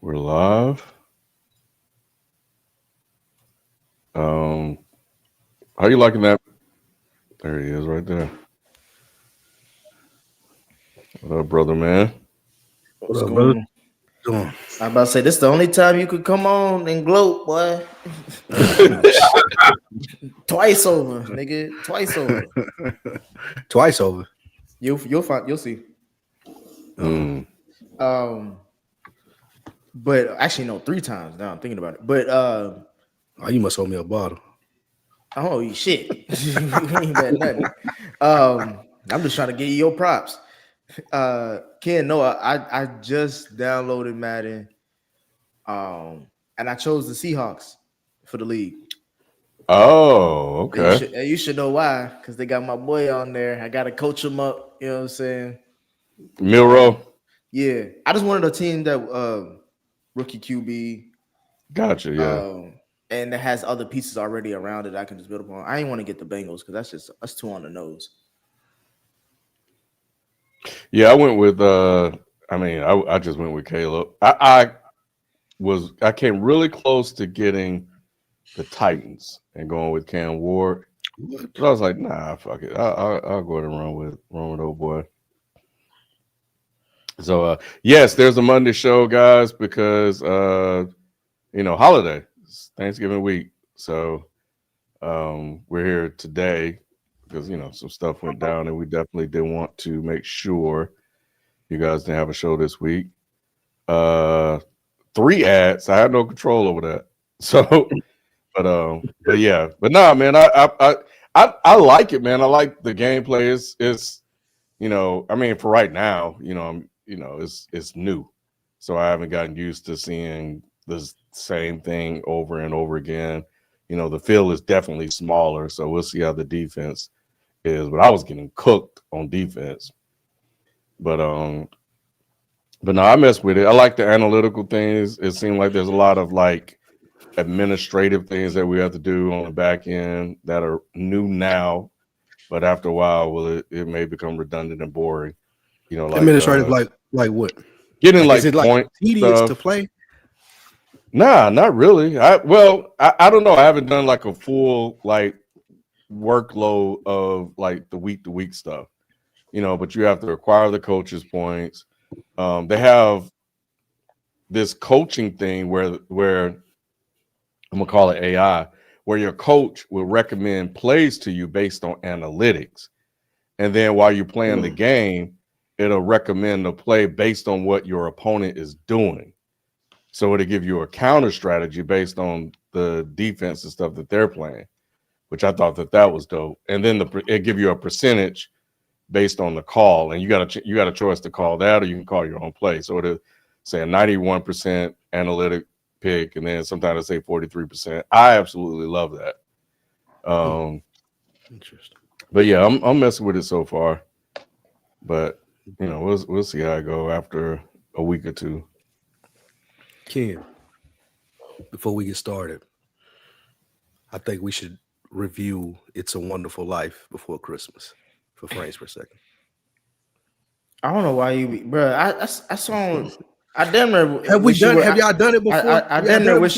We're live. How you liking that? There he is, right there. What up, brother, man? What's What up, brother? going on? Doing? I'm about to say this is the only time you could come on and gloat, boy. Twice over, nigga. Twice over. Twice over. You'll find you'll see. Mm. But actually no, 3 times now. I'm thinking about it. But Oh, you must owe me a bottle. oh shit. You ain't bet nothing. I'm just trying to give you your props. Ken, no, I just downloaded Madden. And I chose the Seahawks for the league. Oh, okay. You should know why, because they got my boy on there. I gotta coach him up, you know what I'm saying? Milrow. Yeah. I just wanted a team that rookie QB, Gotcha, yeah. and that has other pieces already around it I can just build upon. I ain't want to get the Bengals because that's too on the nose. Yeah, I went with I just went with Caleb. I came really close to getting the Titans and going with Cam Ward. What? But I was like, nah, fuck it. I'll go ahead and run with old boy. So yes, there's a Monday show, guys, because holiday. It's Thanksgiving week. So we're here today because some stuff went down and we definitely did want to make sure you guys didn't have a show this week. 3 ads. I had no control over that. So but yeah. But nah, man, I like it, man. I like the gameplay. It's for right now, it's new. So I haven't gotten used to seeing the same thing over and over again. The field is definitely smaller, so we'll see how the defense is. But I was getting cooked on defense. But no, I mess with it. I like the analytical things. It seemed like there's a lot of like administrative things that we have to do on the back end that are new now, but after a while, it may become redundant and boring. Like Administrative, like what? getting like is it point like tedious stuff. to play? Nah, not really. I don't know. I haven't done like a full like workload of like the week to week stuff. But you have to acquire the coaches' points. They have this coaching thing where I'm gonna call it AI, where your coach will recommend plays to you based on analytics, and then while you're playing the game, it'll recommend a play based on what your opponent is doing. So it'll give you a counter strategy based on the defense and stuff that they're playing, which I thought that was dope. And then it give you a percentage based on the call, and you got a choice to call that, or you can call your own play. So it'll say a 91% analytic pick, and then sometimes I say 43%. I absolutely love that. Interesting. But yeah, I'm messing with it so far. But we'll see how I go after a week or two. Ken, before we get started, I think we should review "It's a Wonderful Life" before Christmas for frames per second. I don't know why you, bro. I saw. I damn near Have y'all done it before? I damn near wish.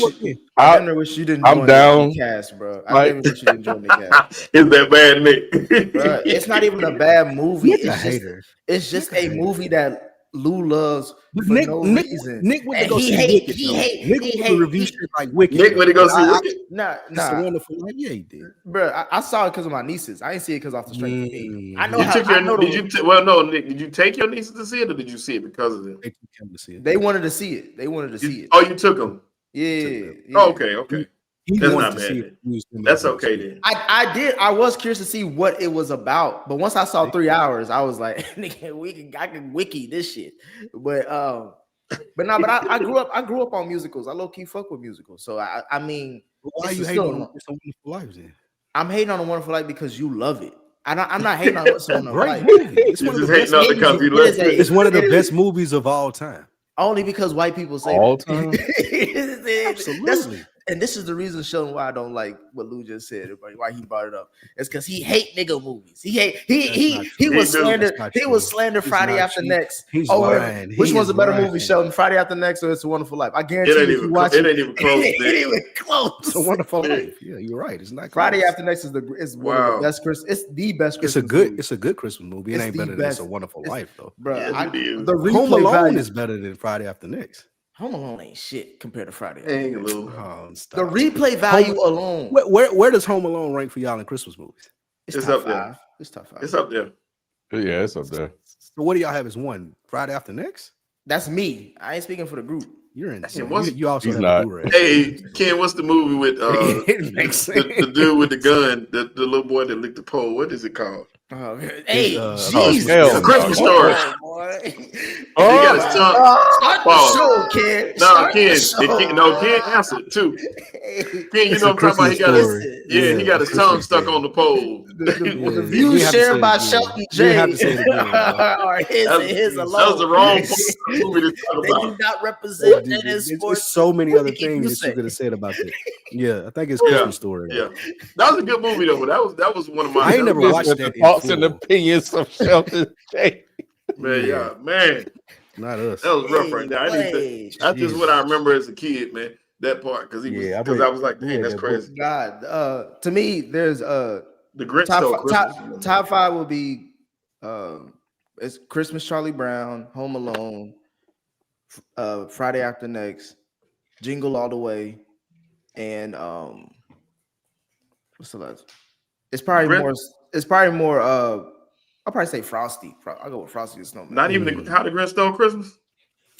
I damn near wish you didn't. I'm join down. The cast, bro. I damn near wish you didn't join the cast. Is that bad, Nick? Bro, it's not even a bad movie. It's just a movie that Lou loves but for no reason. Nick went to go he see hate, Wicked. he hate, Nick he went to hate, review he- shit like Wicked. Nick went to go see Wicked. Nah. It's a Wonderful Life. Yeah, he did. Bro, I saw it because of my nieces. I didn't see it because off the strength of me. I know You how. took I know your, Nick, did you take your nieces to see it, or did you see it because of it? They took him to see it. they wanted to see it. They wanted to see it. Oh, you took them. Yeah. Oh, okay. He That's wanted not to bad see then. it. That's okay then. I did. I was curious to see what it was about, but once I saw 3 hours, I was like, "Nigga, I can wiki this shit." But I grew up on musicals. I low key fuck with musicals. So I mean, Why are you hating on It's a Wonderful Life then? I'm hating on A Wonderful Life because you love it. I'm not hating on It's a Wonderful Great Life. movie. It's one of You the just best hating on it because movies. you love it. It's one of the best movies of all time. Only because white people say All that. time? Absolutely. and this is the reason, Sheldon, why I don't like what Lou just said. Why he brought it up? It's because he hate nigga movies. He was slandered. He was slandered Friday After Next. He's lying. Which one's a better movie, Sheldon? Friday After Next or It's a Wonderful Life? I guarantee it if you watch it, ain't even close. It ain't even close. It's a Wonderful Life. Yeah, you're right. It's not close. Friday After Next is one of the best Christmas. It's the best Christmas. It's a good Christmas movie. It ain't better than It's a Wonderful Life though, bro. Yes, The Home Alone is better than Friday After Next. Home Alone ain't shit compared to Friday. The replay value alone. Where does Home Alone rank for y'all in Christmas movies? It's top five. It's top 5. It's up there. Yeah, it's up there. So what do y'all have as one? Friday After Next? That's me. I ain't speaking for the group. You're in. You also He's have not. a Blu-ray. Hey, Ken, what's the movie with the dude with the gun, the little boy that licked the pole? What is it called? Oh, hey, Jesus. It's a Christmas story. He got his tongue. Start the show, Ken. Ken answered too. Ken, you know what I'm talking about? He got he got his tongue stuck on the pole. The view shared by Shelton J. Or his alone. That was the wrong movie to talk They about. do not represent that in sports. There's so many other things that you could have said about that. Yeah, I think it's Christmas Story. Yeah, that was a good movie though. That was one of my. I ain't never watched that. Thoughts and opinions of Shelton J. Man. Not us. That was rough right there. That's just what I remember as a kid, man. That part because I was like, man, that's crazy. God, to me, there's the Grinch top 5 will be it's Christmas, Charlie Brown, Home Alone, Friday After Next, Jingle All the Way, and what's the last? It's probably more. I'll probably say Frosty. I'll go with Frosty the Snowman. Not even How the Grinch Stole Christmas.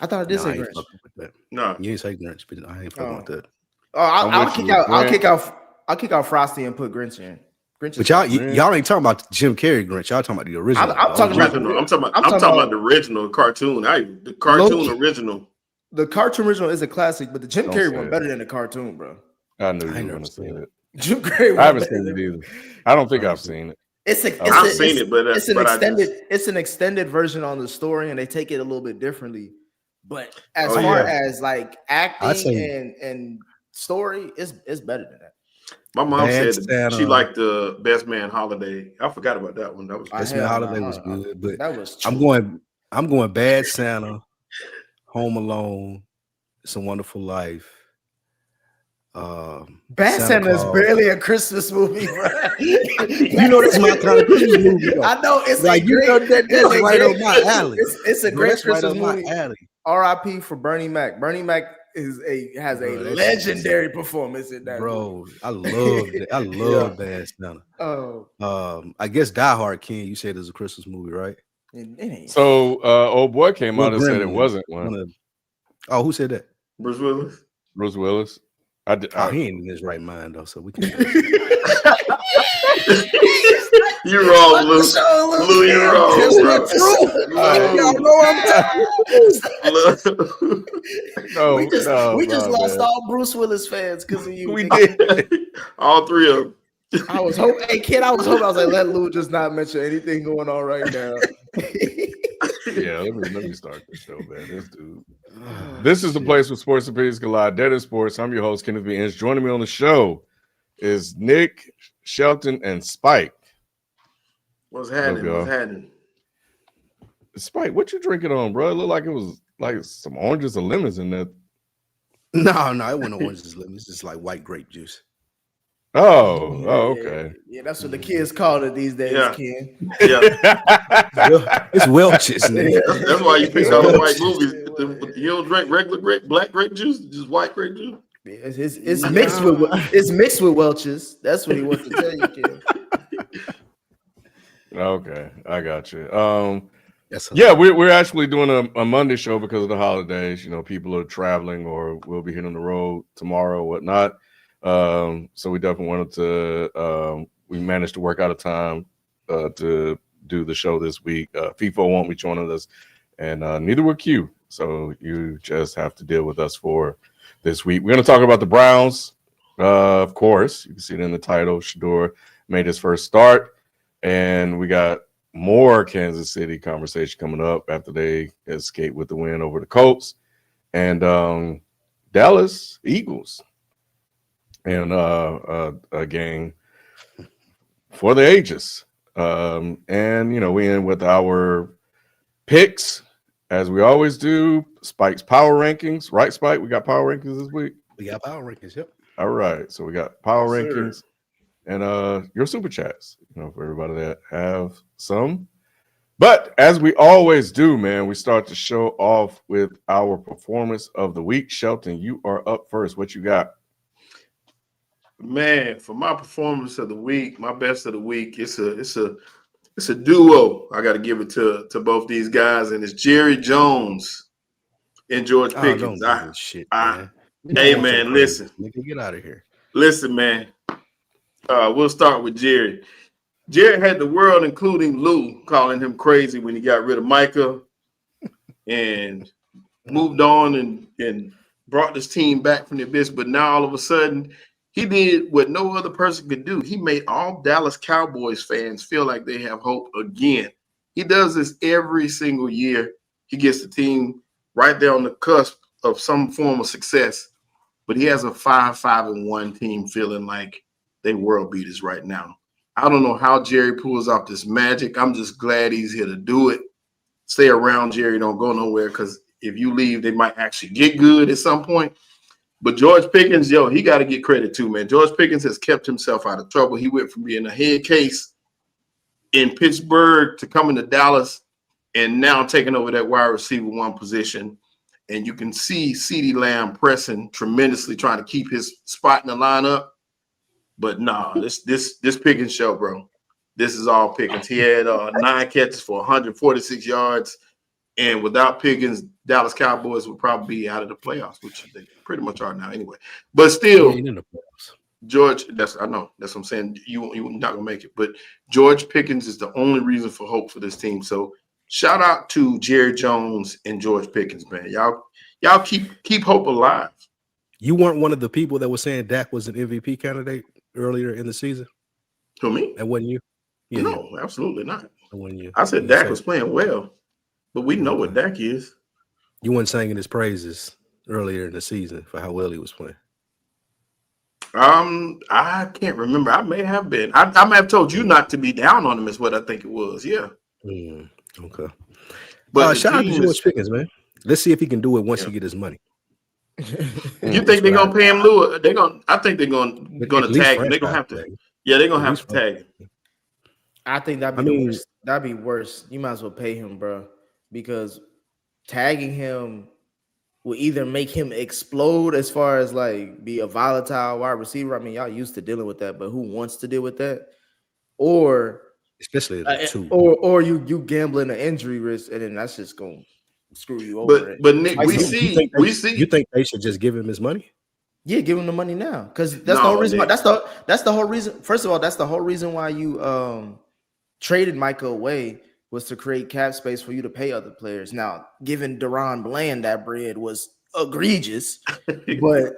I thought I did say Grinch. No, you ain't say Grinch, but I ain't fucking with that. I'll kick out Frosty and put Grinch in. Grinch, but y'all ain't talking about Jim Carrey Grinch. Y'all talking about the original. I'm talking about the original cartoon. The cartoon original. The cartoon original is a classic, but the Jim Carrey one better than the cartoon, bro. I knew you were going to say it. Jim Carrey. I haven't seen it either. I don't think I've seen it. I've seen it, but it's an extended version on the story, and they take it a little bit differently. But as far as like acting and story, it's better than that. My mom said she liked the Best Man Holiday. I forgot about that one. That was Best Man Holiday was good, but that was I'm going Bad Santa, Home Alone, It's a Wonderful Life. Bad Santa is barely a Christmas movie, bro. You know that's my kind of Christmas movie. Though. I know it's like that's right on my alley. It's a great Christmas movie. Alley. R.I.P. for Bernie Mac. Bernie Mac has a legendary performance in that movie. I love it. I love Bad Santa. I guess Die Hard, King, you said it's a Christmas movie, right? So old boy came out and said it wasn't one. Oh, who said that? Bruce Willis. Bruce Willis. He ain't in his right mind though, so we can. You're wrong, Lou. Lou, you're wrong, bro. Y'all know I'm we just lost all Bruce Willis fans because of you. We did. All 3 of them. I was hoping, I was like, let Lou just not mention anything going on right now. Yeah, let me start the show, man. This dude. This is the place where sports opinions collide. Dead in Sports. I'm your host, Kenneth B. Inch. Joining me on the show is Nick, Shelton, and Spike. What's happening? Spike, what you drinking on, bro? It looked like it was like some oranges or lemons in there. No, it wasn't oranges and lemons. It's just like white grape juice. Okay. Yeah, that's what the kids call it these days, Ken. Yeah. It's Welch's, nigga. That's why you pick all the white movies. You don't drink regular black grape juice, just white grape juice. It's mixed with Welch's. That's what he wants to tell you, Ken. Okay, I got you. We're actually doing a Monday show because of the holidays. You know, people are traveling or will be hitting the road tomorrow or whatnot. So we definitely wanted to we managed to work out a time to do the show this week. FIFO won't be joining us, and neither will Q. So you just have to deal with us for this week. We're going to talk about the Browns. Of course, you can see it in the title. Shadur made his first start, and we got more Kansas City conversation coming up after they escape with the win over the Colts, and Dallas Eagles. and a game for the ages. And we end with our picks as we always do. Spike's power rankings, right? Spike, we got power rankings this week. We got power rankings. Yep. All right, so we got power Yes, rankings sir. and your super chats. For everybody that have some. But as we always do, man, we start the show off with our performance of the week. Shelton, you are up first. What you got? Man, for my performance of the week, my best of the week, it's a duo. I got to give it to both these guys, and it's Jerry Jones and George Pickens. Don't do this shit, man. Hey, man, listen. Get out of here. Listen, man. We'll start with Jerry. Jerry had the world, including Lou, calling him crazy when he got rid of Micah and moved on and brought this team back from the abyss. But now all of a sudden, he did what no other person could do. He made all Dallas Cowboys fans feel like they have hope again. He does this every single year. He gets the team right there on the cusp of some form of success. But he has a 5-1 team feeling like they world beaters right now. I don't know how Jerry pulls off this magic. I'm just glad he's here to do it. Stay around, Jerry. Don't go nowhere, because if you leave, they might actually get good at some point. But George Pickens, he got to get credit too, man. George Pickens has kept himself out of trouble. He went from being a head case in Pittsburgh to coming to Dallas and now taking over that wide receiver one position. And you can see CeeDee Lamb pressing tremendously, trying to keep his spot in the lineup. But nah, this Pickens show, bro. This is all Pickens. He had 9 catches for 146 yards. And without Pickens, Dallas Cowboys would probably be out of the playoffs, which they pretty much are now anyway. But still, in the playoffs. George, I know. That's what I'm saying. You're not going to make it. But George Pickens is the only reason for hope for this team. So shout out to Jerry Jones and George Pickens, man. Y'all keep hope alive. You weren't one of the people that was saying Dak was an MVP candidate earlier in the season? To me? And when you? Yeah, no, absolutely not. When you? I said Dak was playing well, but we know what Dak is. You weren't singing his praises earlier in the season for how well he was playing. I can't remember. I may have been. I may have told you not to be down on him is what I think it was. Yeah. Okay. But shout out to George Pickens, man. Let's see if he can do it once he get his money. You think they're gonna pay him, Lou? I think they're gonna tag him. They're gonna have to. Yeah, they're gonna have to tag him. I think that'd be worse. That'd be worse. You might as well pay him, bro, because tagging him will either make him explode as far as like be a volatile wide receiver. I mean, y'all used to dealing with that, but who wants to deal with that? Or especially two. Or you gambling an injury risk, and then that's just gonna screw you over. But Nick, we see. You think they should just give him his money? Yeah, give him the money now, because that's the whole reason. That's the whole reason. First of all, that's the whole reason why you traded Micah away, was to create cap space for you to pay other players. Now, giving Deron Bland that bread was egregious, but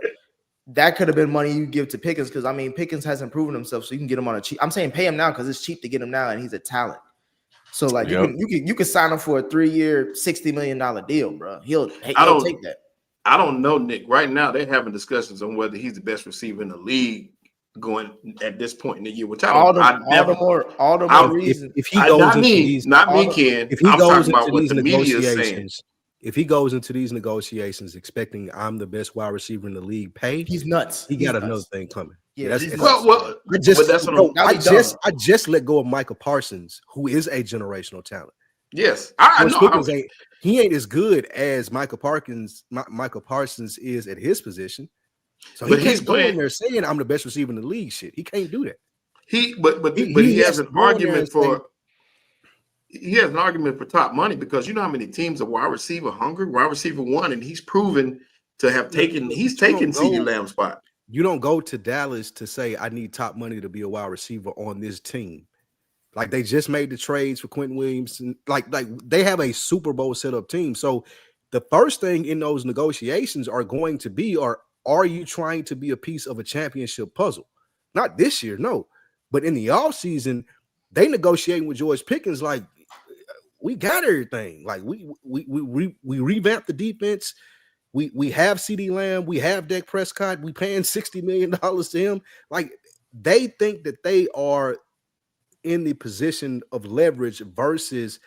that could have been money you give to Pickens, because I mean Pickens hasn't proven himself, so you can get him on a cheap. I'm saying pay him now because it's cheap to get him now, and he's a talent. So like you can sign him for a 3-year, $60 million deal, bro. He'll take that. I don't know, Nick. Right now, they're having discussions on whether he's the best receiver in the league going at this point in the year. Which all the more reason. If he goes not into me, these, not me, Ken. If he I'm goes talking about into what these the media is saying. negotiations, if he goes into these negotiations expecting I'm the best wide receiver in the league paid, he's nuts. He got another thing coming. Yeah, I just let go of Micah Parsons, who is a generational talent. Yes, I know. He ain't as good as Micah Parsons is at his position. So he can't go in there saying I'm the best receiver in the league. Shit, he can't do that. He has an argument for. He has an argument for top money, because you know how many teams are wide receiver hungry, wide receiver one, and he's proven to have taken. He's taken CeeDee Lamb's spot. You don't go to Dallas to say I need top money to be a wide receiver on this team. Like they just made the trades for Quentin Williams, and like they have a Super Bowl set up team. So the first thing in those negotiations are going to be, are you trying to be a piece of a championship puzzle? Not this year, no. But in the offseason, they negotiating with George Pickens like we got everything. Like we revamped the defense. We have CD Lamb, we have Dak Prescott, we paying $60 million to him. Like they think that they are in the position of leverage versus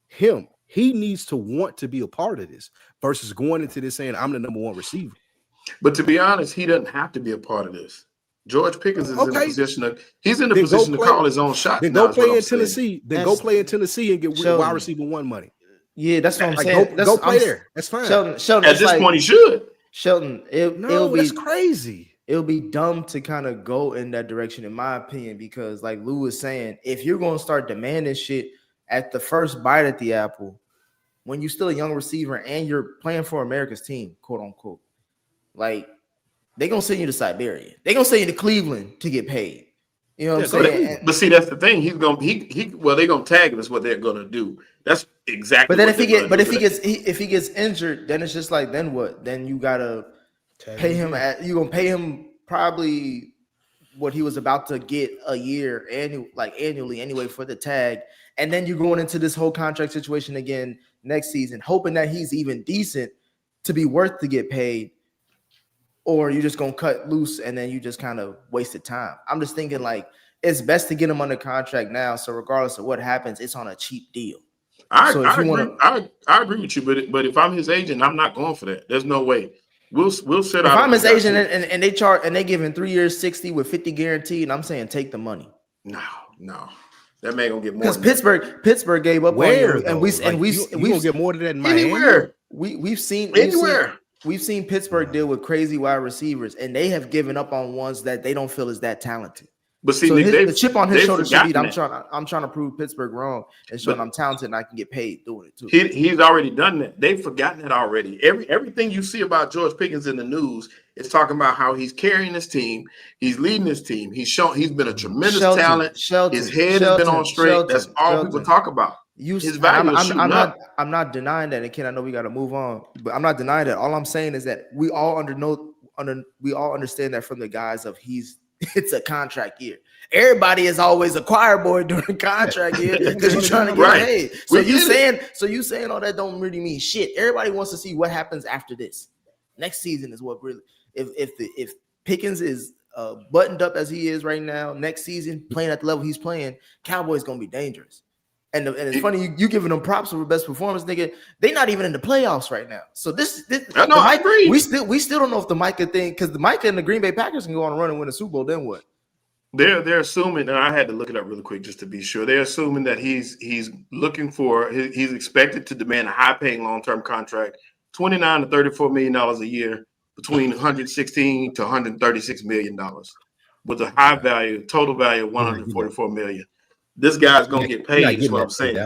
him. He needs to want to be a part of this versus going into this saying, I'm the number one receiver. But to be honest, he doesn't have to be a part of this. George Pickens is in a position of to call his own shot. Then go play in Tennessee. Then go play in Tennessee and get wide receiver one money. Yeah, that's what I'm saying. Go play there. That's fine. Sheldon, at this point, he should. Sheldon, that's crazy. It'll be dumb to kind of go in that direction, in my opinion, because like Lou was saying, if you're going to start demanding shit at the first bite at the apple, when you're still a young receiver and you're playing for America's team, quote unquote, like they're gonna send you to Siberia. They're gonna send you to Cleveland to get paid. You know what I'm saying? But see, that's the thing. They're gonna tag him. Is what they're gonna do. That's exactly. But then if he gets injured, then it's just like, then what? Then you gotta pay him you're gonna pay him probably what he was about to get a year annually anyway for the tag, and then you're going into this whole contract situation again next season, hoping that he's even decent to be worth to get paid. Or you're just gonna cut loose and then you just kind of wasted time. I'm just thinking like it's best to get him under contract now. So regardless of what happens, it's on a cheap deal. I agree with you, but if I'm his agent, I'm not going for that. There's no way. We'll set out. If I'm his agent and they charge and they give him 3 years, 60 with 50 guaranteed, I'm saying take the money. No. That man gonna get more. Because Pittsburgh gave up where, on him, and we gonna get more than that in Miami. Anywhere. We've seen anywhere. We've seen Pittsburgh deal with crazy wide receivers, and they have given up on ones that they don't feel is that talented. But see, so the chip on his shoulder should be, I'm trying to prove Pittsburgh wrong and show I'm talented and I can get paid doing it too. He's already done that. They've forgotten it already. Everything you see about George Pickens in the news is talking about how he's carrying his team, he's leading his team. He's been a tremendous talent. His head has been on straight. That's all people talk about. His value I'm not denying that. And Ken, I know we got to move on, but I'm not denying that. All I'm saying is that we all understand that from the guise of it's a contract year. Everybody is always a choir boy during contract year because you're trying to get paid. So you saying all that don't really mean shit. Everybody wants to see what happens after this. Next season is what really. If Pickens is buttoned up as he is right now, next season playing at the level he's playing, Cowboys gonna be dangerous. And it's funny you giving them props for best performance, nigga. They're not even in the playoffs right now. So I agree. We still don't know if the Micah thing, because the Micah and the Green Bay Packers can go on a run and win a Super Bowl. Then what? They're assuming, and I had to look it up really quick just to be sure. They're assuming that he's expected to demand a high-paying long-term contract, $29 to $34 million a year, between $116 to $136 million, with a total value of $144 million. This guy's gonna get paid. Is what I'm saying.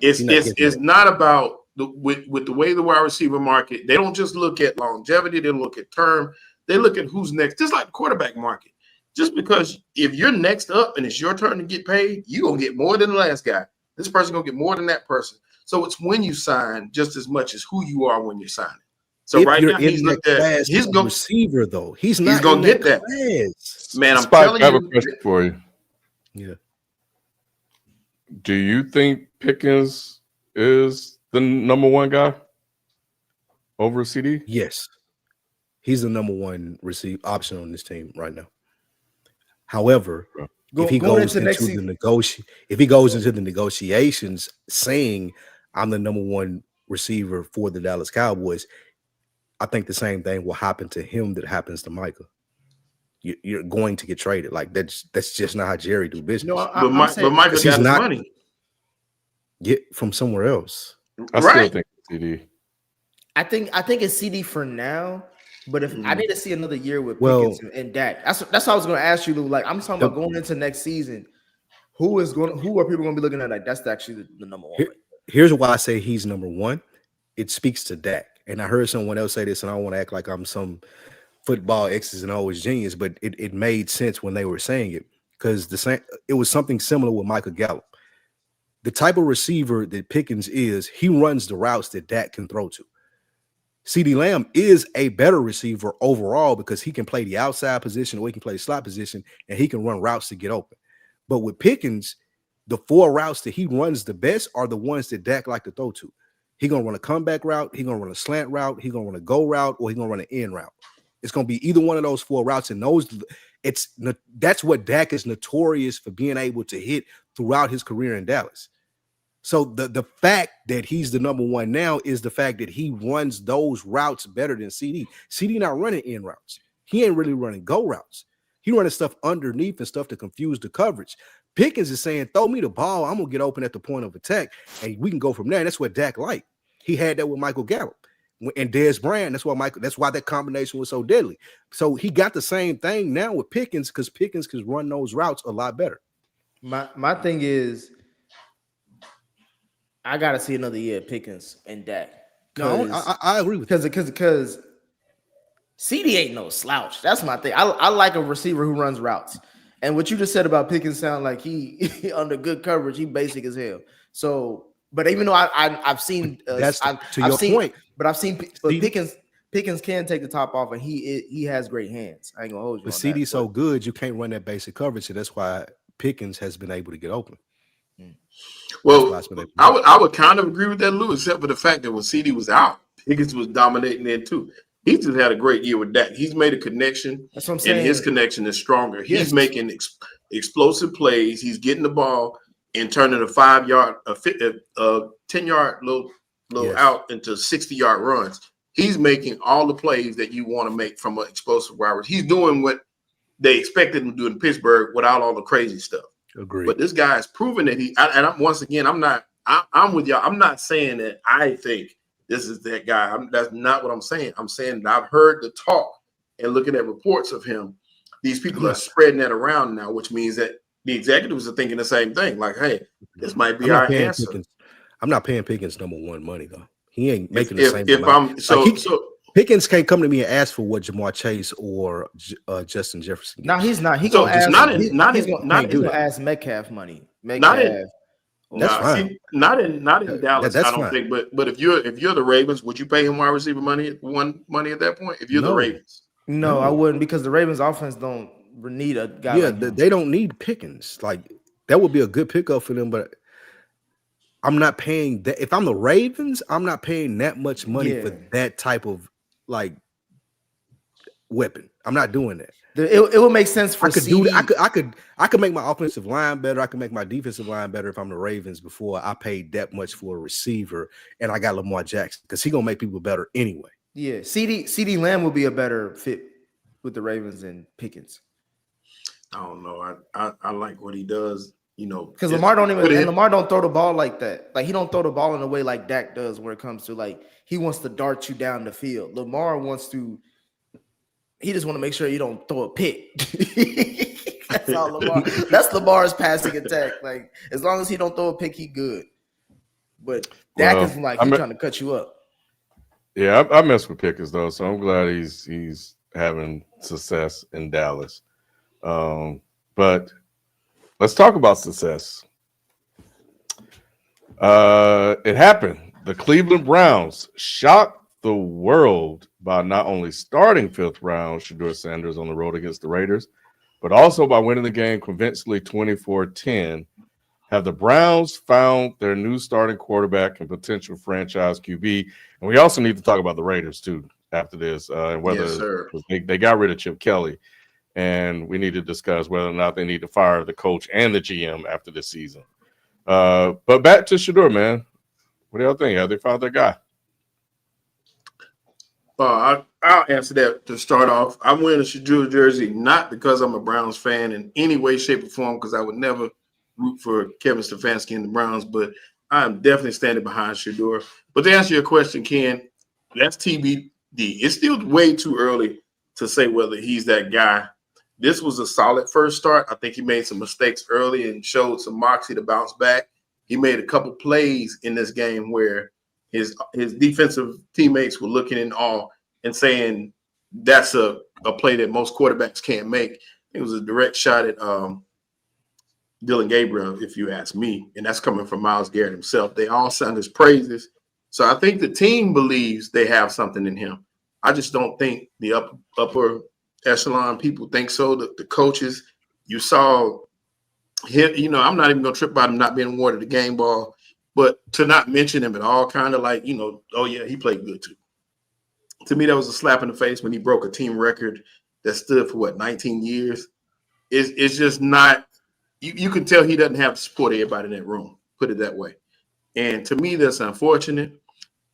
It's not about with the way the wide receiver market. They don't just look at longevity. They look at term. They look at who's next. Just like the quarterback market. Just because if you're next up and it's your turn to get paid, you're gonna get more than the last guy. This person gonna get more than that person. So it's when you sign just as much as who you are when you're signing. So if right now he's looked at he's going receiver though. He's not going to get that. Class. Man, I'm telling you. I have a question for you. Yeah. Do you think Pickens is the number one guy over CD? Yes. He's the number one option on this team right now. However, if he goes into the negotiations saying I'm the number one receiver for the Dallas Cowboys, I think the same thing will happen to him that happens to Micah. You're going to get traded. Like that's just not how Jerry do business. No, but Micah got his money. Get from somewhere else. I still think it's CD. I think it's CD for now. But if I need to see another year with Pickens and Dak, that's what I was going to ask you, Lou. Like I'm talking about going into next season. Who are people going to be looking at? Like that's actually the number one. Here's why I say he's number one. It speaks to Dak. And I heard someone else say this, and I don't want to act like I'm some football X's and O's genius, but it made sense when they were saying it because it was something similar with Michael Gallup. The type of receiver that Pickens is, he runs the routes that Dak can throw to. CeeDee Lamb is a better receiver overall because he can play the outside position or he can play the slot position and he can run routes to get open. But with Pickens, the 4 routes that he runs the best are the ones that Dak like to throw to. He gonna run a comeback route, he gonna run a slant route, he gonna run a go route, or he gonna run an in route. It's gonna be either one of those 4 routes, and that's what Dak is notorious for being able to hit throughout his career in Dallas. So the fact that he's the number 1 now is the fact that he runs those routes better than CD. CD not running in routes. He ain't really running go routes. He running stuff underneath and stuff to confuse the coverage. Pickens is saying, throw me the ball. I'm going to get open at the point of attack, and we can go from there. And that's what Dak liked. He had that with Michael Gallup and Dez Bryant. That's why that combination was so deadly. So he got the same thing now with Pickens because Pickens can run those routes a lot better. My thing is, I got to see another year of Pickens and Dak. No, I agree with you. Because CD ain't no slouch. That's my thing. I like a receiver who runs routes. And what you just said about Pickens sound like he under good coverage, he basic as hell. So, but even though I've seen point, but I've seen Pickens can take the top off, and he has great hands. I ain't gonna hold you. But CD's so good, you can't run that basic coverage, so that's why Pickens has been able to get open. Well, I would kind of agree with that, Lou, except for the fact that when CD was out, Pickens was dominating there too. He just had a great year with Dak. He's made a connection. That's what I'm saying. And his connection is stronger. He's making explosive plays. He's getting the ball and turning a 5-yard, 10-yard little out into 60-yard runs. He's making all the plays that you want to make from an explosive wide receiver. He's doing what they expected him to do in Pittsburgh without all the crazy stuff. Agreed. But this guy has proven that I'm with y'all. I'm not saying that I think this is that guy. That's not what I'm saying. I'm saying that I've heard the talk and looking at reports of him. These people are spreading that around now, which means that the executives are thinking the same thing. Like, hey, this might be our answer. I'm not paying Pickens number 1 money though. He ain't making the same amount. Pickens can't come to me and ask for what Jamar Chase or Justin Jefferson gets. No, he's not. He's gonna ask Metcalf money. That's fine. Not in Dallas, I don't think. But if you're the Ravens, would you pay him wide receiver money at that point? If you're the Ravens, no, I wouldn't, because the Ravens offense don't need a guy. Yeah, they don't need Pickens. Like that would be a good pickup for them, but I'm not paying that. If I'm the Ravens, I'm not paying that much money for that type of weapon. I'm not doing that. It would make sense for CD. I could make my offensive line better. I could make my defensive line better if I'm the Ravens before I paid that much for a receiver and I got Lamar Jackson because he's gonna make people better anyway. Yeah, CD Lamb would be a better fit with the Ravens than Pickens. I don't know. I like what he does. Because Lamar don't throw the ball like that. Like he don't throw the ball in a way like Dak does when it comes to like he wants to dart you down the field. Lamar wants to. He just want to make sure you don't throw a pick. That's all Lamar. That's Lamar's passing attack. Like as long as he don't throw a pick, he good. But Dak is like he's trying to cut you up. Yeah, I mess with Pickens though, so I'm glad he's having success in Dallas. But let's talk about success. It happened. The Cleveland Browns shocked the world by not only starting 5th round Shedeur Sanders on the road against the Raiders, but also by winning the game convincingly 24-10. Have the Browns found their new starting quarterback and potential franchise QB? And we also need to talk about the Raiders too after this, and whether they got rid of Chip Kelly, and we need to discuss whether or not they need to fire the coach and the GM after this season. But back to Shadur, man. What do y'all think? Have they found their guy? I'll answer that to start off. I'm wearing a Shadur jersey not because I'm a Browns fan in any way, shape, or form, because I would never root for Kevin Stefanski and the Browns, but I'm definitely standing behind Shadur. But to answer your question, Ken, that's TBD. It's still way too early to say whether he's that guy. This was a solid first start. I think he made some mistakes early and showed some moxie to bounce back. He made a couple plays in this game where his defensive teammates were looking in awe and saying that's a play that most quarterbacks can't make. It was a direct shot at Dylan Gabriel, if you ask me, and that's coming from Myles Garrett himself. They all sung his praises. So I think the team believes they have something in him. I just don't think the upper echelon people think so. The coaches, you saw him, I'm not even going to trip about him not being awarded the game ball. But to not mention him at all, kind of like, oh yeah, he played good too. To me, that was a slap in the face when he broke a team record that stood for 19 years. It's just not. You can tell he doesn't have to support everybody in that room. Put it that way. And to me, that's unfortunate.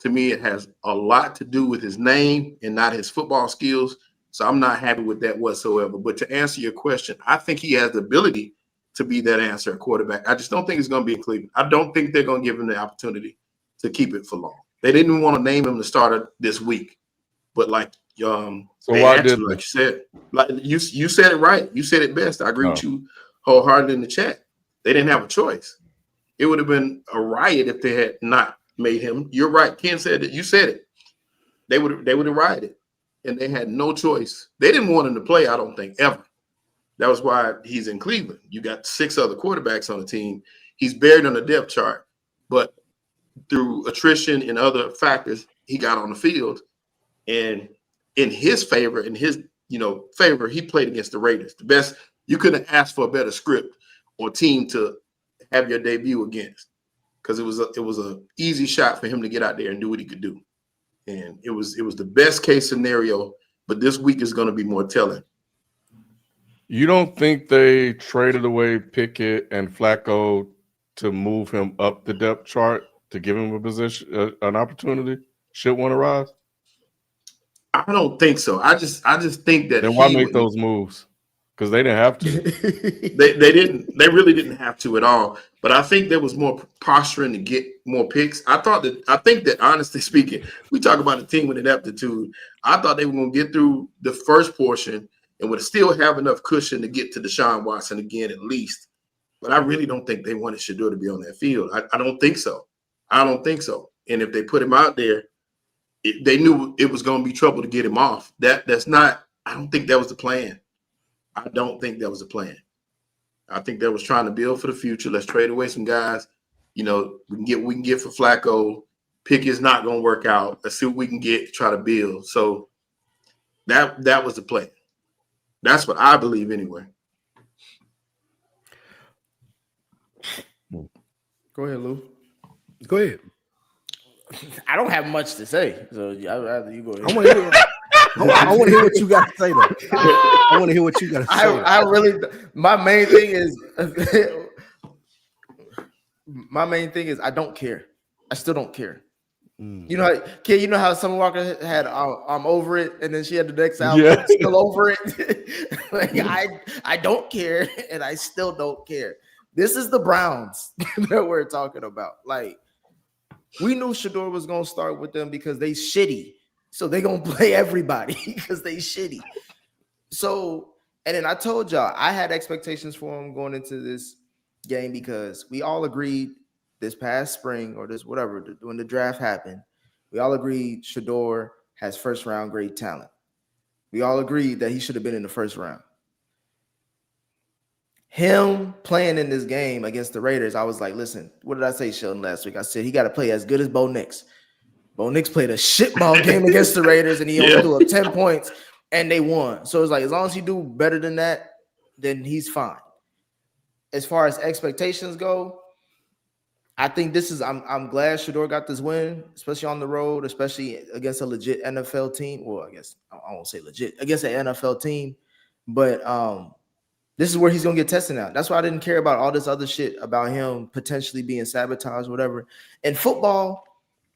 To me, it has a lot to do with his name and not his football skills. So I'm not happy with that whatsoever. But to answer your question, I think he has the ability to be that answer at quarterback. I just don't think it's going to be in Cleveland. I don't think they're going to give him the opportunity to keep it for long. They didn't want to name him the starter this week. But like so why did like you said, like you said it right. You said it best. I agree with you wholeheartedly in the chat. They didn't have a choice. It would have been a riot if they had not made him. You're right. Ken said it. You said it. They would have rioted, and they had no choice. They didn't want him to play, I don't think, ever. That was why he's in Cleveland. You got 6 other quarterbacks on the team. He's buried on the depth chart, but through attrition and other factors, he got on the field. And in his favor, favor, he played against the Raiders. The best, you couldn't ask for a better script or team to have your debut against, because it was a easy shot for him to get out there and do what he could do. And it was the best case scenario, but this week is going to be more telling. You don't think they traded away Pickett and Flacco to move him up the depth chart to give him a position, an opportunity should one arise? I don't think so. I just think that. Then why make those moves? Because they didn't have to. they didn't. They really didn't have to at all. But I think there was more posturing to get more picks. I think that honestly speaking, we talk about a team with ineptitude. I thought they were going to get through the first portion and would still have enough cushion to get to Deshaun Watson again at least. But I really don't think they wanted Shadur to be on that field. I don't think so. I don't think so. And if they put him out there, they knew it was going to be trouble to get him off. That's not. I don't think that was the plan. I don't think that was the plan. I think that was trying to build for the future. Let's trade away some guys. We can get for Flacco. Pickett's not going to work out. Let's see what we can get to try to build. So that was the plan. That's what I believe anyway. Go ahead, Lou. Go ahead. I don't have much to say, so I'd rather you go ahead. I want to hear what you got to say, though. I want to hear what you got to say. I really, my main thing is I don't care. I still don't care. You know, kid, you know how Summer Walker had I'm over it, and then she had the next album still over it. Like I don't care, and I still don't care. This is the Browns that we're talking about. Like, we knew Shadur was gonna start with them because they shitty, so they gonna play everybody because they shitty. So, and then I told y'all I had expectations for him going into this game because we all agreed this past spring or this whatever when the draft happened, we all agreed Shadur has first round grade talent. We all agreed that he should have been in the first round. Him playing in this game against the Raiders, I was like, listen, what did I say, Sheldon, last week? I said he got to play as good as Bo Nix. Bo Nix played a shitball game against the Raiders, and he only threw up 10 points, and they won. So it's like, as long as he do better than that, then he's fine. As far as expectations go, I think this is, I'm glad Shadur got this win, especially on the road, especially against a legit NFL team. Well, I guess I won't say legit, against an NFL team, but this is where he's going to get tested now. That's why I didn't care about all this other shit about him potentially being sabotaged or whatever. In football,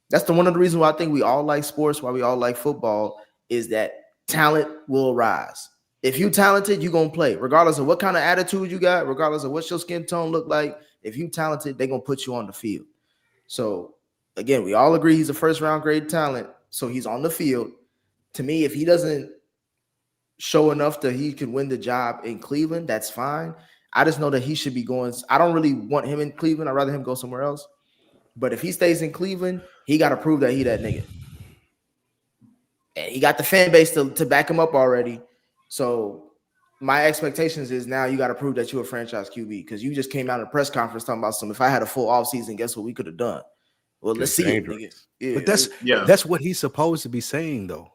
that's one of the reasons why I think we all like sports, why we all like football, is that talent will rise. If you talented, you're going to play. Regardless of what kind of attitude you got, regardless of what your skin tone look like, if you talented, they're going to put you on the field. So, again, we all agree he's a first-round grade talent, so he's on the field. To me, if he doesn't show enough that he can win the job in Cleveland, that's fine. I just know that he should be going. I don't really want him in Cleveland. I'd rather him go somewhere else. But if he stays in Cleveland, he got to prove that he that nigga. And he got the fan base to back him up already. So my expectations is now you got to prove that you're a franchise QB, because you just came out in a press conference talking about if I had a full offseason, guess what we could have done? Well, let's see it, nigga. Yeah. But that's what he's supposed to be saying, though.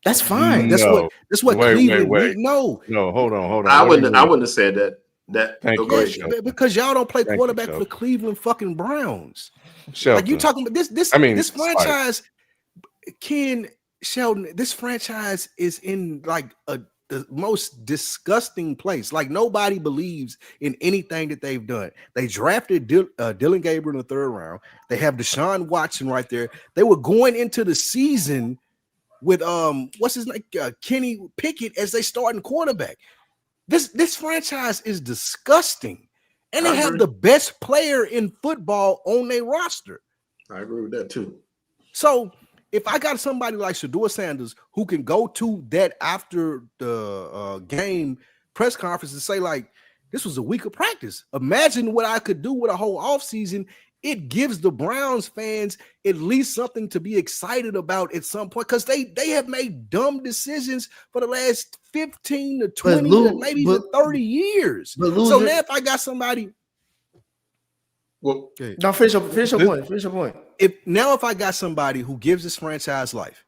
That's fine. That's what Cleveland. Wait. No, hold on. I wouldn't have said that. Thank you, go ahead. Shelton. because y'all don't play Thank you, quarterback for the Shelton. Cleveland fucking Browns. Shelton. Like you talking about this Spike. franchise, Ken Sheldon, this franchise is in like the most disgusting place. Like nobody believes in anything that they've done. They drafted Dylan Gabriel in the 3rd round. They have Deshaun Watson right there. They were going into the season with what's his name, Kenny Pickett as they starting quarterback. This franchise is disgusting, and they have the best player in football on their roster. I agree with that too. So if I got somebody like Shedeur Sanders who can go to that after the game press conference and say, like, this was a week of practice. Imagine what I could do with a whole offseason. It gives the Browns fans at least something to be excited about at some point, because they have made dumb decisions for the last 15 to 20 to maybe even 30 years. So now if I got somebody, well, now finish your point. Finish your point. If I got somebody who gives this franchise life,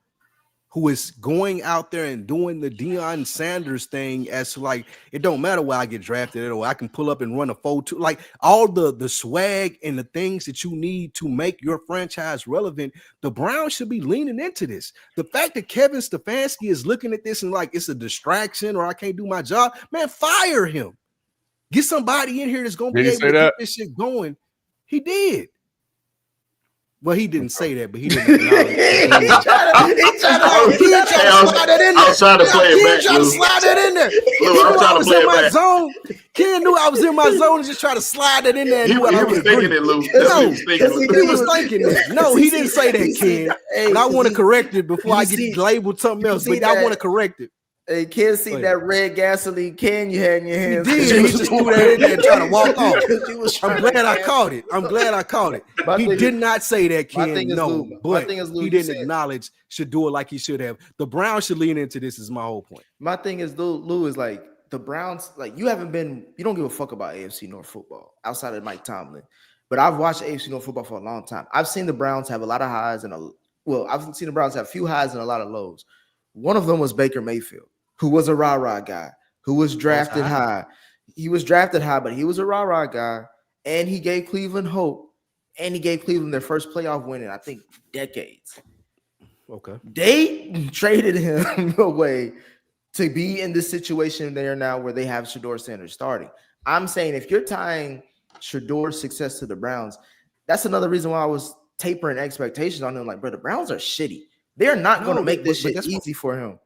who is going out there and doing the Deion Sanders thing, as to like, it don't matter where I get drafted, or I can pull up and run a 4-2, like all the swag and the things that you need to make your franchise relevant, the Browns should be leaning into this. The fact that Kevin Stefanski is looking at this and like it's a distraction or I can't do my job, man, fire him. Get somebody in here that's going to be able to get this shit going. He did. Well, he didn't say that, but he didn't acknowledge it. I was trying to play it back. Trying to slide that in there. I was in my zone. Ken knew I was in my zone and just try to slide that in there. He was thinking it, Lou. No, he was thinking it. No, he didn't say that, Ken. And I want to correct it before I get labeled something else. But I want to correct it. Hey, Ken, see that red gasoline can you had in your hands? He did. He just threw that in there and tried to walk off. I'm glad I caught it. He did not say that, Ken. No, but he didn't acknowledge Shadur like he should have. The Browns should lean into this. Is my whole point. My thing is, Lou is like the Browns. Like you don't give a fuck about AFC North football outside of Mike Tomlin. But I've watched AFC North football for a long time. I've seen the Browns have a lot of highs I've seen the Browns have a few highs and a lot of lows. One of them was Baker Mayfield, who was a rah-rah guy, who was drafted high. He was drafted high, but he was a rah-rah guy, and he gave Cleveland hope, and he gave Cleveland their first playoff win in, I think, decades. Okay. They traded him away to be in this situation they are now where they have Shedeur Sanders starting. I'm saying if you're tying Shedur's success to the Browns, that's another reason why I was tapering expectations on them. Like, bro, the Browns are shitty. They're not going to make this shit easy for him.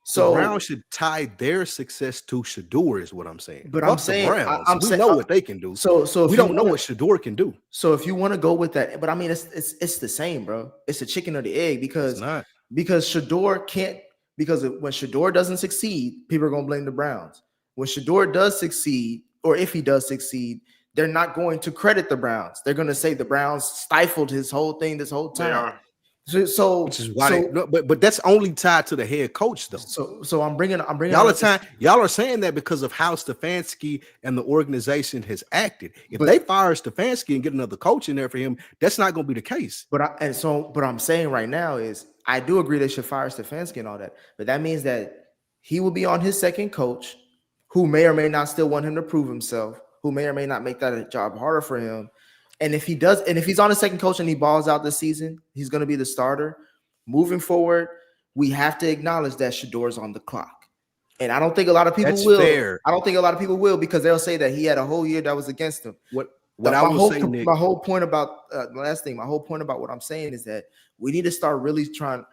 So the Browns should tie their success to Shadur, is what I'm saying. But I'm saying, we know what they can do. So we don't know what Shadur can do. So if you want to go with that, but I mean, it's the same, bro. It's the chicken or the egg because Shadur can't. Because when Shadur doesn't succeed, people are going to blame the Browns. When Shadur does succeed, or if he does succeed, they're not going to credit the Browns. They're going to say the Browns stifled his whole thing this whole time. So which is why but that's only tied to the head coach though. So I'm bringing y'all are saying that because of how Stefanski and the organization has acted. If they fire Stefanski and get another coach in there for him, that's not going to be the case. But I'm saying right now is I do agree they should fire Stefanski and all that, but that means that he will be on his second coach, who may or may not still want him to prove himself, who may or may not make that a job harder for him. And if he does, and if he's on his second coach and he balls out this season, he's going to be the starter. Moving forward, we have to acknowledge that Shedur's on the clock. And I don't think a lot of people will. Fair. I don't think a lot of people will because they'll say that he had a whole year that was against him. My whole point about what I'm saying is that we need to start really trying.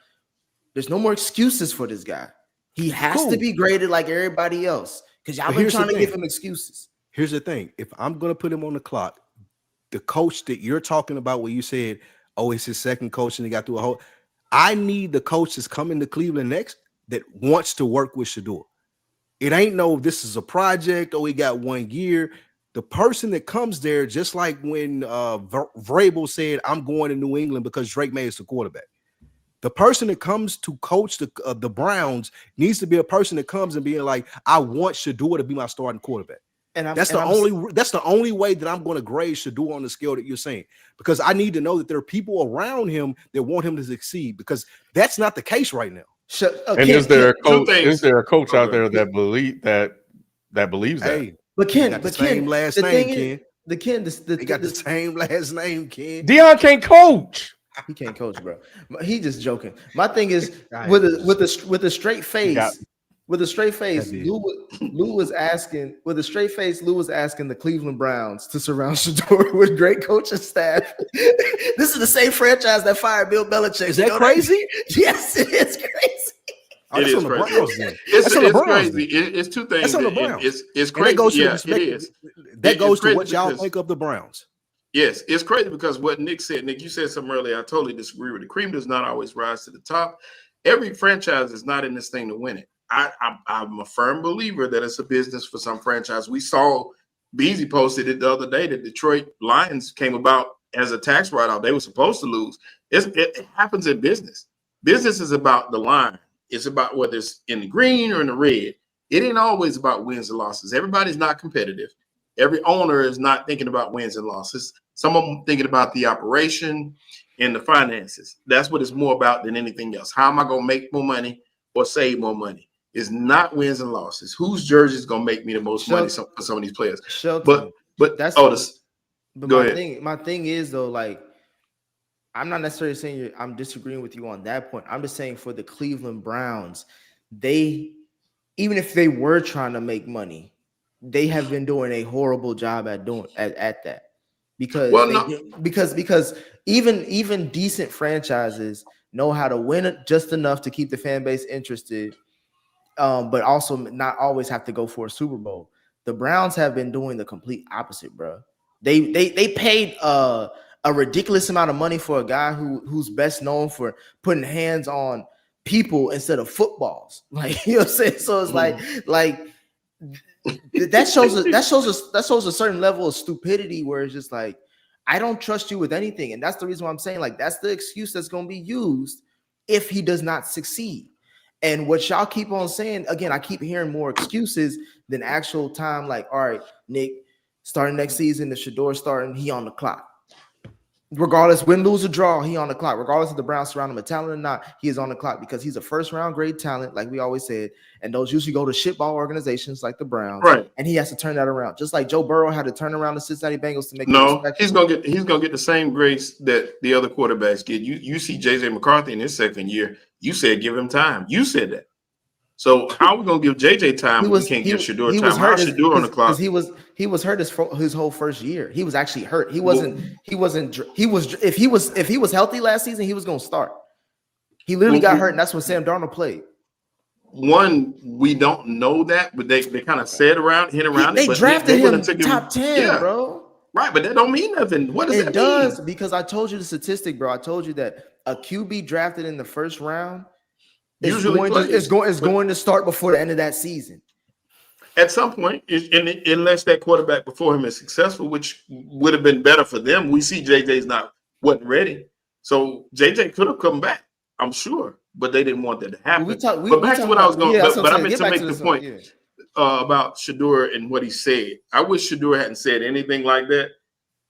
There's no more excuses for this guy. He has to be graded like everybody else because y'all been trying to give him excuses. Here's the thing. If I'm going to put him on the clock, the coach that you're talking about where you said, oh, it's his second coach and he got through a whole – I need the coach that's coming to Cleveland next that wants to work with Shadur. It ain't this is a project, he got 1 year. The person that comes there, just like when Vrabel said, I'm going to New England because Drake May is the quarterback. The person that comes to coach the Browns needs to be a person that comes and being like, I want Shadur to be my starting quarterback. That's the only way that I'm going to grade Shadur on the scale that you're saying, because I need to know that there are people around him that want him to succeed, because that's not the case right now. And is there a coach out there that believes that? But Ken, got the but same Ken, last the name, thing Ken. is, the Ken, He got the same last name, Ken. Dion can't coach. he can't coach, bro. He just joking. My thing is I with am a straight face, with a straight face, I did. Lou was asking with a straight face. Lou was asking the Cleveland Browns to surround Shadur with great coaching staff. This is the same franchise that fired Bill Belichick. Is that crazy? Yes, it is crazy. Oh, It that's is on the crazy. Browns then. It's That's on the Browns crazy. then. It's two things. That's on the and Browns. It's And that crazy. goes to Yeah, respect. it is. That goes It's to crazy what y'all because- think of the Browns. Yes, it's crazy because what Nick said. Nick, you said something earlier. I totally disagree with it. Cream does not always rise to the top. Every franchise is not in this thing to win it. I'm a firm believer that it's a business for some franchise. We saw Beasley posted it the other day that Detroit Lions came about as a tax write-off. They were supposed to lose. It happens in business. Business is about the line. It's about whether it's in the green or in the red. It ain't always about wins and losses. Everybody's not competitive. Every owner is not thinking about wins and losses. Some of them thinking about the operation and the finances. That's what it's more about than anything else. How am I going to make more money or save more money? It's not wins and losses. Whose jersey is going to make me the most money for some of these players? Shelton, But that's go ahead. My thing is though, like, I'm not necessarily saying I'm disagreeing with you on that point. I'm just saying for the Cleveland Browns, they, even if they were trying to make money, they have been doing a horrible job at doing at that. Because because even decent franchises know how to win just enough to keep the fan base interested, but also not always have to go for a Super Bowl. The Browns have been doing the complete opposite, bro. They paid a ridiculous amount of money for a guy who's best known for putting hands on people instead of footballs. Like, you know what I'm saying? So it's like that shows a certain level of stupidity where it's just like, I don't trust you with anything. And that's the reason why I'm saying, like, that's the excuse that's going to be used if he does not succeed. And what y'all keep on saying, again, I keep hearing more excuses than actual time. Like, all right, Nick, starting next season, the Shedeur starting, he on the clock. Regardless, win, lose, or draw, he on the clock. Regardless of the Browns surround him with talent or not, he is on the clock because he's a first-round grade talent, like we always said. And those usually go to shitball organizations like the Browns, right? And he has to turn that around, just like Joe Burrow had to turn around the Cincinnati Bengals to make. No, he's gonna get the same grace that the other quarterbacks get. You see JJ McCarthy in his second year. You said give him time. You said that. So how are we gonna give JJ time? We can't give Shadur time. How Shadur on the clock? Because he was hurt his whole first year. He was actually hurt. If he was healthy last season, he was gonna start. He literally got hurt, and that's when Sam Darnold played. One, we don't know that, but they kind of said hit around it. They drafted him top 10, bro. Right, but that don't mean nothing. What does that mean? It does, because I told you the statistic, bro. I told you that a QB drafted in the first round is going to start before the end of that season. At some point, unless that quarterback before him is successful, which would have been better for them. We see JJ's wasn't ready, so JJ could have come back, I'm sure, but they didn't want that to happen. But back to what I was going. But I meant to make the point about Shadur and what he said. I wish Shadur hadn't said anything like that,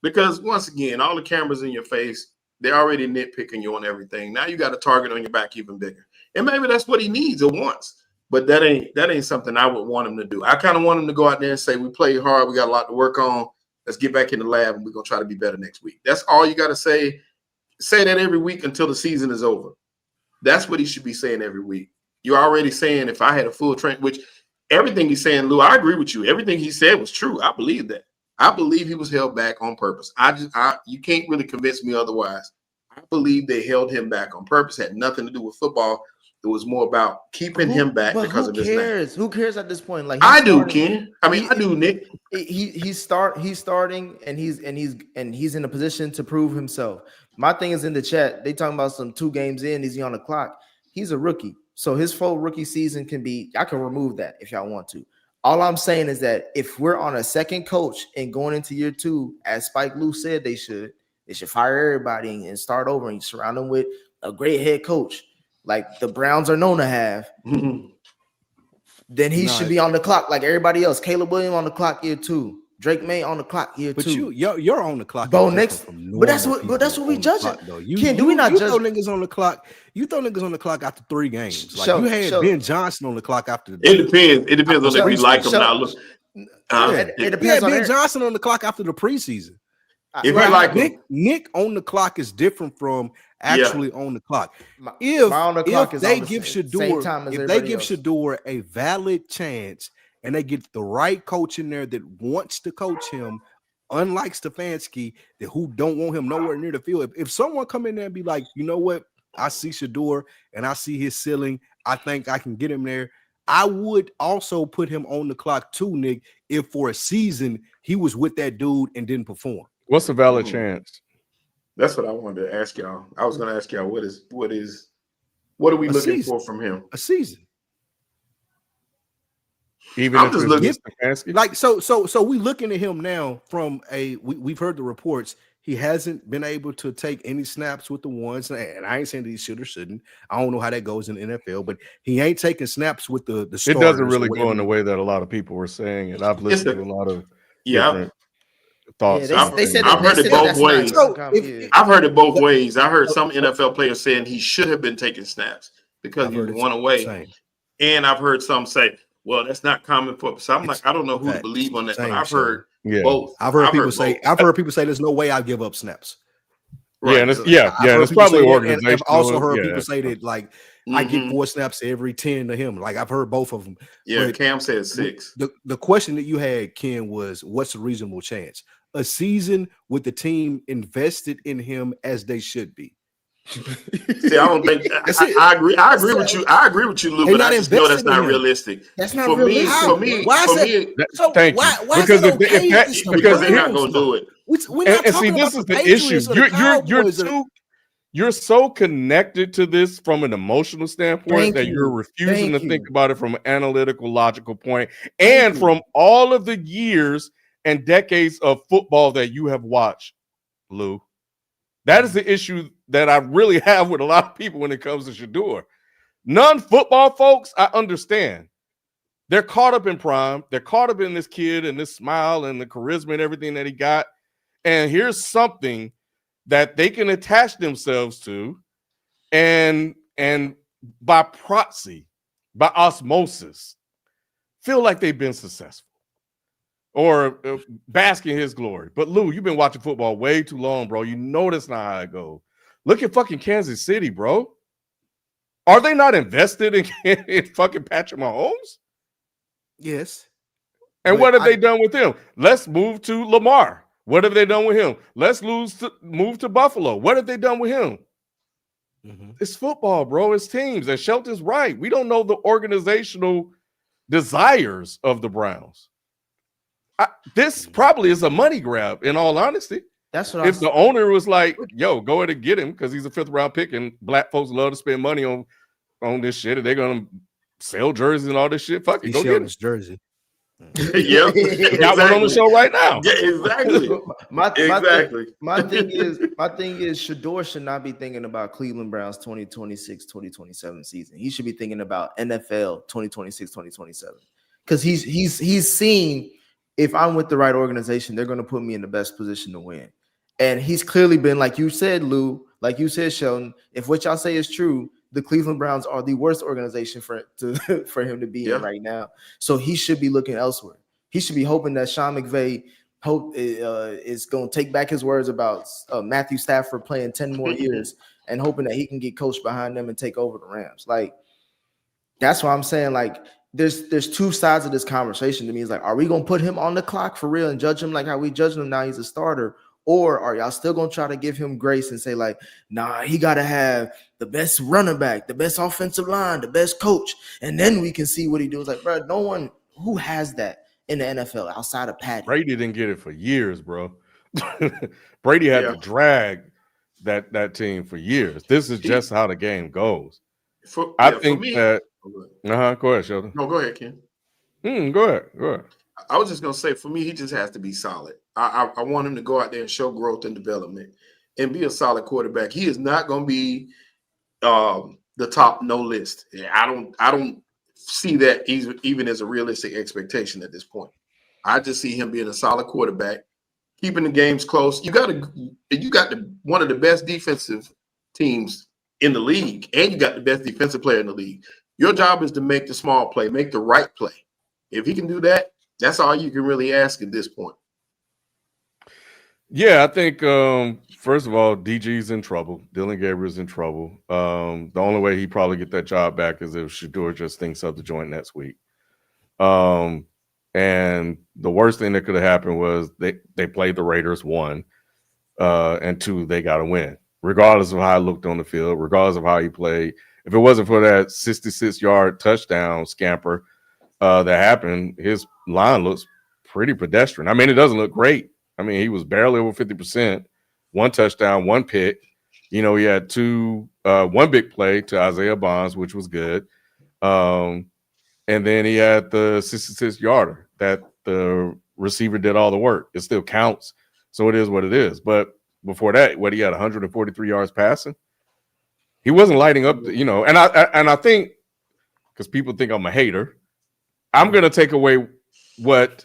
because once again, all the cameras in your face, they're already nitpicking you on everything. Now you got a target on your back even bigger, and maybe that's what he needs or wants. But that ain't something I would want him to do. I kind of want him to go out there and say, we played hard, we got a lot to work on. Let's get back in the lab and we're gonna try to be better next week. That's all you got to say. Say that every week until the season is over. That's what he should be saying every week. You're already saying, if I had a full train, which everything he's saying, Lou, I agree with you. Everything he said was true. I believe that. I believe he was held back on purpose. You can't really convince me otherwise. I believe they held him back on purpose. Had nothing to do with football. It was more about keeping him back because of his name. Who cares at this point? Like, I do, Ken. I mean, I do, Nick. He's starting, and he's in a position to prove himself. My thing is in the chat. They talking about some 2 games in. Is he on the clock? He's a rookie, so his full rookie season can be. I can remove that if y'all want to. All I'm saying is that if we're on a second coach and going into year 2, as Spike Lee said they should fire everybody and start over and surround them with a great head coach, like the Browns are known to have, then he should be on the clock like everybody else. Caleb Williams on the clock year 2. Drake May on the clock year 2. But you're on the clock. But that's what we judge it. Do we not judge? Throw niggas on the clock. You throw niggas on the clock after 3 games. Like you had Ben Johnson on the clock after. It depends. It depends on if we like him now. Look, It depends He had on Ben their- Johnson on the clock after the preseason. If you like him, Nick on the clock is different from actually on the clock. My If on the clock is they on the give same Shedeur, time as if they everybody give else. Shedeur a valid chance and they get the right coach in there that wants to coach him, unlike Stefanski, who don't want him nowhere near the field. If someone come in there and be like, you know what, I see Shedeur and I see his ceiling, I think I can get him there. I would also put him on the clock too, Nick, if for a season he was with that dude and didn't perform. What's a valid chance? That's what I wanted to ask y'all. I was going to ask y'all what are we looking for from him? A season. Even I'm if just it's looking- with Stefanski? Like so we looking at him now from we've heard the reports. He hasn't been able to take any snaps with the ones, and I ain't saying that he should or shouldn't. I don't know how that goes in the NFL, but he ain't taking snaps with the starters. It doesn't really go in the way that a lot of people were saying, and I've listened to a lot of different thoughts. They said I've heard it both ways. I've heard it both ways. I heard some NFL players saying he should have been taking snaps because he won away, and I've heard some say, "Well, that's not common for." So I'm like, I don't know who to believe on that, but I've heard both. I've heard people say, "There's no way I give up snaps." Right. Yeah, and it's probably organizational. I've also heard people say that, like, I get 4 snaps to every 10 to him. Like, I've heard both of them. Yeah, but Cam said 6. The question that you had, Ken, was what's a reasonable chance? A season with the team invested in him as they should be. See, I don't think I agree. I agree with you. I agree with you, Lou, but I just know that's not realistic. That's not realistic. For me, thank you. Because they're not going to do it. And see, this is the issue. You're so connected to this from an emotional standpoint that you're refusing to think about it from an analytical, logical point, and from all of the years and decades of football that you have watched, Lou. That is the issue that I really have with a lot of people when it comes to Shadur. Non-football folks, I understand. They're caught up in prime. They're caught up in this kid and this smile and the charisma and everything that he got. And here's something that they can attach themselves to and by proxy, by osmosis, feel like they've been successful or bask in his glory. But Lou, you've been watching football way too long, bro. You know that's not how it goes. Look at fucking Kansas City, bro. Are they not invested in fucking Patrick Mahomes? Yes. And what have they done with him? Let's move to Lamar. What have they done with him? Let's move to Buffalo. What have they done with him? It's football, bro. It's teams. And Shelton's right. We don't know the organizational desires of the Browns. This probably is a money grab, in all honesty. That's what if the owner was like, yo, go ahead and get him because he's a 5th round pick and black folks love to spend money on this shit and they're going to sell jerseys and all this shit. Fuck it. Go get his jersey. Yep. Got one on the show right now. Yeah, exactly. My thing is Shedeur should not be thinking about Cleveland Browns 2026-2027 season. He should be thinking about NFL 2026-2027. Because he's seen, if I'm with the right organization, they're going to put me in the best position to win. And he's clearly been, like you said, Lou, like you said, Sheldon, if what y'all say is true, the Cleveland Browns are the worst organization for him to be in right now. So he should be looking elsewhere. He should be hoping that Sean McVay is going to take back his words about Matthew Stafford playing 10 more years and hoping that he can get coached behind them and take over the Rams. Like, that's why I'm saying, like, there's 2 sides of this conversation to me. It's like, are we going to put him on the clock for real and judge him like how we judge him now he's a starter? Or are y'all still going to try to give him grace and say, like, nah, he got to have the best running back, the best offensive line, the best coach, and then we can see what he does. Like, bro, no one who has that in the NFL outside of Patty. Brady didn't get it for years, bro. Brady had to drag that team for years. This is just how the game goes. I think that. Go ahead, Sheldon. No, go ahead, Ken. Go ahead. I was just gonna say, for me, he just has to be solid. I want him to go out there and show growth and development and be a solid quarterback. He is not going to be the top no list. I don't see that even as a realistic expectation at this point. I just see him being a solid quarterback, keeping the games close. You got one of the best defensive teams in the league, and you got the best defensive player in the league. Your job is to make the small play, make the right play. If he can do that, That's all you can really ask at this point. Yeah, I think first of all, DG's in trouble. Dylan Gabriel's in trouble. The only way he probably get that job back is if Shadur just thinks up the joint next week. And the worst thing that could have happened was they played the Raiders, 1, and 2, they got to win, regardless of how it looked on the field, regardless of how he played. If it wasn't for that 66-yard touchdown scamper that happened, his line looks pretty pedestrian. I mean, it doesn't look great. I mean, he was barely over 50%, 1 touchdown, 1 pick. He had 1 big play to Isaiah Bonds, which was good. And then he had the 66-yarder that the receiver did all the work. It still counts. So it is what it is. But before that, he had 143 yards passing. He wasn't lighting up, and I think, because people think I'm a hater, I'm going to take away what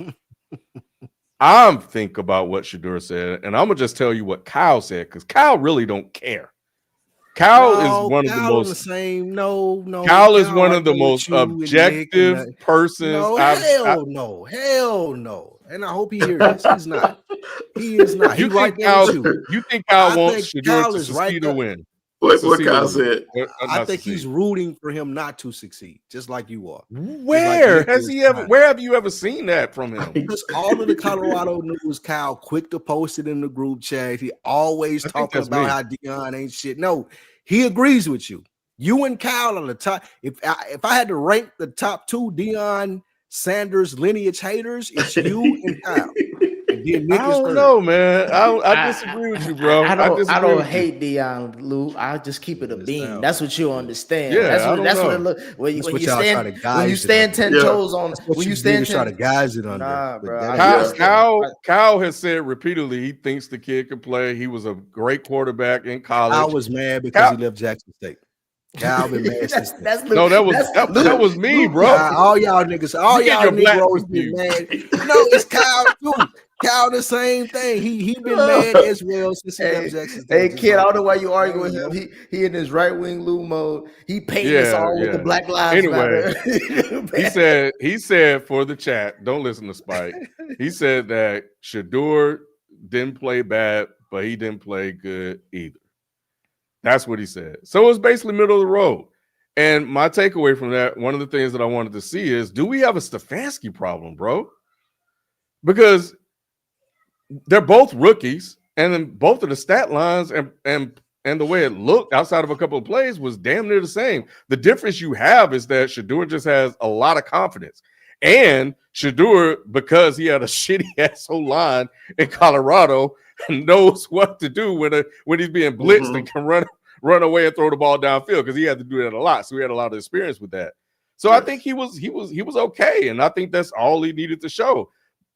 I think about what Shedeur said, and I'm going to just tell you what Kyle said, because Kyle really don't care. Kyle is one of the most Kyle is one of the most objective persons. Hell no. And I hope he hears this. He's not. He is not. You think Kyle wants Shadur to succeed or win? What Kyle said? I think he's rooting for him not to succeed, just like you are. Where has he ever? Where have you ever seen that from him? Because all of the Colorado news, Kyle, quick to post it in the group chat. He always talking about how Deion ain't shit. No, he agrees with you. You and Kyle are the top. If I had to rank the top 2 Deion Sanders lineage haters, it's you and Kyle. And I don't know, man. I disagree with you, bro. I don't hate Deion, Lou. I just keep it a beam. That's what you understand. Yeah, that's what it look. When you stand 10 toes on. When you stand try to guise it under. Nah, bro. Kyle has said repeatedly he thinks the kid can play. He was a great quarterback in college. I was mad because he left Jackson State. Kyle been mad since that was me, bro. All y'all niggas, Negroes been mad. No, it's Kyle too. Kyle the same thing. He been mad as well since he left Jackson State. Hey kid, I don't know why you arguing with him. He in his right wing Lou mode. He painted us all with the Black Lives Matter. he said for the chat, don't listen to Spike. He said that Shadur didn't play bad, but he didn't play good either. That's what he said. So it's basically middle of the road. And my takeaway from that, one of the things that I wanted to see is, do we have a Stefanski problem, bro? Because they're both rookies, and then both of the stat lines and the way it looked outside of a couple of plays was damn near the same. The difference you have is that Shadur just has a lot of confidence. And Shadur, because he had a shitty asshole line in Colorado, knows what to do when he's being blitzed and can run away and throw the ball downfield, because he had to do that a lot. So he had a lot of experience with that. So I think he was okay, and I think that's all he needed to show.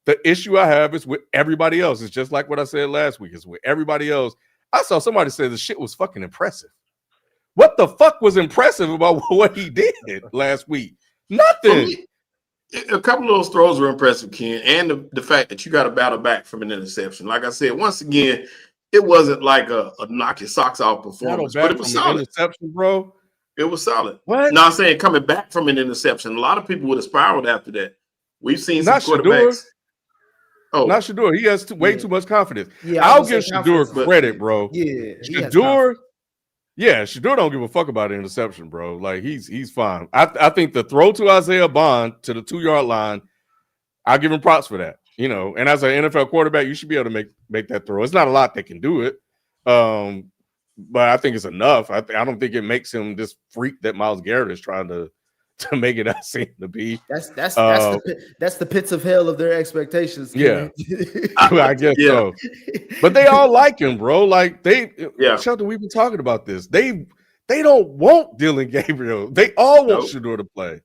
The issue I have is with everybody else. It's just like what I said last week. It's with everybody else. I saw somebody say the shit was fucking impressive. What the fuck was impressive about what he did last week? Nothing. A couple of those throws were impressive, Ken, and the fact that you got to battle back from an interception. Like I said, once again, it wasn't like a knock your socks off performance, but it was solid. Interception, bro. It was solid. What? Now I'm saying coming back from an interception, a lot of people would have spiraled after that. We've seen some Not quarterbacks. Oh, not Shadur. He has way too much confidence. Yeah, I'll give Shadur credit, bro. Yeah, Shadur. Yeah, Shadur don't give a fuck about an interception, bro. Like he's fine. I think the throw to Isaiah Bond to the 2-yard line, I'll give him props for that. And as an NFL quarterback, you should be able to make that throw. It's not a lot that can do it, but I think it's enough. I don't think it makes him this freak that Myles Garrett is trying to make it seem to be. That's the pits of hell of their expectations. Yeah, I guess so. But they all like him, bro. Like Shelton, we've been talking about this. They don't want Dylan Gabriel. They all want Shadur to play.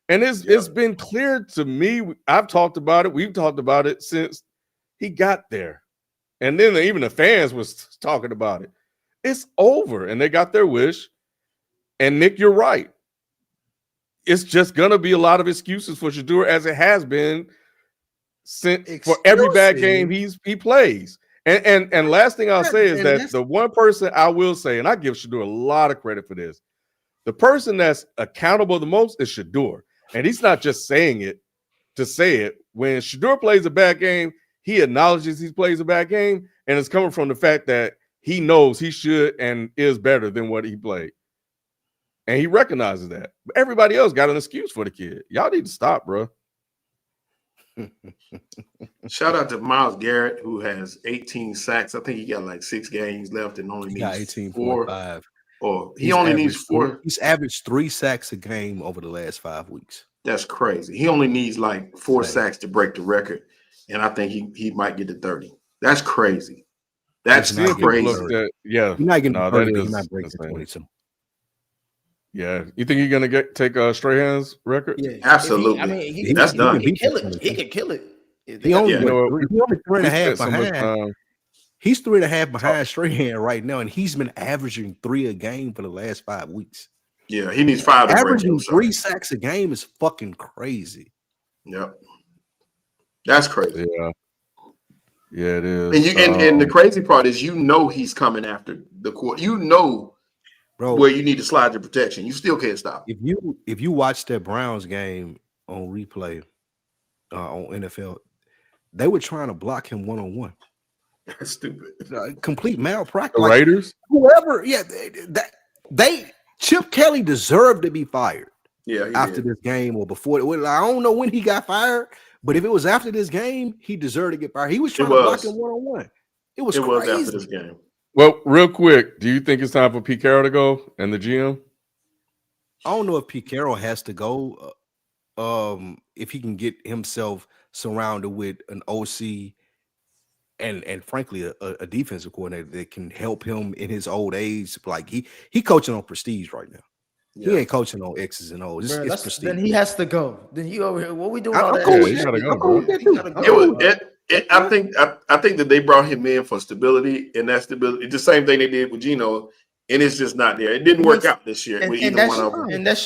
And it's been clear to me. I've talked about it. We've talked about it since he got there. And then even the fans was talking about it. It's over. And they got their wish. And Nick, you're right. It's just going to be a lot of excuses for Shadur, as it has been for every bad game he plays. And last thing I'll say is that the one person I will say, and I give Shadur a lot of credit for this, the person that's accountable the most is Shadur. And he's not just saying it. to say it. When Shadur plays a bad game, he acknowledges he plays a bad game, and it's coming from the fact that he knows he should and is better than what he played. And he recognizes that. But everybody else got an excuse for the kid. Y'all need to stop, bro. Shout out to Myles Garrett, who has 18 sacks. I think he got like 6 games left and only needs 18.5. Or he only needs 4. He's averaged 3 sacks a game over the last 5 weeks. That's crazy. He only needs like 4 sacks to break the record, and I think he might get to 30. That's crazy. That's crazy. Yeah, he's not getting 30. He's not breaking 22. Yeah, you think you're gonna take Strahan's record? Yeah, absolutely. That's done. He can kill it. He can kill it. He only 3.5 behind. He's 3.5 behind Strahan right now, and he's been averaging 3 a game for the last 5 weeks. Yeah, he needs 5. Averaging 3 sacks a game is fucking crazy. Yep, that's crazy. Yeah, it is. And the crazy part is, he's coming after the court. Bro, where you need to slide your protection. You still can't stop. If you watch that Browns game on replay on NFL, they were trying to block him one-on-one. That's stupid. Complete malpractice. The Raiders? Whoever, Chip Kelly deserved to be fired. Yeah, after this game or before. I don't know when he got fired, but if it was after this game, he deserved to get fired. He was trying to block him one-on-one. It was after this game. Well, real quick, do you think it's time for Pete Carroll to go and the GM? I don't know if Pete Carroll has to go. If he can get himself surrounded with an OC and frankly a defensive coordinator that can help him in his old age. Like he coaching on prestige right now. Yeah. He ain't coaching on X's and O's. It's prestige. Then he has to go. Then you over here. What we doing? I think that they brought him in for stability, and that stability, the same thing they did with Geno, and it's just not there. It didn't work out this year with either one of them. And that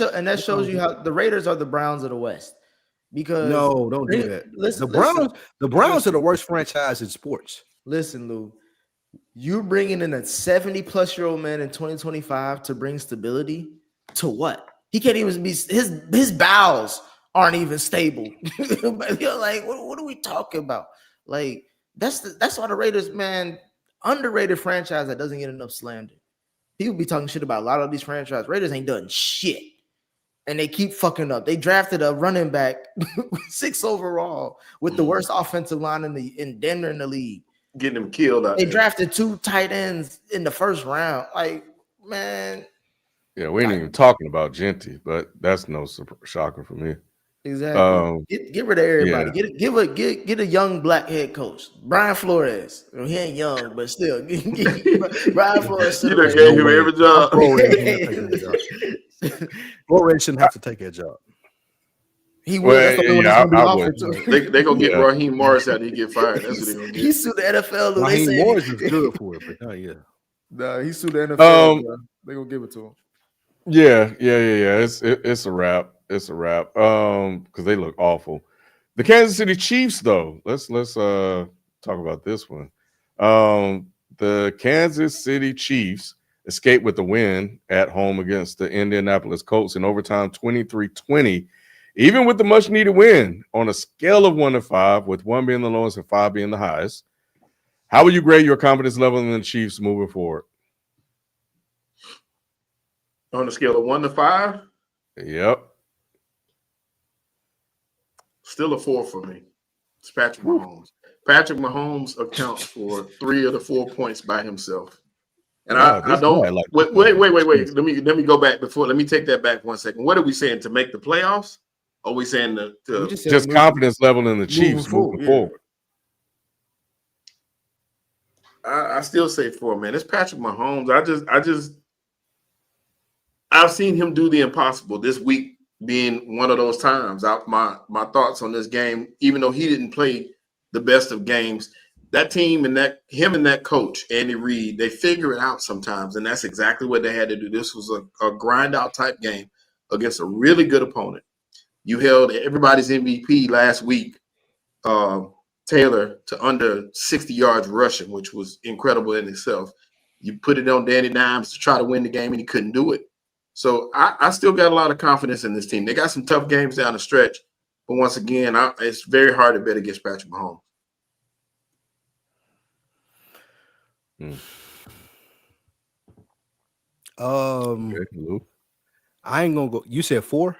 shows you how the Raiders are the Browns of the West. Because no, don't do that. The Browns are the worst franchise in sports. Listen, Lou, you bringing in a 70-plus-year-old man in 2025 to bring stability to what? He can't even be his bowels aren't even stable. You're like, what are we talking about? Like that's why the Raiders, man, underrated franchise that doesn't get enough slander. People be talking shit about a lot of these franchises. Raiders ain't done shit. And they keep fucking up. They drafted a running back 6 overall with the worst offensive line in Denver in the league. Getting them killed out They there. drafted 2 tight ends in the first round. Like, man. Yeah, we ain't even talking about Genty, but that's no shocker for me. Exactly. Get rid of everybody. Yeah. Get a young black head coach. Brian Flores. He ain't young, but still. Brian Flores. You done gave him every job. Flores shouldn't have to take that job. He will. They're gonna get Raheem Morris out. He get fired. That's what they're gonna get. He sued the NFL. Raheem Morris is good for it, but Nah, he sued the NFL. They're gonna give it to him. Yeah. It's a wrap. It's a wrap. Because they look awful. The Kansas City Chiefs, though. Let's talk about this one. The Kansas City Chiefs escaped with the win at home against the Indianapolis Colts in overtime, 23-20. Even with the much-needed win on a scale of 1 to 5, with 1 being the lowest and 5 being the highest, how would you grade your confidence level in the Chiefs moving forward? On a scale of 1 to 5? Yep. Still a 4 for me. It's Patrick Mahomes. Patrick Mahomes accounts for 3 of the 4 points by himself. And I don't wait. Let me go back before. Let me take that back 1 second. What are we saying? To make the playoffs? Or are we saying to just confidence level in the Chiefs moving forward? I still say 4, man. It's Patrick Mahomes. I've seen him do the impossible. This week being one of those times. My thoughts on this game, even though he didn't play the best of games, that team and him and that coach, Andy Reid, they figure it out sometimes, and that's exactly what they had to do. This was a grind out type game against a really good opponent. You held everybody's MVP last week, Taylor, to under 60 yards rushing, which was incredible in itself. You put it on Danny Dimes to try to win the game, and he couldn't do it. So I still got a lot of confidence in this team. They got some tough games down the stretch, But once again, it's very hard to bet against Patrick Mahomes. Okay, Lou. I ain't gonna go. You said 4?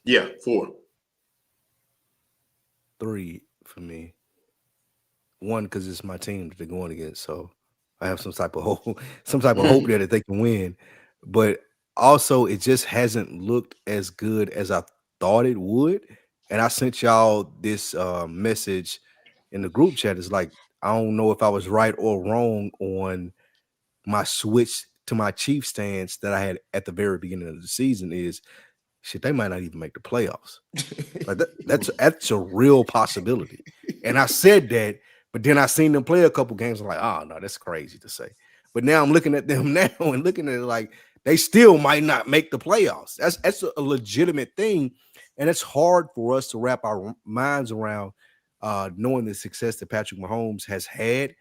Yeah, 4. 3 for me. 1 because it's my team that they're going against, so I have some type of hope there that they can win. But also, it just hasn't looked as good as I thought it would. And I sent y'all this message in the group chat. It's like, I don't know if I was right or wrong on my switch to my Chiefs stance that I had at the very beginning of the season. Is shit, they might not even make the playoffs. Like that's a real possibility. And I said that, but then I seen them play a couple games. I'm like, oh no, that's crazy to say. But now I'm looking at them now and looking at it like they still might not make the playoffs. That's a legitimate thing, and it's hard for us to wrap our minds around knowing the success that Patrick Mahomes has had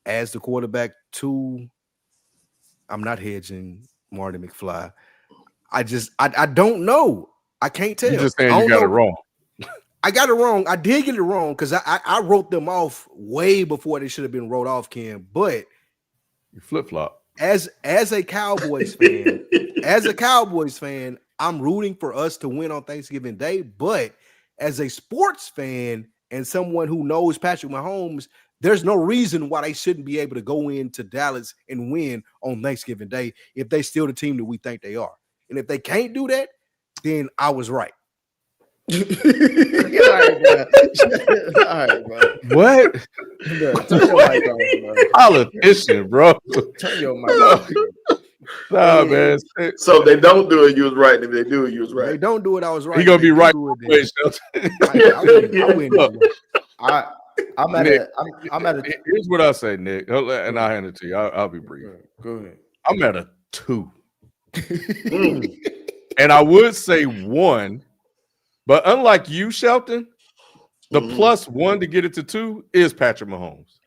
as the quarterback to. I'm not hedging Marty McFly. I don't know. I can't tell. You just saying you got it wrong. I got it wrong. I did get it wrong because I wrote them off way before they should have been wrote off, Ken. But You flip flop. as a Cowboys fan, I'm rooting for us to win on Thanksgiving Day. But as a sports fan and someone who knows Patrick Mahomes, there's no reason why they shouldn't be able to go into Dallas and win on Thanksgiving Day if they still the team that we think they are. And if they can't do that, then I was right. All right, bro. What? Bro, turn your mic on, bro. Politician, bro. Turn your mic on. Nah, man. So if they don't do it, you was right. If they do it, you was right. They don't do it, I was right. He gonna be right. I win. I'm at a. Here's what I say, Nick, and I'll hand it to you. I'll be brief. Go ahead. I'm at a 2. And I would say 1, but unlike you, Shelton, the +1 to get it to 2 is Patrick Mahomes.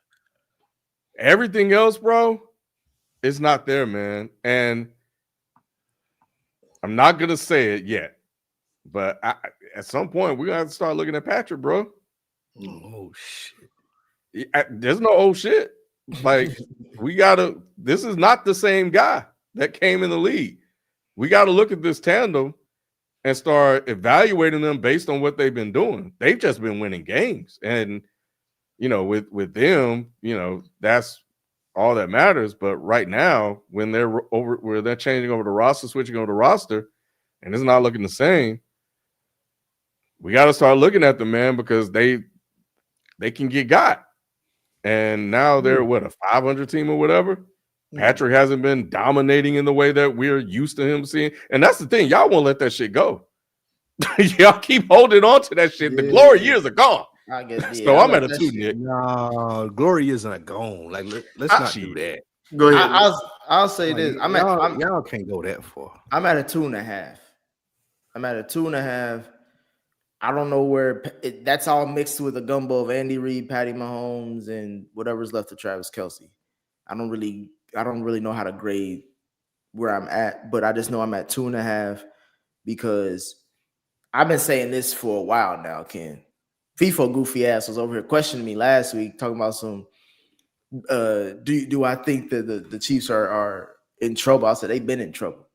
Everything else, bro, is not there, man. And I'm not gonna say it yet, but at some point we're gonna have to start looking at Patrick, bro. Oh shit! There's no old shit. Like this is not the same guy that came in the league. We got to look at this tandem and start evaluating them based on what they've been doing. They've just been winning games, and with them, that's all that matters. But right now, when they're changing over the roster, switching over the roster, and it's not looking the same, we got to start looking at them, man, because they can get got. And now they're a 500 team or whatever. Patrick hasn't been dominating in the way that we're used to him seeing. And that's the thing. Y'all won't let that shit go. Y'all keep holding on to that shit. The glory years are gone. I guess, so I'm at a 2, Nick. No, glory years are gone. Like, let's not do that. Go ahead. I'll say this. Y'all can't go that far. I'm at a 2.5. I'm at a 2.5. I don't know where that's all mixed with a gumbo of Andy Reid, Patty Mahomes, and whatever's left of Travis Kelce. I don't really know how to grade where I'm at, but I just know I'm at 2.5 because I've been saying this for a while now, Ken. FIFO goofy ass was over here questioning me last week, talking about some do I think that the Chiefs are in trouble? I said they've been in trouble.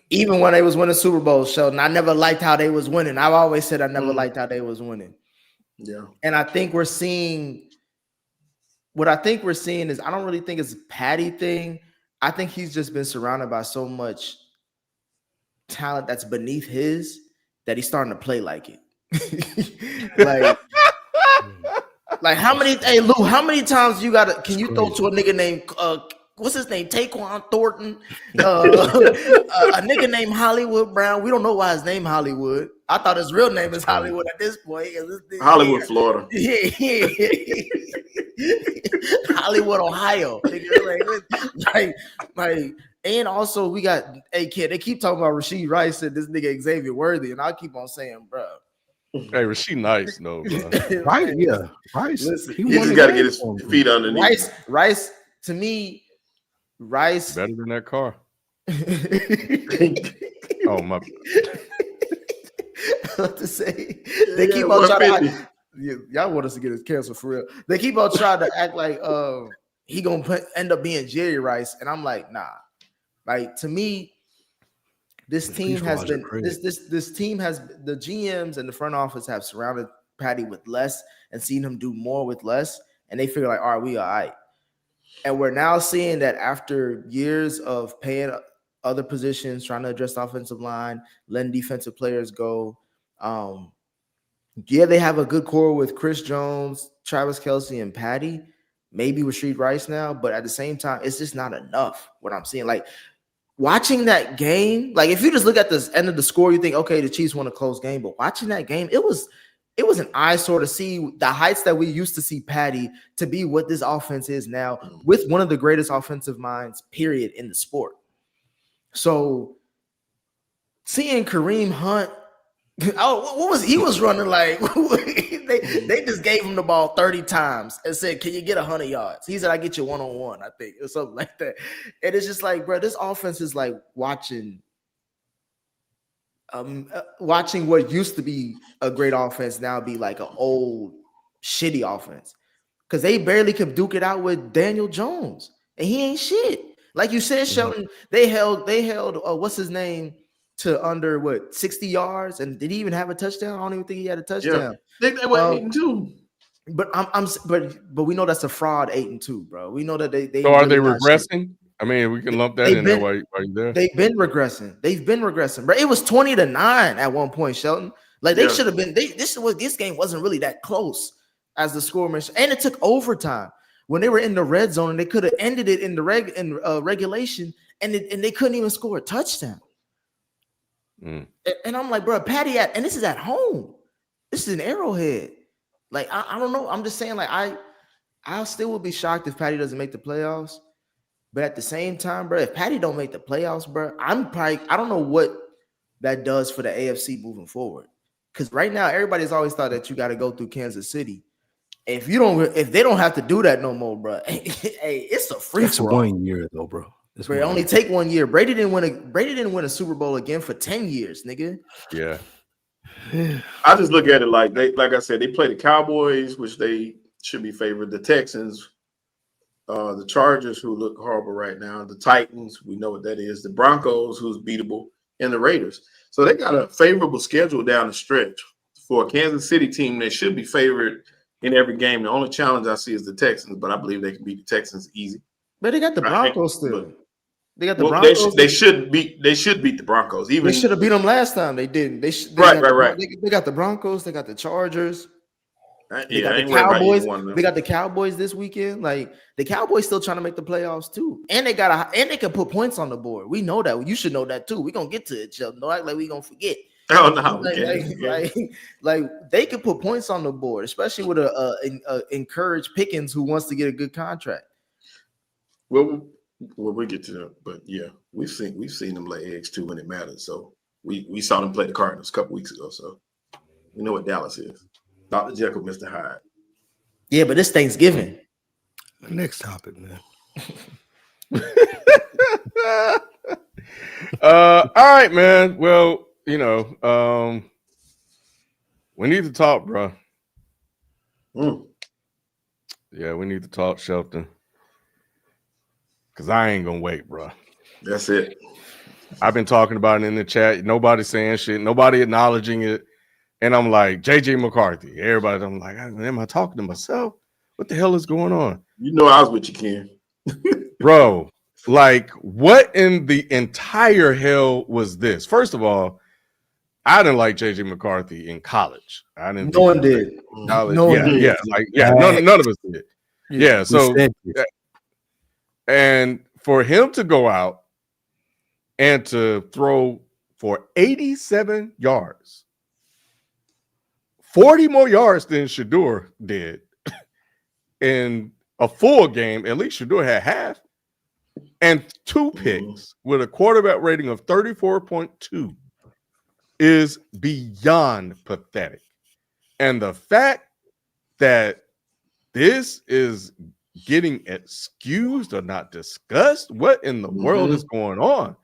Even when they was winning Super Bowls, Sheldon, I never liked how they was winning. I've always said I never liked how they was winning. Yeah. And I think we're seeing what I think we're seeing is I don't really think it's a Patty thing. I think he's just been surrounded by so much talent that's beneath his that he's starting to play like it. like how many Lou, how many times you can you throw to a nigga named what's his name? Taquan Thornton, a nigga named Hollywood Brown. We don't know why his name Hollywood. I thought his real name is Hollywood at this point. Hollywood, Florida. Yeah. Hollywood, Ohio. Like, and also we got kid. They keep talking about Rashee Rice and this nigga Xavier Worthy, and I keep on saying, bro. Hey, Rashee nice, no, bro. Right? Yeah, Rice. Listen, he just got to get his feet underneath. Rice. To me, Rice better than that car. Oh my. What to say? They keep on trying to. Y'all want us to get us canceled for real. They keep on trying to act like he gonna end up being Jerry Rice, and I'm like, nah. Like to me, this team has been this team has the GMs and the front office have surrounded Patty with less and seen him do more with less, and they figure like, all right, we all right. And we're now seeing that after years of paying other positions, trying to address the offensive line, letting defensive players go. Yeah, they have a good core with Chris Jones, Travis Kelce, and Patty, maybe with Street Rice now, but at the same time, it's just not enough. What I'm seeing, like watching that game, like if you just look at the end of the score, you think, okay, the Chiefs won a close game, but watching that game, it was an eyesore to see the heights that we used to see Patty to be what this offense is now with one of the greatest offensive minds, period, in the sport. So seeing Kareem Hunt, what was he was running like? they just gave him the ball 30 times and said, "Can you get 100 yards?" He said, "I get you one-on-one," I think, or something like that. And it's just like, bro, this offense is like watching what used to be a great offense now be like an old shitty offense, because they barely could duke it out with Daniel Jones, and he ain't shit. Like you said, Shelton, they held what's his name to under 60 yards, and did he even have a touchdown? I don't even think he had a touchdown. Yeah. They were 8-2. But we know that's a fraud 8-2, bro. We know that they So are they regressing? I mean, we can lump that in there while you're there. They've been regressing, bro. It was 20-9 at one point, Shelton. Like they should have been. This game wasn't really that close as the score mentioned, and it took overtime when they were in the red zone, and they could have ended it in the regulation, and they couldn't even score a touchdown. And I'm like, bro, Patty and this is at home. This is an Arrowhead. Like I don't know. I'm just saying, like I still would be shocked if Patty doesn't make the playoffs. But at the same time, bro, if Patty don't make the playoffs, bro, I don't know what that does for the AFC moving forward. Because right now, everybody's always thought that you got to go through Kansas City. If they don't have to do that no more, bro, hey, it's a free for all. 1 year though, bro. Bro, only take 1 year. Brady didn't win a Super Bowl again for 10 years, nigga. Yeah. I just look at it like I said, they play the Cowboys, which they should be favored. The Texans, the Chargers, who look horrible right now. The Titans, we know what that is. The Broncos, who's beatable, and the Raiders. So they got a favorable schedule down the stretch for a Kansas City team. They should be favored in every game. The only challenge I see is the Texans, but I believe they can beat the Texans easy. But they got the Broncos still. But, they got the Broncos. They should beat the Broncos. Even they should have beat them last time. They didn't. Right. They got the Broncos. They got the Chargers. They got the Cowboys. They got the Cowboys this weekend. Like the Cowboys still trying to make the playoffs too, and they can put points on the board. We know that. You should know that too. We gonna get to it, Sheldon. Don't act like we gonna forget. Oh no, like they could put points on the board, especially with a encouraged Pickens who wants to get a good contract. Well, we'll get to that, but yeah, we've seen them lay eggs too when it matters. So we saw them play the Cardinals a couple weeks ago, so we know what Dallas is. Dr. Jekyll, Mr. Hyde. Yeah, but it's Thanksgiving. Next topic, man. All right, man. Well, we need to talk, bro. Yeah, we need to talk, Shelton. Because I ain't going to wait, bro. That's it. I've been talking about it in the chat. Nobody saying shit. Nobody acknowledging it. And I'm like, JJ McCarthy. Everybody, I'm like, am I talking to myself? What the hell is going on? You know I was with you, Ken. Bro, like, what in the entire hell was this? First of all, I didn't like JJ McCarthy in college. I didn't. No one did. None of us did. Yeah, so and for him to go out and to throw for 87 yards, 40 more yards than Shadur did in a full game. At least Shadur had half, and 2 picks with a quarterback rating of 34.2 is beyond pathetic. And the fact that this is getting excused or not discussed, what in the world is going on?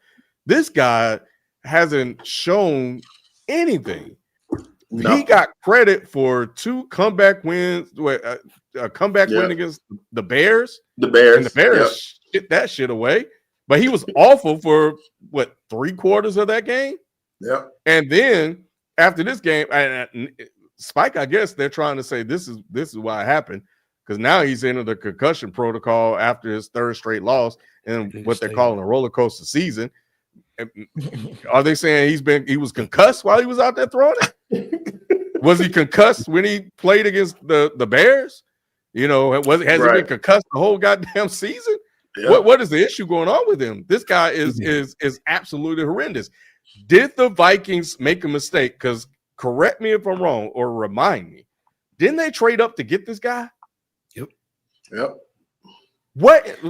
This guy hasn't shown anything. No. He got credit for 2 comeback wins, a comeback win against the Bears. The Bears. And the Bears shit that shit away. But he was awful for, 3/4 of that game? Yep. And then after this game, Spike, I guess they're trying to say this is why it happened, because now he's into the concussion protocol after his 3rd straight loss and what they're calling a roller coaster season. Are they saying he was concussed while he was out there throwing it? Was he concussed when he played against the Bears? Has he been concussed the whole goddamn season? Yeah. What is the issue going on with him? This guy is absolutely horrendous. Did the Vikings make a mistake? Because correct me if I'm wrong or remind me. Didn't they trade up to get this guy? Yep. What did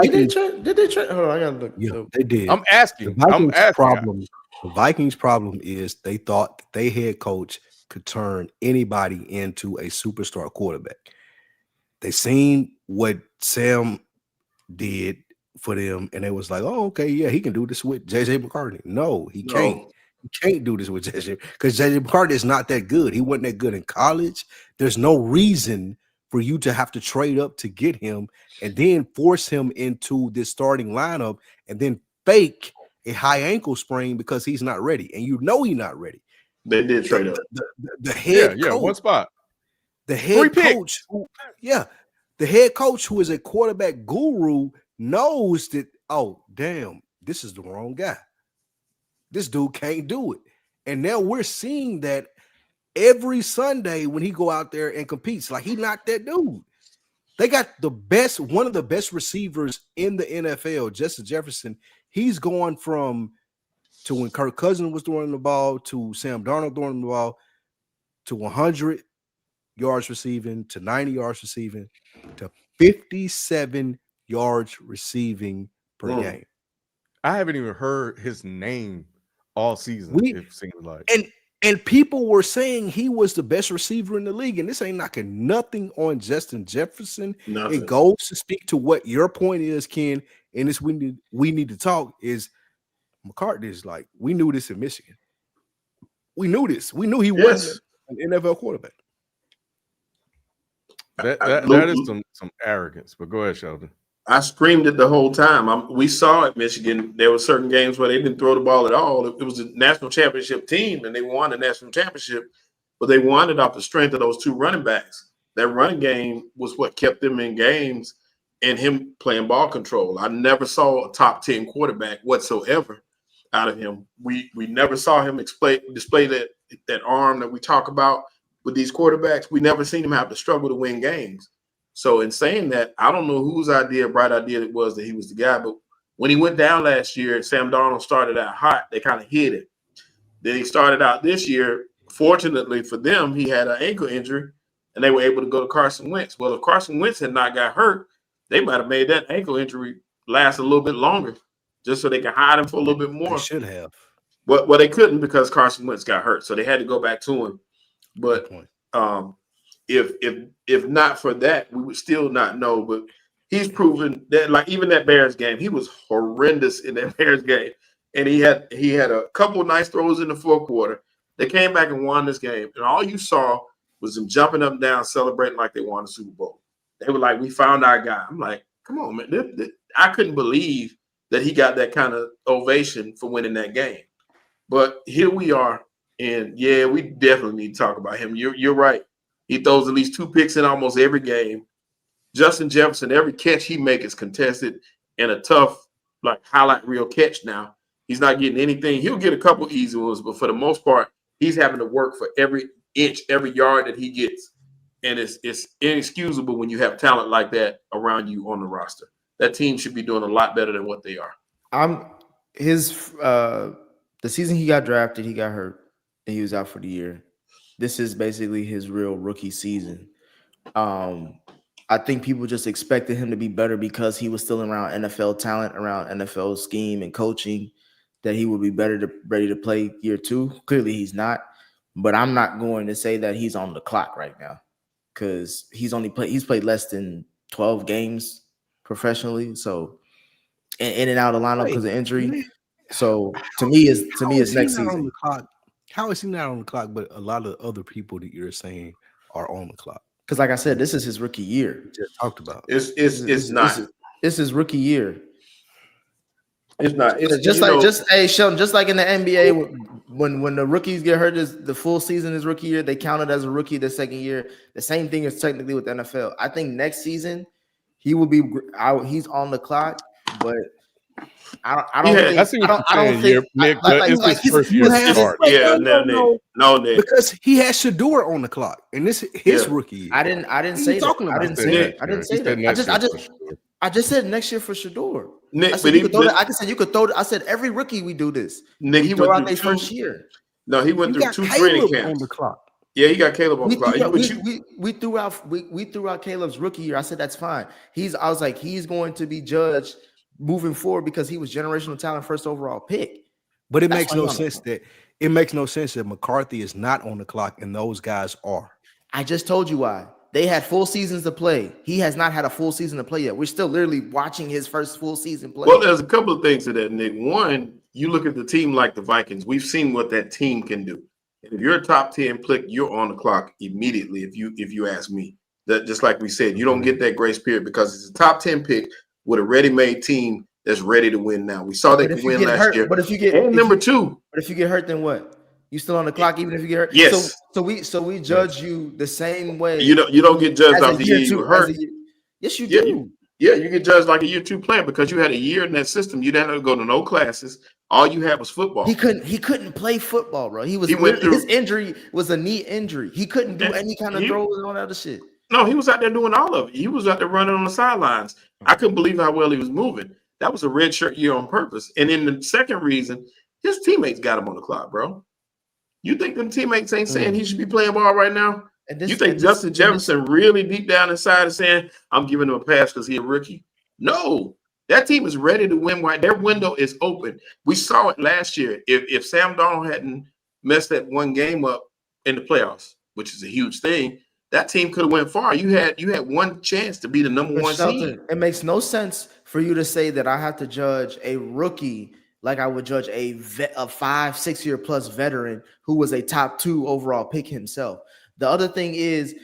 they trade? Hold on, I gotta look. Yeah, they did. I'm asking. The Vikings' problem is they thought that their head coach could turn anybody into a superstar quarterback. They seen what Sam did for them, and they was like, "Oh, okay, yeah, he can do this with JJ McCarthy." No, he can't. He can't do this with JJ because JJ McCarthy is not that good. He wasn't that good in college. There's no reason for you to have to trade up to get him and then force him into this starting lineup and then fake a high ankle sprain because he's not ready. And he's not ready. They did trade up. The head coach, one spot. The head coach, the head coach who is a quarterback guru knows that, oh, damn, this is the wrong guy. This dude can't do it. And now we're seeing that every Sunday when he go out there and competes. Like, he's not that dude. They got one of the best receivers in the NFL, Justin Jefferson. He's going from to when Kirk Cousins was throwing the ball to Sam Darnold throwing the ball to 100 yards receiving to 90 yards receiving to 57 yards receiving per game. I haven't even heard his name all season. It seems like. And people were saying he was the best receiver in the league, and this ain't knocking nothing on Justin Jefferson. It goes to speak to what your point is, Ken, and this we need to talk is McCarthy is like, we knew this in Michigan. We knew this. We knew he wasn't an NFL quarterback. That is some arrogance, but go ahead, Sheldon. I screamed it the whole time. We saw at Michigan, there were certain games where they didn't throw the ball at all. It was a national championship team, and they won the national championship, but they won it off the strength of those 2 running backs. That running game was what kept them in games and him playing ball control. I never saw a top 10 quarterback whatsoever out of him. We never saw him display that arm that we talk about with these quarterbacks. We never seen him have to struggle to win games. So in saying that, I don't know whose bright idea it was that he was the guy, but when he went down last year, Sam Darnold started out hot. They kind of hid it. Then he started out this year. Fortunately for them, he had an ankle injury, and they were able to go to Carson Wentz. Well, if Carson Wentz had not got hurt, they might have made that ankle injury last a little bit longer, just so they could hide him for a little bit more. They should have. Well, they couldn't because Carson Wentz got hurt, so they had to go back to him. But if not for that, we would still not know. But he's proven that, like, even that Bears game, he was horrendous in that Bears game. And he had a couple of nice throws in the 4th quarter. They came back and won this game. And all you saw was them jumping up and down, celebrating like they won the Super Bowl. They were like, we found our guy. I'm like, come on, man. I couldn't believe that he got that kind of ovation for winning that game. But here we are. And, yeah, we definitely need to talk about him. You're right. He throws at least 2 picks in almost every game. Justin Jefferson, every catch he makes is contested and a tough, like, highlight reel catch now. He's not getting anything. He'll get a couple easy ones, but for the most part, he's having to work for every inch, every yard that he gets. And it's inexcusable when you have talent like that around you on the roster. That team should be doing a lot better than what they are. The season he got drafted, he got hurt, and he was out for the year. This is basically his real rookie season. I think people just expected him to be better because he was still around NFL talent, around NFL scheme and coaching, that he would be ready to play year 2. Clearly he's not, but I'm not going to say that he's on the clock right now because he's played less than 12 games professionally. So in and out of the lineup because of injury. So to me, it's next season. How is he not on the clock? But a lot of other people that you're saying are on the clock. Because, like I said, this is his rookie year. We just talked about. It's not. This is rookie year. It's not. It's Sheldon, just like in the NBA, when the rookies get hurt, the full season is rookie year. They count it as a rookie the second year. The same thing is technically with the NFL. I think next season he will be out. He's on the clock, but I don't think Nick, it's his first year start. Yeah, no, Nick. Because he has Shadur on the clock, and this is his rookie year. I didn't say that. I didn't say that. I just said next year for Shadur. Nick, I said you could throw. I said every rookie we do this. Nick, he throw went out their first year. No, he went through 2 training camps on the clock. Yeah, he got Caleb on the clock. We threw out Caleb's rookie year. I said that's fine. I was like, he's going to be judged moving forward because he was generational talent, first overall pick. But it makes no sense that McCarthy is not on the clock and those guys are. I just told you why. They had full seasons to play. He has not had a full season to play yet. We're still literally watching his first full season play. Well, there's a couple of things to that, Nick. One, you look at the team like the Vikings. We've seen what that team can do. And if you're a top 10 pick, you're on the clock immediately. If you ask me, that just like we said, you don't get that grace period because it's a top 10 pick with a ready-made team that's ready to win now. We saw they could win last year. But if you get number 2, but if you get hurt, then what? You still on the clock even if you get hurt? Yes. So we judge you the same way. You don't get judged off the year you were hurt. Yes, you do. You get judged like a year 2 player because you had a year in that system. You didn't have to go to no classes. All you had was football. He couldn't play football, bro. His injury was a knee injury. He couldn't do any kind of throws and all that other shit. No, he was out there doing all of it. He was out there running on the sidelines. I couldn't believe how well he was moving. That was a red shirt year on purpose. And then the second reason, his teammates got him on the clock, bro. You think them teammates ain't saying he should be playing ball right now? You think Justin Jefferson really deep down inside is saying, I'm giving him a pass because he's a rookie? No. That team is ready to win. Their window is open. We saw it last year. If Sam Darnold hadn't messed that one game up in the playoffs, which is a huge thing, that team could have went far. You had one chance to be the number 1 seed. It makes no sense for you to say that I have to judge a rookie like I would judge a 5-6 year plus veteran who was a top 2 overall pick himself. The other thing is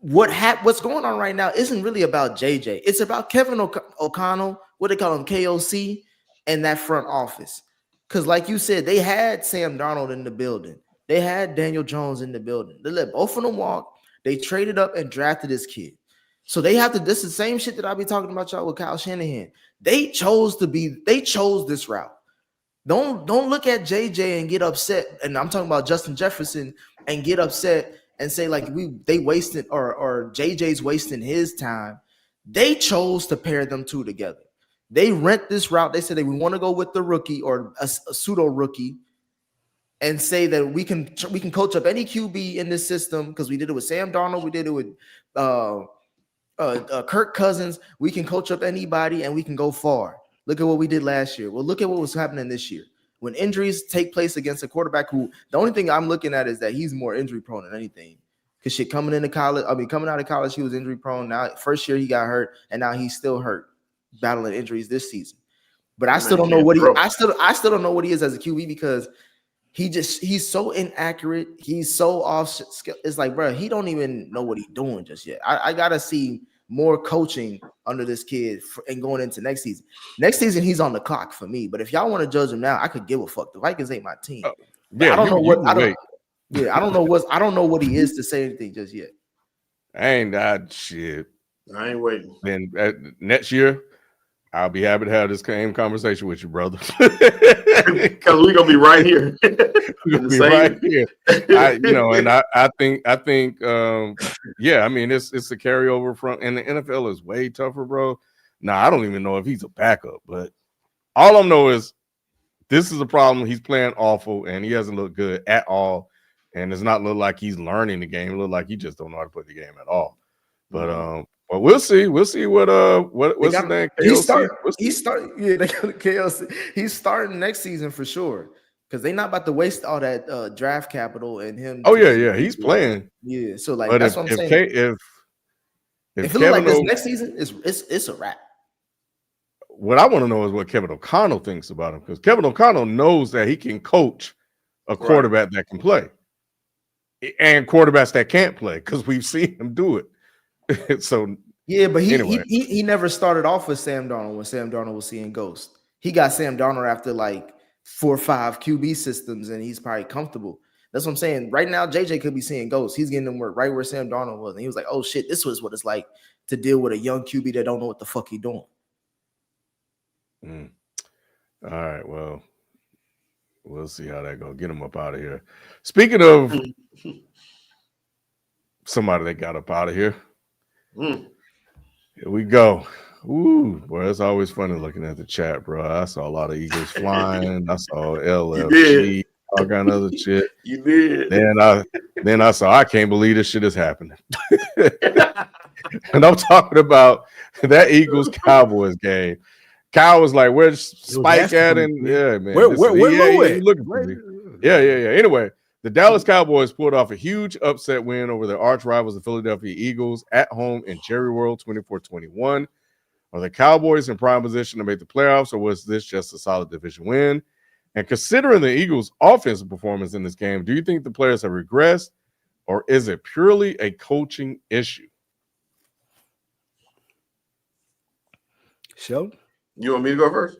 what's going on right now isn't really about JJ. It's about Kevin O'Connell, what they call him, KOC, and that front office. Because like you said, they had Sam Darnold in the building. They had Daniel Jones in the building. They let both of them walk. They traded up and drafted this kid. So they have to, this is the same shit that I'll be talking about y'all with Kyle Shanahan. They chose this route. Don't look at JJ and get upset. And I'm talking about Justin Jefferson and get upset and say like they wasted or JJ's wasting his time. They chose to pair them two together. They rent this route. They said we want to go with the rookie or a pseudo rookie and say that we can coach up any QB in this system because we did it with Sam Darnold. We did it with Kirk Cousins. We can coach up anybody and we can go far. Look at what we did last year. Well, look at what was happening this year. When injuries take place against a quarterback who the only thing I'm looking at is that he's more injury prone than anything. Because coming out of college, he was injury prone. Now, first year he got hurt, and now he's still hurt, battling injuries this season. But I still don't know what I still don't know what he is as a QB because he's so inaccurate. He's so off. It's like, bro, he don't even know what he's doing just yet. I gotta see more coaching under this kid and going into next season. Next season, he's on the clock for me. But if y'all want to judge him now, I could give a fuck. The Vikings ain't my team. Yeah, I don't know what he is to say anything just yet. I ain't that shit. I ain't waiting. Then next year, I'll be happy to have this same conversation with you, brother. Because we're gonna be right here. Right here. I think yeah, I mean it's a carryover from, and the NFL is way tougher, bro. Now I don't even know if he's a backup, but all I know is this is a problem. He's playing awful, and he hasn't looked good at all. And it's not look like he's learning the game. It look like he just don't know how to play the game at all. But we'll see. We'll see what's his name? He's starting. Yeah, they got KLC. He's starting next season for sure because they're not about to waste all that draft capital and him. Oh yeah, he's playing. Yeah, so like but that's what I'm saying. If it looks like this next season, it's a wrap. What I want to know is what Kevin O'Connell thinks about him because Kevin O'Connell knows that he can coach a quarterback that can play and quarterbacks that can't play because we've seen him do it. So yeah, but anyway. he never started off with Sam Darnold when Sam Darnold was seeing ghosts. He got Sam Darnold after like 4 or 5 QB systems, and he's probably comfortable. That's what I'm saying. Right now, JJ could be seeing ghosts. He's getting them work right where Sam Darnold was, and he was like, "Oh shit, this was what it's like to deal with a young QB that don't know what the fuck he doing." All right, well, we'll see how that goes. Get him up out of here. Speaking of somebody that got up out of here, here we go. Ooh, boy, it's always funny looking at the chat, bro. I saw a lot of Eagles flying. I saw LFG, all kind of other shit. You did. Then I saw, I can't believe this shit is happening. And I'm talking about that Eagles Cowboys game. Kyle was like, "Where's Spike at?" And yeah, man, where looking for me? Yeah. Anyway, the Dallas Cowboys pulled off a huge upset win over their arch rivals, the Philadelphia Eagles, at home in Jerry World, 24-21. Are the Cowboys in prime position to make the playoffs, or was this just a solid division win? And considering the Eagles' offensive performance in this game, do you think the players have regressed, or is it purely a coaching issue? Sheldon? You want me to go first?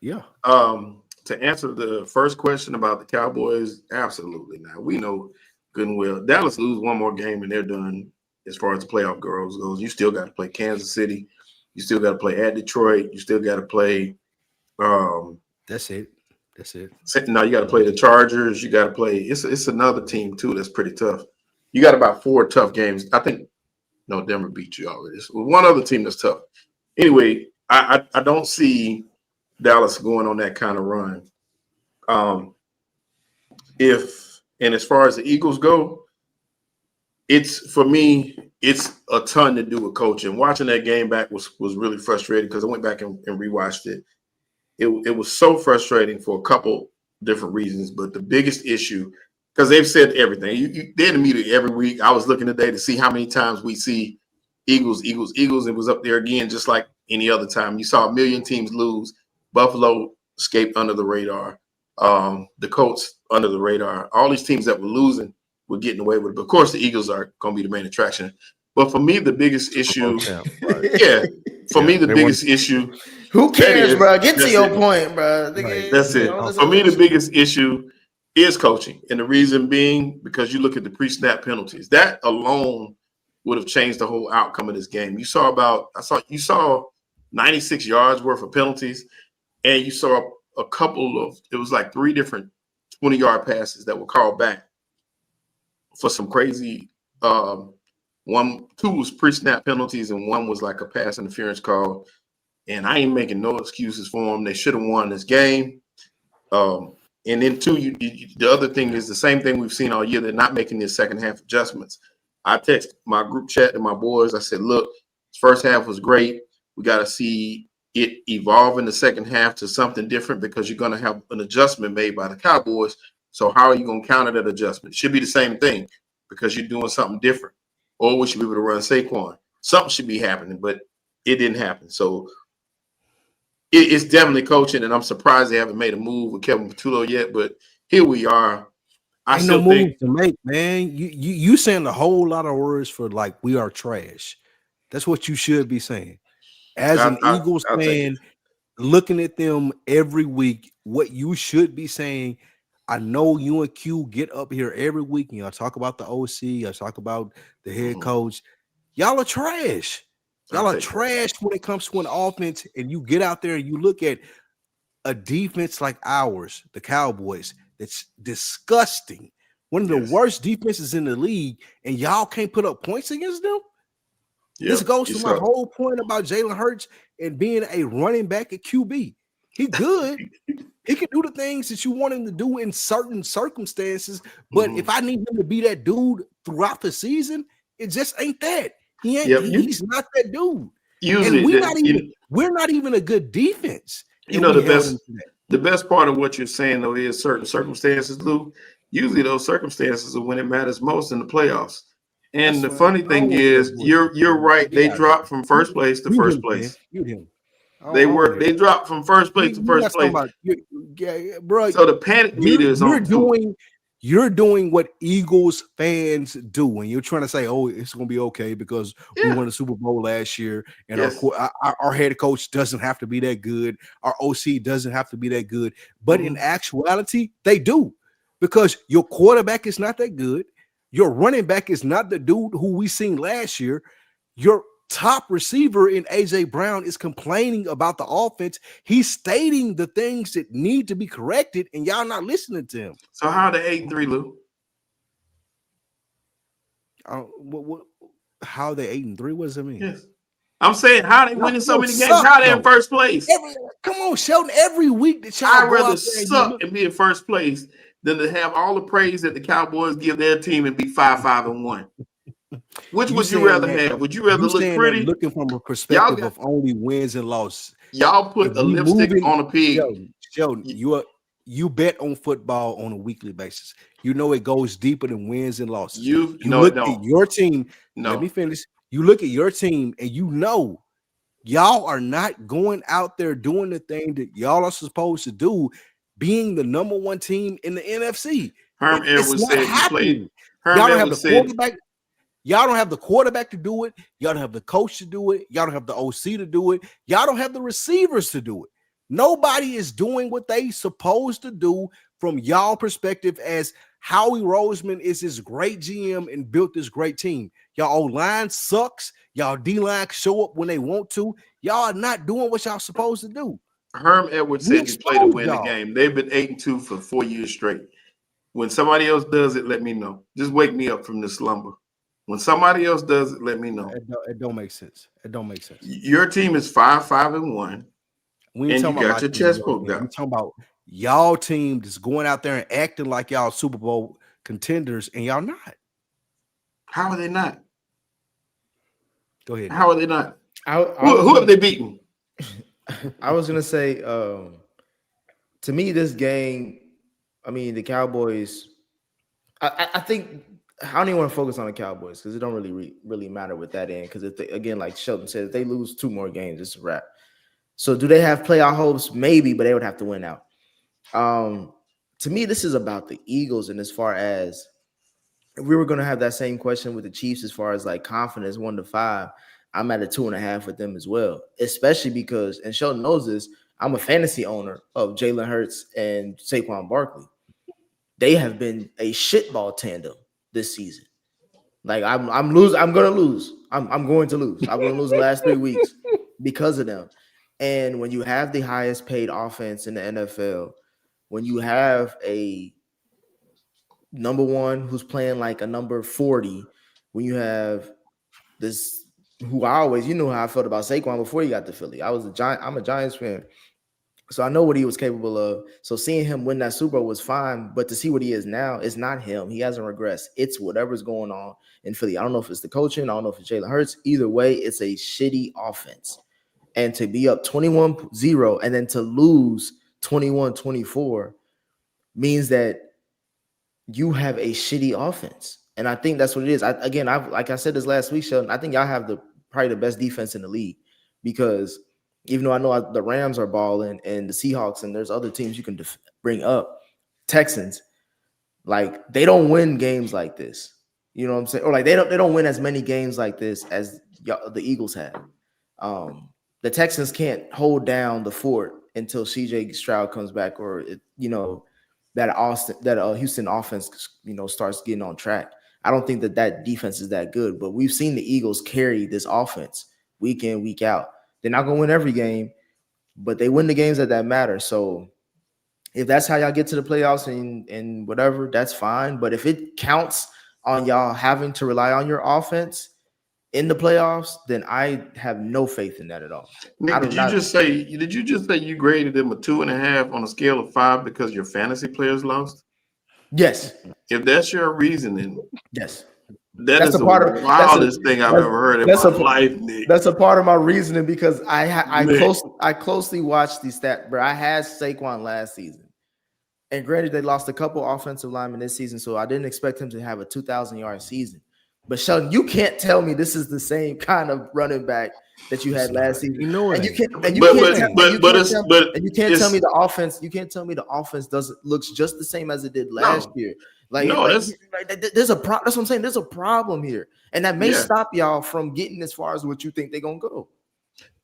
Yeah. To answer the first question about the Cowboys, absolutely. Now we know good and well Dallas lose one more game and they're done as far as the playoff goes. You still got to play Kansas City. You still got to play at Detroit. You still got to play. That's it. Now you got to play the Chargers. You got to play. It's another team too that's pretty tough. You got about 4 tough games. I think. No, Denver beat you already. It's one other team that's tough. Anyway, I don't see Dallas going on that kind of run. And as far as the Eagles go, for me, it's a ton to do with coaching. Watching that game back was really frustrating because I went back and rewatched it. It was so frustrating for a couple different reasons, but the biggest issue, because they've said everything. They're in the media every week. I was looking today to see how many times we see Eagles. It was up there again, just like any other time. You saw 1 million teams lose. Buffalo escaped under the radar. The Colts under the radar. All these teams that were losing were getting away with it. But of course, the Eagles are going to be the main attraction. But for me, the biggest issue, biggest issue. Who cares, bro? Get to your point, bro. That's it. For me, the biggest issue is coaching, and the reason being because you look at the pre-snap penalties. That alone would have changed the whole outcome of this game. You saw 96 yards worth of penalties, and you saw a couple of, it was like 3 different 20-yard passes that were called back for some crazy. 2 was pre-snap penalties, and 1 was like a pass interference call. And I ain't making no excuses for them. They should have won this game. And then 2, the other thing is the same thing we've seen all year. They're not making their second half adjustments. I text my group chat to my boys. I said, look, first half was great. We got to see it evolve in the second half to something different because you're going to have an adjustment made by the Cowboys. So how are you going to counter that adjustment? It should be the same thing because you're doing something different. Or we should be able to run Saquon. Something should be happening, but it didn't happen. So it's definitely coaching, and I'm surprised they haven't made a move with Kevin Patullo yet. But here we are. Ain't no move to make, man. You saying a whole lot of words for like we are trash. That's what you should be saying. As an Eagles fan, looking at them every week, what you should be saying. I know you and Q get up here every week and y'all talk about the OC, y'all talk about the head coach. Y'all are trash. Y'all are trash when it comes to an offense, and you get out there and you look at a defense like ours, the Cowboys, that's disgusting. One of the worst defenses in the league, and y'all can't put up points against them? This goes to my whole point about Jalen Hurts and being a running back at QB. He good. He can do the things that you want him to do in certain circumstances, but if I need him to be that dude throughout the season, it just ain't that. He ain't. He's not that dude. And we're not even a good defense. You know, the best part of what you're saying though is certain circumstances, Lou. Usually those circumstances are when it matters most in the playoffs. And the funny thing is, you're right. They dropped from first place to first place. They dropped from first place to first place. Bro. So the panic meter is on 2. You're doing what Eagles fans do, and you're trying to say, "Oh, it's going to be okay because we won the Super Bowl last year, and our head coach doesn't have to be that good, our OC doesn't have to be that good." But in actuality, they do, because your quarterback is not that good, your running back is not the dude who we seen last year, your top receiver in AJ Brown is complaining about the offense. He's stating the things that need to be corrected, and y'all not listening to him. So how are they 8-3, Lou? How they 8-3? What does that mean? Yes. I'm saying, how they winning so many games? How they in first place? Come on, Sheldon. Every week that y'all I'd rather suck and be in first place than to have all the praise that the Cowboys give their team and be 5-5-1. Which would you rather have? Would you rather look pretty? Looking from a perspective of only wins and losses. Y'all put the lipstick on a pig. Sheldon, you bet on football on a weekly basis. You know it goes deeper than wins and losses. You look at your team. No. Let me finish. You look at your team and you know y'all are not going out there doing the thing that y'all are supposed to do, being the number one team in the NFC. Herm Edwards said you played. Y'all don't have the quarterback. Y'all don't have the quarterback to do it. Y'all don't have the coach to do it. Y'all don't have the OC to do it. Y'all don't have the receivers to do it. Nobody is doing what they supposed to do from y'all perspective, as Howie Roseman is this great GM and built this great team. Y'all O-line sucks. Y'all D-line show up when they want to. Y'all are not doing what y'all supposed to do. Herm Edwards said you play to win the game. They've been 8-2 for 4 years straight. When somebody else does it, let me know. Just wake me up from this slumber. When somebody else does it, let me know. It don't make sense. It don't make sense. Your team is 5-5-1. We and you got your chest poked out. We're talking about y'all team just going out there and acting like y'all Super Bowl contenders, and y'all not. How are they not? Go ahead. How are they not? Who have they beaten? I was gonna say, to me, this game, I mean, the Cowboys. I think I don't even want to focus on the Cowboys because it don't really matter with that end. Because if they, again, like Sheldon said, if they lose 2 more games, it's a wrap. So do they have playoff hopes? Maybe, but they would have to win out. To me, this is about the Eagles, and as far as if we were going to have that same question with the Chiefs, as far as like confidence 1 to 5, I'm at a 2.5 with them as well. Especially because, and Sheldon knows this, I'm a fantasy owner of Jalen Hurts and Saquon Barkley. They have been a shitball tandem this season. Like I'm losing. I'm going to lose. I'm going to lose. I'm going to lose the last 3 weeks because of them. And when you have the highest paid offense in the NFL, when you have a number 1 who's playing like a number 40, when you have this, who I always, you know how I felt about Saquon before he got to Philly. I'm a Giants fan. So I know what he was capable of. So seeing him win that Super Bowl was fine, but to see what he is now, it's not him. He hasn't regressed. It's whatever's going on in Philly. I don't know if it's the coaching. I don't know if it's Jalen Hurts. Either way, it's a shitty offense. And to be up 21-0 and then to lose 21-24 means that you have a shitty offense. And I think that's what it is. Like I said this last week, Sheldon, I think y'all have probably the best defense in the league, because even though I know the Rams are balling and the Seahawks and there's other teams you can bring up, Texans, like they don't win games like this. You know what I'm saying? Or like they don't win as many games like this as the Eagles have. The Texans can't hold down the fort until CJ Stroud comes back, or that Houston offense starts getting on track. I don't think that defense is that good, but we've seen the Eagles carry this offense week in, week out. They're not gonna win every game, but they win the games that matter. So if that's how y'all get to the playoffs and whatever, that's fine. But if it counts on y'all having to rely on your offense in the playoffs, then I have no faith in that at all. Nick, did you just say you graded them a 2.5 on a scale of 5 because your fantasy players lost? Yes. If that's your reasoning, yes. That's the wildest thing I've ever heard in my life, Nick. That's a part of my reasoning because I closely watched these stats, bro. I had Saquon last season. And granted, they lost a couple offensive linemen this season, so I didn't expect him to have a 2,000-yard season. But Sheldon, you can't tell me this is the same kind of running back that you had last season. You know it and you ain't. can't and you But can't tell me the offense. You can't tell me the offense looks just the same as it did last year. That's there's a problem. That's what I'm saying. There's a problem here, and that may stop y'all from getting as far as what you think they're gonna go.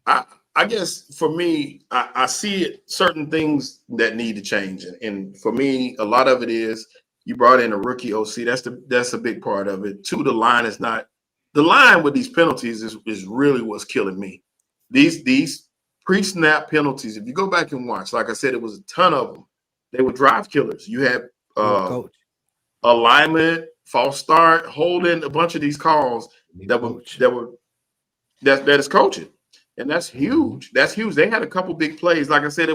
I guess for me, I see certain things that need to change, and for me, a lot of it is you brought in a rookie OC. That's a big part of it. Two, the line is not the line with these penalties is really what's killing me. These pre-snap penalties. If you go back and watch, like I said, it was a ton of them. They were drive killers. You had alignment, false start, holding, a bunch of these calls that is coaching. And that's huge. That's huge. They had a couple big plays. Like I said,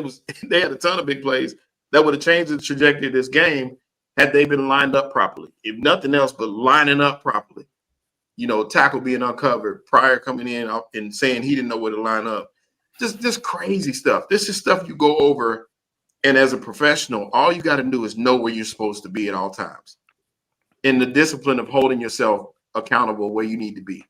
they had a ton of big plays that would have changed the trajectory of this game had they been lined up properly. If nothing else, but lining up properly. Tackle being uncovered, Pryor coming in and saying he didn't know where to line up. Just crazy stuff. This is stuff you go over, and as a professional, all you got to do is know where you're supposed to be at all times. In the discipline of holding yourself accountable where you need to be.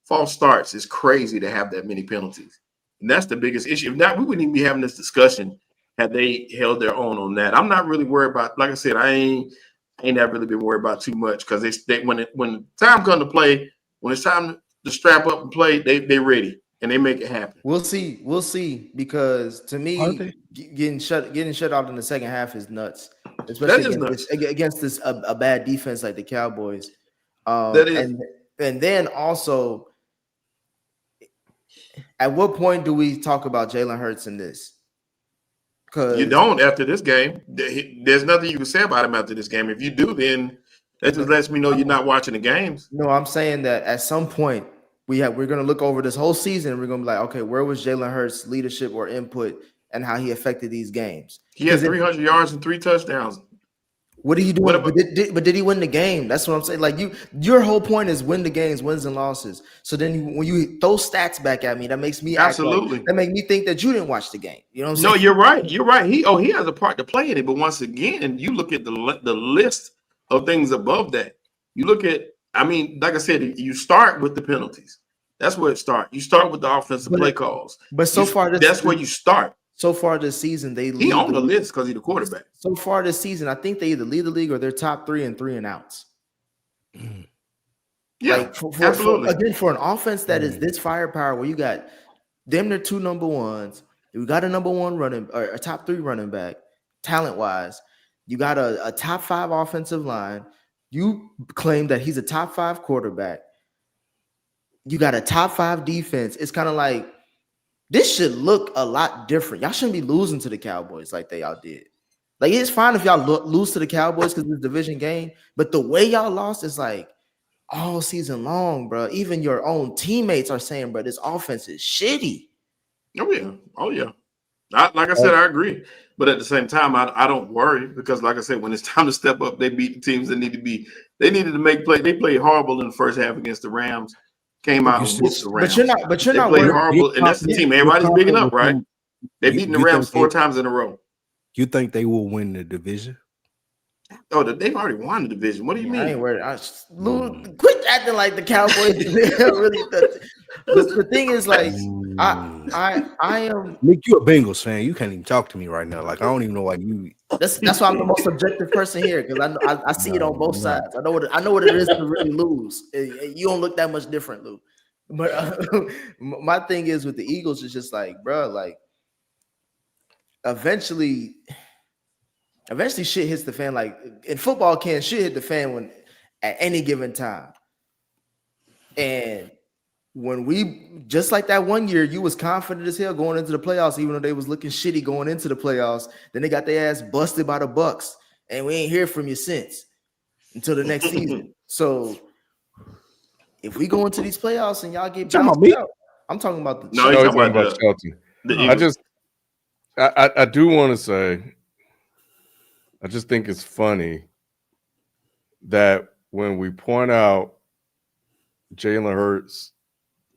False starts is crazy to have that many penalties. And that's the biggest issue. If not, we wouldn't even be having this discussion had they held their own on that. I'm not really worried about, like I said, I ain't never really been worried about too much because when time comes to play, when it's time to strap up and play, they ready and they make it happen. We'll see because to me, getting shut out in the second half is nuts, especially against this a bad defense like the Cowboys. That is, and then also, at what point do we talk about Jalen Hurts in this? Because you don't after this game. There's nothing you can say about him after this game. If you do, then that just lets me know you're not watching the games. No, I'm saying that at some point we're going to look over this whole season and we're going to be like, okay, where was Jalen Hurts' leadership or input and how he affected these games? He had 300 yards and 3 touchdowns. What are you doing? But did he win the game? That's what I'm saying. Like your whole point is win the games, wins and losses. So then when you throw stats back at me, that makes me that make me think that you didn't watch the game. You know what I'm saying? No, you're right. You're right. He has a part to play in it. But once again, you look at the list of things above that. You look at, like I said, you start with the penalties. That's where it starts. You start with the offensive play calls. But that's where you start. So far this season, he on the list because he's the quarterback. So far this season, I think they either lead the league or they're top 3 in 3 and outs. Yeah, absolutely. For an offense that is this firepower, where you got them, they're 2 number ones. You got a number 1 running or a top 3 running back, talent wise. You got a top 5 offensive line. You claim that he's a top 5 quarterback. You got a top 5 defense. It's kind of like, this should look a lot different. Y'all shouldn't be losing to the Cowboys like y'all did. Like, it's fine if y'all lose to the Cowboys because it's a division game, but the way y'all lost is like all season long, bro. Even your own teammates are saying, bro, this offense is shitty. Oh yeah. Like I said, I agree. But at the same time, I don't worry because, like I said, when it's time to step up, they beat the teams that need to be. They needed to make play. They played horrible in the first half against the Rams. Came out and whooped the Rams. But you're not played horrible, and that's the team everybody's bigging up, right? They've beaten the Rams 4 times in a row. You think they will win the division? Oh, they've already won the division. What do you mean? I ain't worried. Quit acting like the Cowboys. Really, the thing is, like, I am. Nick, you a Bengals fan. You can't even talk to me right now. Like, I don't even know why you. That's why I'm the most objective person here because I see it on both sides. I know what it is to really lose. You don't look that much different, Lou. But my thing is with the Eagles, it's just like, bro, like eventually shit hits the fan. Like in football, shit hit the fan when at any given time. And when we just like that one year, you was confident as hell going into the playoffs, even though they was looking shitty going into the playoffs. Then they got their ass busted by the Bucks, and we ain't hear from you since until the next season. So if we go into these playoffs and y'all get bounced out, I'm talking about the no, he's talking about Shelton. I do want to say, I just think it's funny that when we point out Jalen Hurts'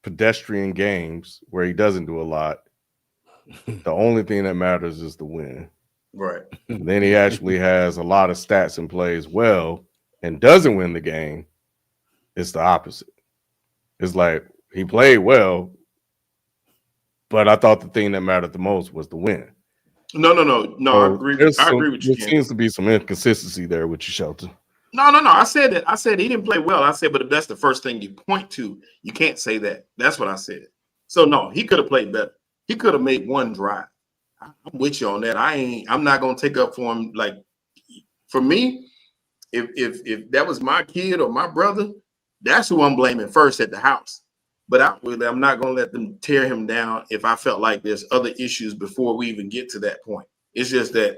pedestrian games where he doesn't do a lot, the only thing that matters is the win. Right. And then he actually has a lot of stats and plays well and doesn't win the game. It's the opposite. It's like he played well, But I thought the thing that mattered the most was the win. No. So I agree with you. There seems to be some inconsistency there with you, Shelton. No. I said that. I said he didn't play well. I said, but if that's the first thing you point to, you can't say that. That's what I said. So no, he could have played better. He could have made one drive. I'm with you on that. I'm not gonna take up for him. Like, for me, if that was my kid or my brother, that's who I'm blaming first at the house. But I'm not gonna let them tear him down if I felt like there's other issues before we even get to that point. It's just that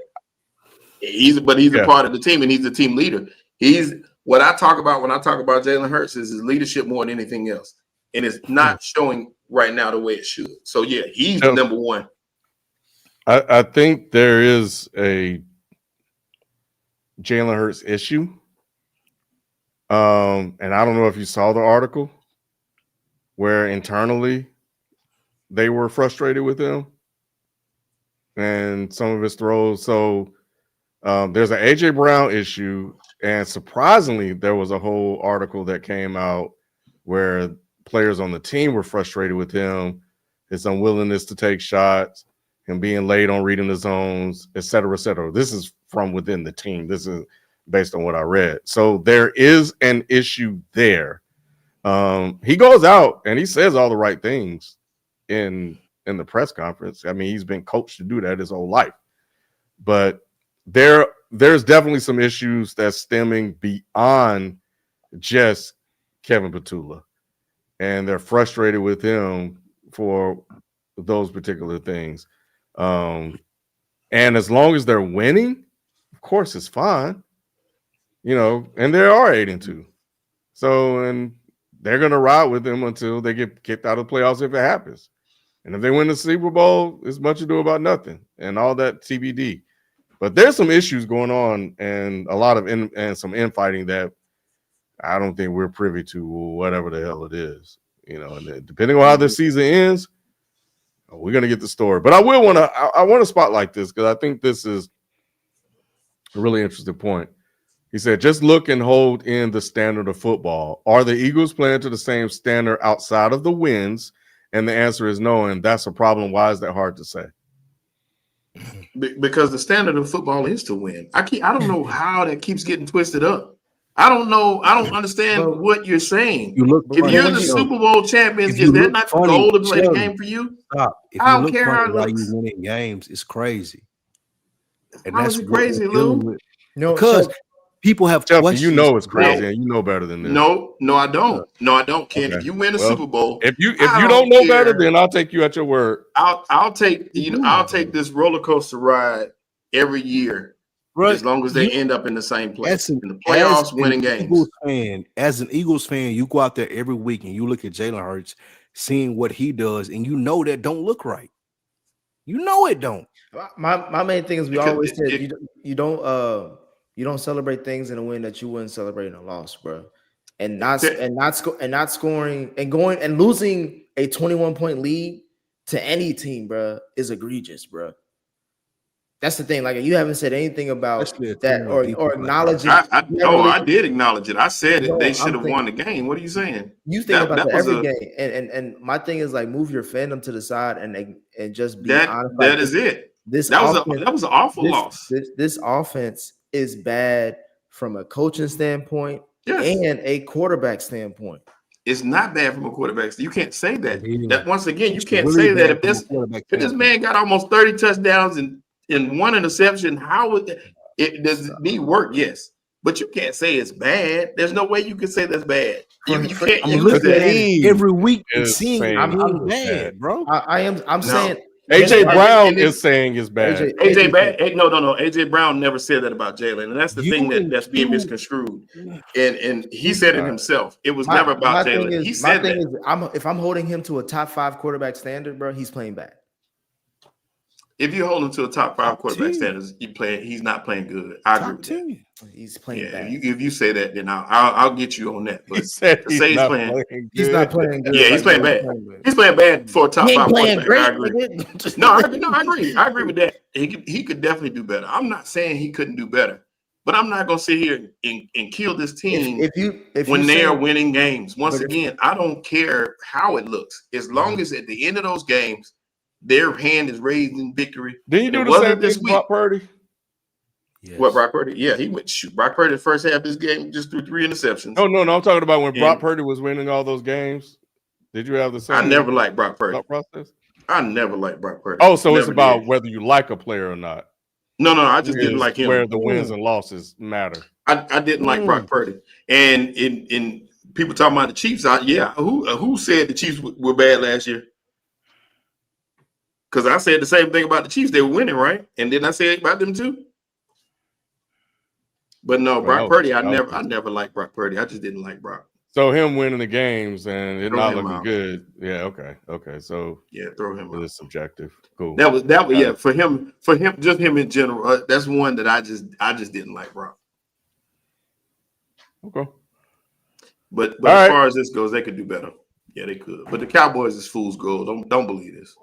he's a part of the team and he's the team leader. He's what I talk about when I talk about Jalen Hurts is his leadership more than anything else, and it's not showing right now the way it should. So yeah, he's number one. I think there is a Jalen Hurts issue. And I don't know if you saw the article where internally they were frustrated with him and some of his throws. So there's an AJ Brown issue, and surprisingly, there was a whole article that came out where players on the team were frustrated with him, his unwillingness to take shots, him being late on reading the zones, et cetera, et cetera. This is from within the team. This is based on what I read. So there is an issue there. He goes out and he says all the right things in the press conference. I mean, he's been coached to do that his whole life. But there's definitely some issues that's stemming beyond just Kevin Petula. And they're frustrated with him for those particular things. And as long as they're winning, of course, it's fine. You know, and they are 8-2. So, and they're going to ride with them until they get kicked out of the playoffs if it happens. And if they win the Super Bowl, it's much ado about nothing and all that TBD. But there's some issues going on and a lot of some infighting that I don't think we're privy to, whatever the hell it is. You know, and depending on how the season ends, we're going to get the story. But I want to spotlight this because I think this is a really interesting point. He said, just look and hold in the standard of football. Are the Eagles playing to the same standard outside of the wins? And the answer is no, and that's a problem. Why is that hard to say? Because the standard of football is to win. I don't know how that keeps getting twisted up. I don't know. I don't understand what you're saying. If you're the Super Bowl champions, is that not the goal to play the game for you? Stop. If I you don't look care how it while looks. you winning games, it's crazy. And How that's is it crazy, Lou? No, because people have questions. You know it's crazy, and you know better than this. No, I don't. No, I don't, Ken. Okay. If you win a Super Bowl, if you don't know better, then I'll take you at your word. I'll take this roller coaster ride every year, right, as long as they end up in the same place in the playoffs, winning games. As an Eagles fan, you go out there every week and you look at Jalen Hurts, seeing what he does, and you know that don't look right. You know it don't. My main thing is we always said you don't celebrate things in a win that you wouldn't celebrate in a loss, bro. And not scoring and going and losing a 21-point lead to any team, bro, is egregious, bro. That's the thing. Like, you haven't said anything about that or acknowledging. I did acknowledge it. I said it. They should have won the game. What are you saying? You think about that every game, and my thing is, like, move your fandom to the side and just be honest. That is it. That was an awful loss. This offense is bad from a coaching standpoint and a quarterback standpoint. It's not bad from a quarterback. You can't say that. That once again, you can't say that if this man got almost 30 touchdowns and one interception, how would does it need work? Yes, but you can't say it's bad. There's no way you can say that's bad. You can't use that every week and seeing I'm bad, bro. I'm saying AJ Brown is saying it's bad. AJ Brown never said that about Jalen, and that's the thing that's being misconstrued. And he said it himself. It was never about Jalen. He said that. If I'm holding him to a top 5 quarterback standard, bro, he's playing bad. If you hold him to a top 5 quarterback standards, he's not playing good. I agree with that. He's playing bad. If you say that, then I'll get you on that. But he's not playing good. Yeah, he's playing bad. He's playing bad for a top 5 quarterback. I agree. I agree with that. He could definitely do better. I'm not saying he couldn't do better, but I'm not gonna sit here and kill this team when they are winning games. Once again, I don't care how it looks, as long as at the end of those games their hand is raised in victory. Did you do It the wasn't same this thing, week. Brock Purdy? Yes. What, Brock Purdy? Yeah, he went shoot. Brock Purdy the first half of this game just threw 3 interceptions. No. I'm talking about when Brock And- Purdy was winning all those games. Did you have the same? I never liked Brock Purdy. thought process? I never liked Brock Purdy. Oh, so it's Never about did. whether you like a player or not. No, I just didn't like him. Where the wins and losses matter. I didn't like Brock Purdy. And in people talking about the Chiefs, who said the Chiefs were bad last year? Because I said the same thing about the Chiefs. They were winning, right? And didn't I say it about them too? But no, Brock Purdy, I never liked Brock Purdy. I just didn't like Brock. So him winning the games and it Throw not him looking out. good. Yeah, okay. So Yeah, throw him out. it's subjective. Cool. That was yeah, for him, just him in general. That's one that I just didn't like Brock. Okay. But All as right. far as this goes, they could do better. Yeah, they could. But the Cowboys is fool's gold. Don't believe this.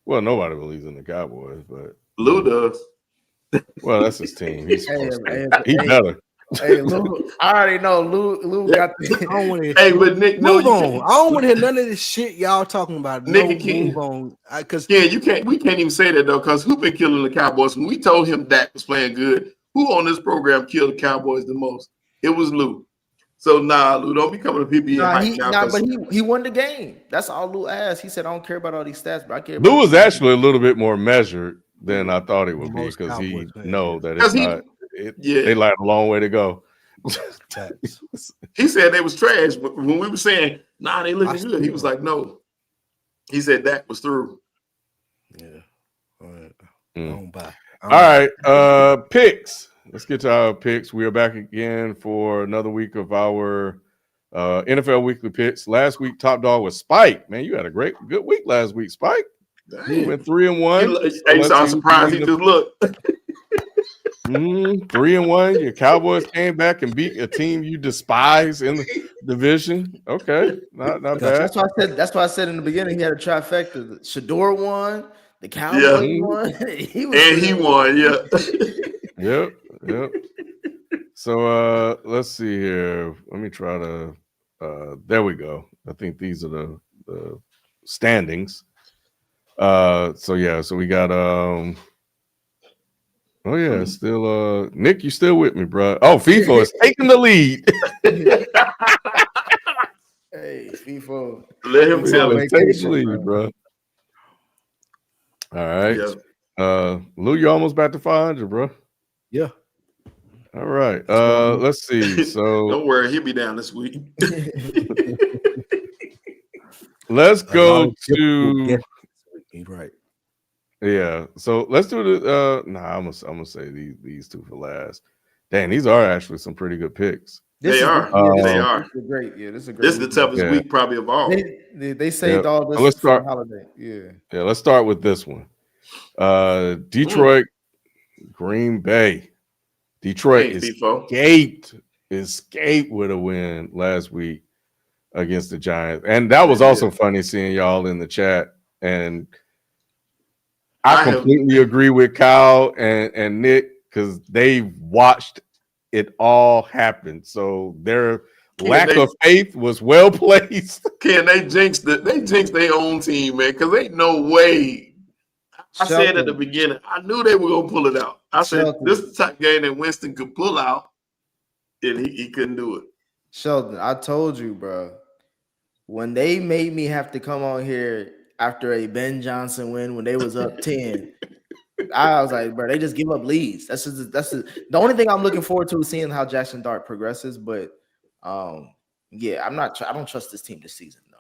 Well, nobody believes in the Cowboys, but Lou does. well, that's his team. He's supposed to. He Hey, better. hey, Lou, I already know Lou got I don't want to. Hey, but Nick, no, Move you on. can't. I don't want to hear none of this shit y'all talking about. Nick No, and King. move on. Because Yeah, you can't. We can't even say that though, because who been killing the Cowboys? When we told him Dak was playing good, who on this program killed the Cowboys the most? It was Lou. So Lou, don't be coming to people but he won the game. That's all Lou asked. He said, "I don't care about all these stats, but I care." Lou about was the actually a little bit more measured than I thought it would be Most because he Cowboys fans, know that Because it's he- not. Yeah. They like a long way to go. He said they was trash, but when we were saying, they looking I good, he was like, no. He said Dak was through. yeah. All right. Mm. I don't buy. All right, picks. Let's get to our picks. We are back again for another week of our NFL weekly picks. Last week, top dog was Spike. Man, you had a good week last week, Spike. You went 3-1. Hey, so I'm surprised he just looked. 3-1. Your Cowboys came back and beat a team you despise in the division. Okay, not bad. That's why I said in the beginning he had a trifecta. Shedeur won, the Cowboys won, he won. Yeah. Yep. So let's see here. Let me try to. There we go. I think these are the standings. So we got oh yeah, still Nick, you still with me, bro? Oh, FIFA is taking the lead. Hey, FIFA. Let him tell FIFA it. is taking the lead, bro. All right. Yeah. Lou, you almost back to 500, bro. Yeah. All right. Let's see. So Don't worry, he'll be down this week. let's go to right. yeah. So let's do the I'm gonna say these two for last. Dang, these are actually some pretty good picks. They are. They are. This is great. Yeah, this is a great. This is the toughest week probably of all. They saved all this. Let's start. Holiday. Yeah. Let's start with this one. Detroit, Green Bay. Detroit escaped with a win last week against the Giants, and that was also funny seeing y'all in the chat. And I completely agree with Kyle and Nick because they watched it all happen. So their lack of faith was well placed. They jinxed their own team, man, because ain't no way. I said at the beginning, I knew they were gonna pull it out. I said this is the type of game that Winston could pull out, and he couldn't do it. Sheldon, I told you, bro. When they made me have to come on here after a Ben Johnson win when they was up 10, I was like, bro, they just give up leads. That's the only thing I'm looking forward to is seeing how Jackson Dart progresses. But yeah, I don't trust this team this season though.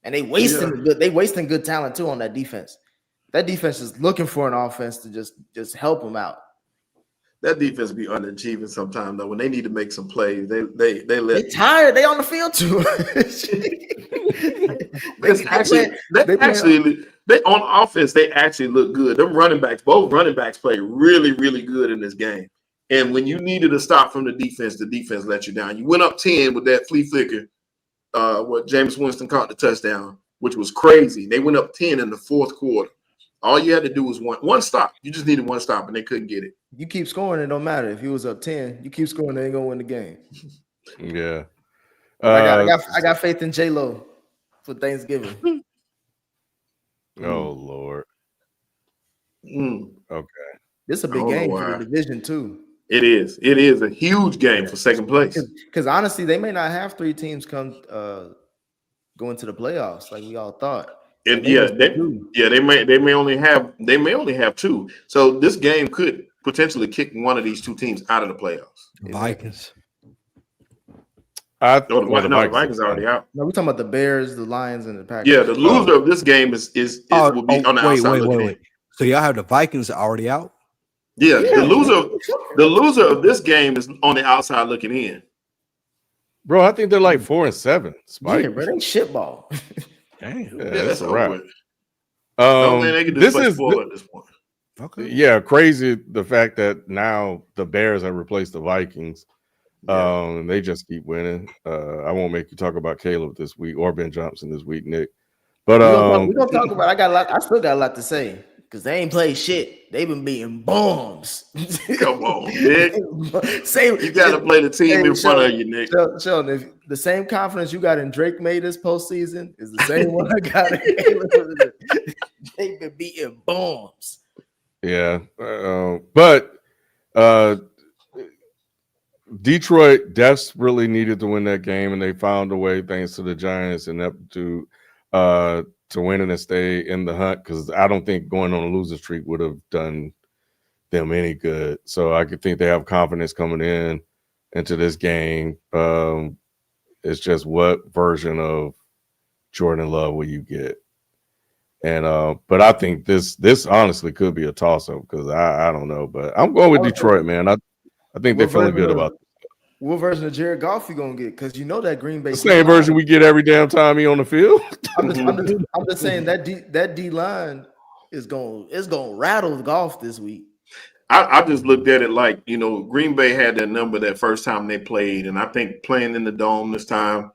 And they wasting good talent too on that defense. That defense is looking for an offense to just help them out. That defense be underachieving sometimes though. When they need to make some plays, they tired. They on the field too. They on offense. They actually look good. Them both running backs play really, really good in this game. And when you needed a stop from the defense let you down. You went up 10 with that flea flicker. What James Winston caught the touchdown, which was crazy. They went up 10 in the fourth quarter. All you had to do was one stop. You just needed one stop, and they couldn't get it. You keep scoring, it don't matter. If he was up 10, you keep scoring, they ain't gonna win the game. Yeah. I got faith in J-Lo for Thanksgiving. Oh Lord. Okay. This is a big game for the division too. It is. It is a huge game for second place. Because honestly, they may not have 3 teams come go into the playoffs like we all thought. They may only have 2. So this game could potentially kick one of these 2 teams out of the playoffs. Vikings. The Vikings are already out. No, we're talking about the Bears, the Lions, and the Packers. Yeah, the loser of this game will be on the outside looking in. So y'all have the Vikings already out? Yeah, the loser of this game is on the outside looking in. Bro, I think they're like 4-7. Spike. Yeah, bro, they shitball. Damn. Yeah, that's a wrap. They can this is at this point. Okay. Yeah, crazy the fact that now the Bears have replaced the Vikings. They just keep winning. I won't make you talk about Caleb this week or Ben Johnson this week, Nick. But we're gonna talk about. I still got a lot to say because they ain't played shit. They've been beating bombs. Come on, Nick. You got to play the team in front of you, Nick. Sheldon, if the same confidence you got in Drake May this postseason is the same one I got in Caleb. They've been beating bombs. Yeah, but Detroit desperately needed to win that game, and they found a way thanks to the Giants and to win and stay in the hunt. Because I don't think going on a losing streak would have done them any good. So I could think they have confidence coming into this game. It's just what version of Jordan Love will you get? And but I think this honestly could be a toss-up because I don't know, but I'm going with Detroit, man. I think they're feeling good about it. What version of Jared Goff you gonna get? Because you know that Green Bay the same version we get every damn time he on the field. I'm just saying that D line is gonna rattle Goff this week. I just looked at it like, Green Bay had that number that first time they played, and I think playing in the dome this time,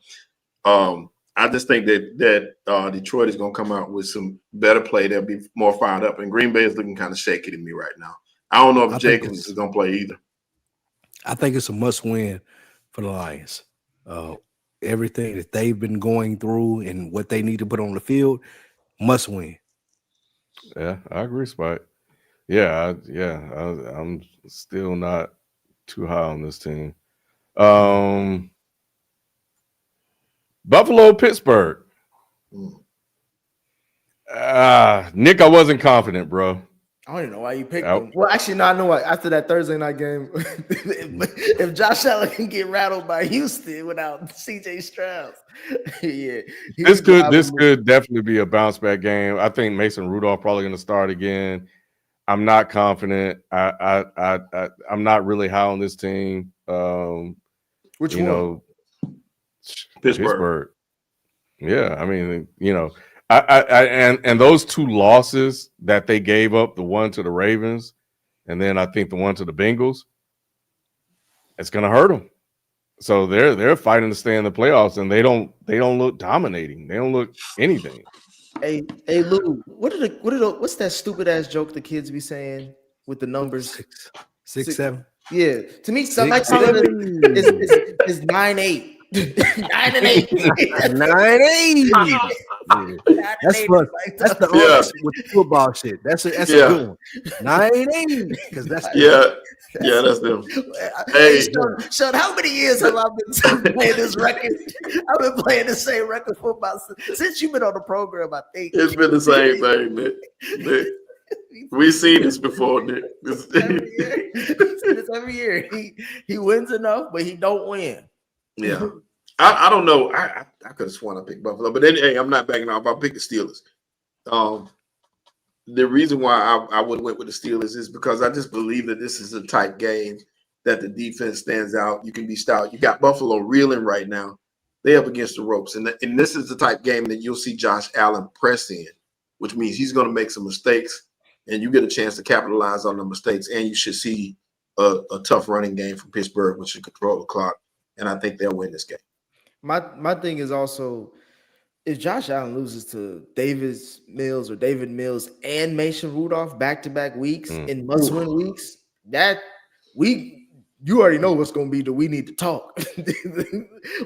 I just think that Detroit is going to come out with some better play. They'll be more fired up. And Green Bay is looking kind of shaky to me right now. I don't know if Jacobs is going to play either. I think it's a must-win for the Lions. Everything that they've been going through and what they need to put on the field, must win. Yeah, I agree, Spike. Yeah, I'm still not too high on this team. Buffalo, Pittsburgh. Nick, I wasn't confident, bro. I don't even know why you picked them. Well, actually, no, I know what. After that Thursday night game, if Josh Allen can get rattled by Houston without C.J. Stroud, yeah, this could definitely be a bounce back game. I think Mason Rudolph probably going to start again. I'm not confident. I'm not really high on this team. Which one? Pittsburgh. Yeah, I mean, and those 2 losses that they gave up, the one to the Ravens, and then I think the one to the Bengals, it's gonna hurt them. So they're fighting to stay in the playoffs, and they don't look dominating. They don't look anything. Hey, Lou, what's that stupid ass joke the kids be saying with the numbers? 6, 7. Yeah, to me, something like 7 is 9-8. 9-8. 9-8. That's what. That's the with the football shit. That's a good one. 9-8. Because that's that's them. Hey, Sean, how many years have I been playing this record? I've been playing the same record football since you've been on the program. I think it's been the same thing, Nick. We've seen this before, Nick. Every year. He wins enough, but he don't win. Yeah. I don't know. I could have sworn I picked Buffalo, but then I'm not backing off. I'll pick the Steelers. The reason why I would have went with the Steelers is because I just believe that this is a tight game, that the defense stands out. You can be stout. You got Buffalo reeling right now. They up against the ropes. And this is the type game that you'll see Josh Allen press in, which means he's going to make some mistakes, and you get a chance to capitalize on the mistakes, and you should see a tough running game from Pittsburgh, which should control the clock. And I think they'll win this game. My thing is also, if Josh Allen loses to David Mills and Mason Rudolph back-to-back weeks in must-win weeks, you already know what's going to be the we need to talk.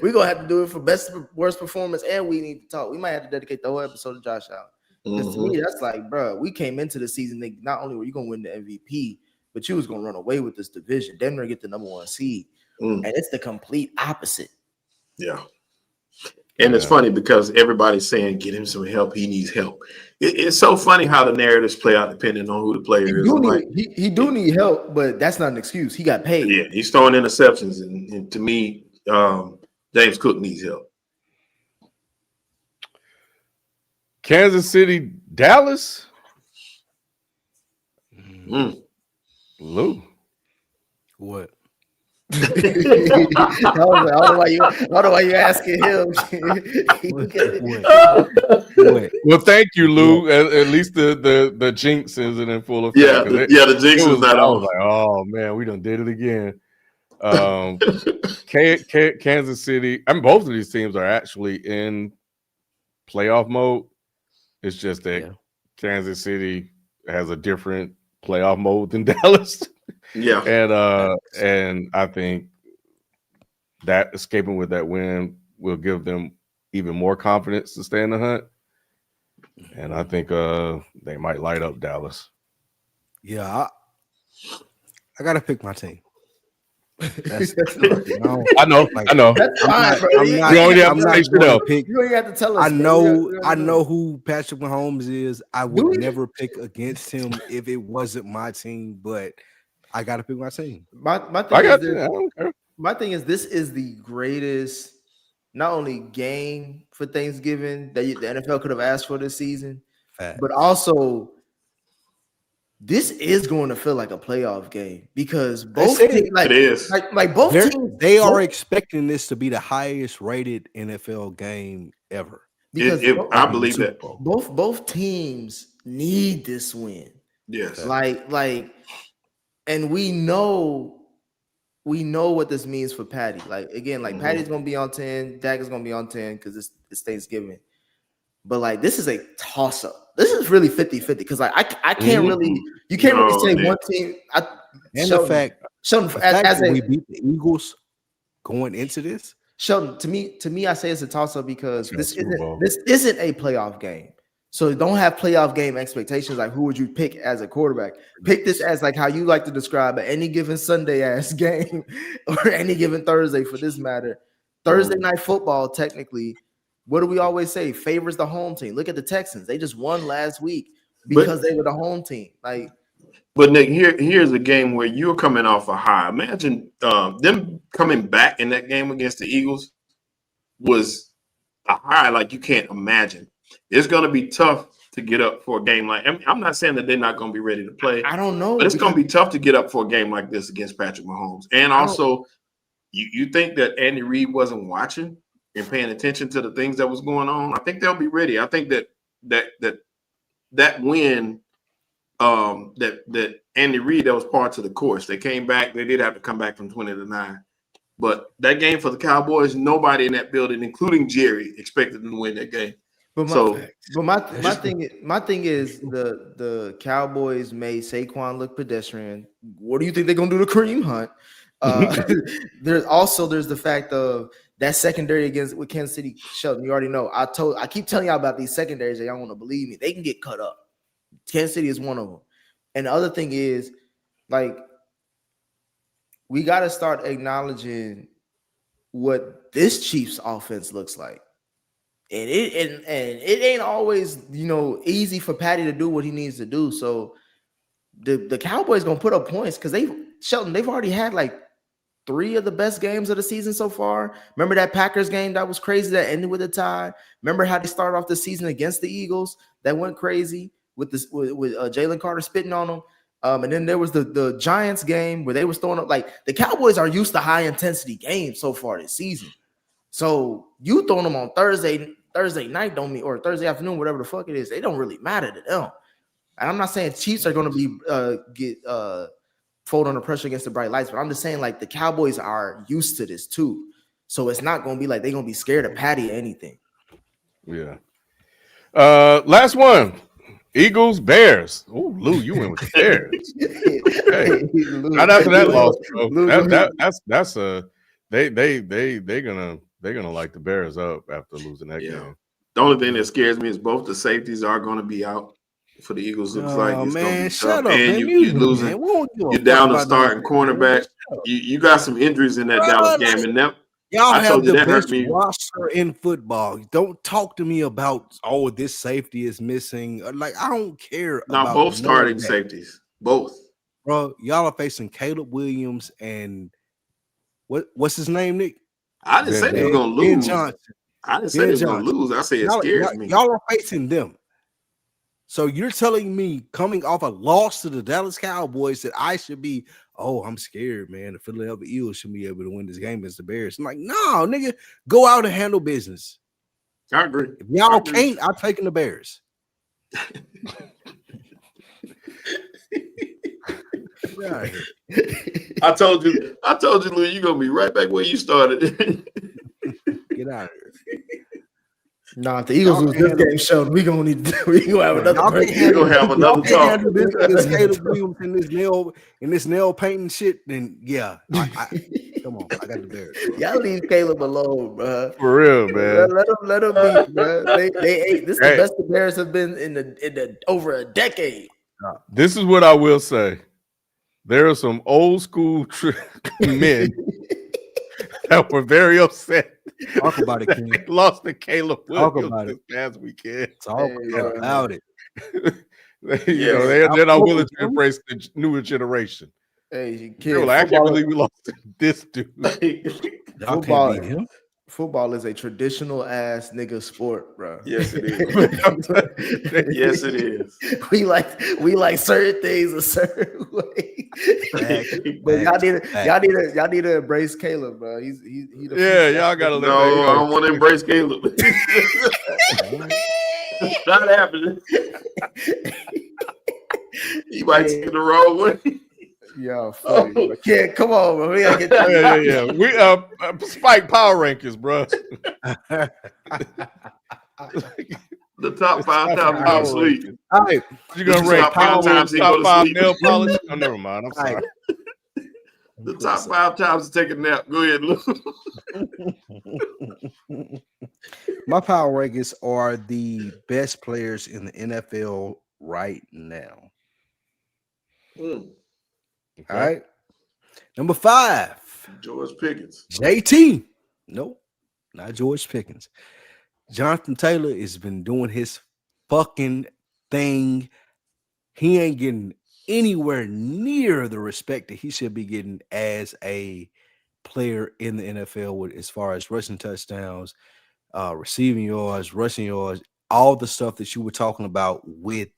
We're going to have to do it for best worst performance, and we need to talk. We might have to dedicate the whole episode to Josh Allen. Because to me, that's like, bro, we came into the season. Not only were you gonna win the MVP, but you was gonna run away with this division. Denver get the number 1 seed, and it's the complete opposite. Yeah. And it's funny because everybody's saying, get him some help. He needs help. It's so funny how the narratives play out depending on who the player is. He do need help, but that's not an excuse. He got paid. Yeah, he's throwing interceptions. And to me, James Cook needs help. Kansas City, Dallas. Lou. What? I don't know why you asking him. What? Well, thank you, Lou. At least the jinx isn't in full effect. Yeah, the jinx is not I on. was like, oh man, we done did it again. Kansas City. I mean, both of these teams are actually in playoff mode. It's just that Kansas City has a different playoff mode than Dallas. Yeah, and I think that escaping with that win will give them even more confidence to stay in the hunt. And I think they might light up Dallas. Yeah, I gotta pick my team. That's I know. That's fine, bro. You only have to pick. You ain't have to tell us. I know who Patrick Mahomes is. I would never pick against him if it wasn't my team, but I gotta pick my team. My thing is this is the greatest not only game for Thanksgiving that the NFL could have asked for this season, but also this is going to feel like a playoff game because both teams, it is like both teams, they are expecting this to be the highest rated NFL game ever. Because I believe that both teams need this win. Yes, and we know what this means for Patty. Like again, like Patty's gonna be on 10, Dak is gonna be on 10 because it's Thanksgiving. But like this is a toss-up. This is really 50-50 because like I can't really say one team. The fact we beat the Eagles going into this. Sheldon, to me, I say it's a toss-up because this isn't a playoff game. So don't have playoff game expectations. Like, who would you pick as a quarterback? Pick this as like how you like to describe any given Sunday ass game or any given Thursday for this matter. Thursday night football, technically, what do we always say? Favors the home team. Look at the Texans. They just won last week because they were the home team. Like, but Nick, here's a game where you're coming off a high. Imagine them coming back in that game against the Eagles was a high like you can't imagine. It's going to be tough to get up for a game like. I mean, I'm not saying that they're not going to be ready to play. I don't know, but it's going to be tough to get up for a game like this against Patrick Mahomes. And also, you think that Andy Reid wasn't watching and paying attention to the things that was going on? I think they'll be ready. I think that win, that Andy Reid, that was part of the course. They came back. They did have to come back from 20-9. But that game for the Cowboys, nobody in that building, including Jerry, expected them to win that game. But my thing is the Cowboys made Saquon look pedestrian. What do you think they're gonna do to Kareem Hunt? There's the fact of that secondary with Kansas City. Sheldon, you already know. I keep telling y'all about these secondaries that y'all want to believe me. They can get cut up. Kansas City is one of them. And the other thing is, like, we got to start acknowledging what this Chiefs offense looks like. And it ain't always, easy for Patty to do what he needs to do. So the Cowboys gonna put up points because they've already had like 3 of the best games of the season so far. Remember that Packers game that was crazy that ended with a tie? Remember how they started off the season against the Eagles that went crazy with Jalen Carter spitting on them? And then there was the Giants game where they was throwing up. Like, the Cowboys are used to high intensity games so far this season. So you throwing them on Thursday night or Thursday afternoon, whatever the fuck it is, they don't really matter to them. And I'm not saying Chiefs are going to be fold under pressure against the bright lights, but I'm just saying like the Cowboys are used to this too. So it's not going to be like they're going to be scared of Patty or anything. Yeah. Last one. Eagles, Bears. Oh, Lou, you went with the Bears. Hey, not after that loss, bro. They're gonna light the Bears up after losing that game. The only thing that scares me is both the safeties are going to be out for the Eagles. Looks like it's going to be tough. Shut up, and man. you're losing. You're down to starting cornerback. You got some injuries in that Dallas game, and that y'all I told have you the that hurt best me. roster in football. Don't talk to me about this safety is missing. Like I don't care Now about both starting safeties, both. Bro, y'all are facing Caleb Williams and what's his name, Nick? I didn't say they were going to lose. I didn't say they were going to lose. I say it scares me. Y'all are facing them. So you're telling me coming off a loss to the Dallas Cowboys that I should be, I'm scared, man. The Philadelphia Eagles should be able to win this game against the Bears. I'm like, no, nigga, go out and handle business. I agree. If y'all can't, I'm taking the Bears. I told you, Lou, you're gonna be right back where you started. Get out of here. Nah, if the Eagles lose this game, show we gonna have another break. We're gonna have another talk. This Caleb Williams and this nail painting shit, then yeah. Come on, I got the Bears. Y'all leave Caleb alone, bro. For real, man. Let him be, bro. They ate. This is the best the Bears have been in the over a decade. This is what I will say. There are some old school men that were very upset. Talk about it, King. They lost to Caleb Williams this it. past weekend. Talk about it. They're not willing to embrace the newer generation. Hey, kid, I can't believe we lost to this dude. Football is a traditional ass nigga sport, bro. Yes, it is. Yes, it is. We like certain things a certain way. But y'all need to embrace Caleb, bro. He y'all gotta let I don't want to embrace Caleb. Not happening. He might take it the wrong way. Yo, funny. Kid, come on, bro. We gotta get yeah. We spike power rankings, bro. The top 5 times he go to sleep. All right, you're gonna rate top 5 nail polish? Oh, never mind. I'm sorry. The top 5 times to take a nap. Go ahead, Luke. My power rankings are the best players in the NFL right now. Okay. All right. Number 5. George Pickens. JT. Nope. Not George Pickens. Jonathan Taylor has been doing his fucking thing. He ain't getting anywhere near the respect that he should be getting as a player in the NFL with as far as rushing touchdowns, receiving yards, rushing yards, all the stuff that you were talking about with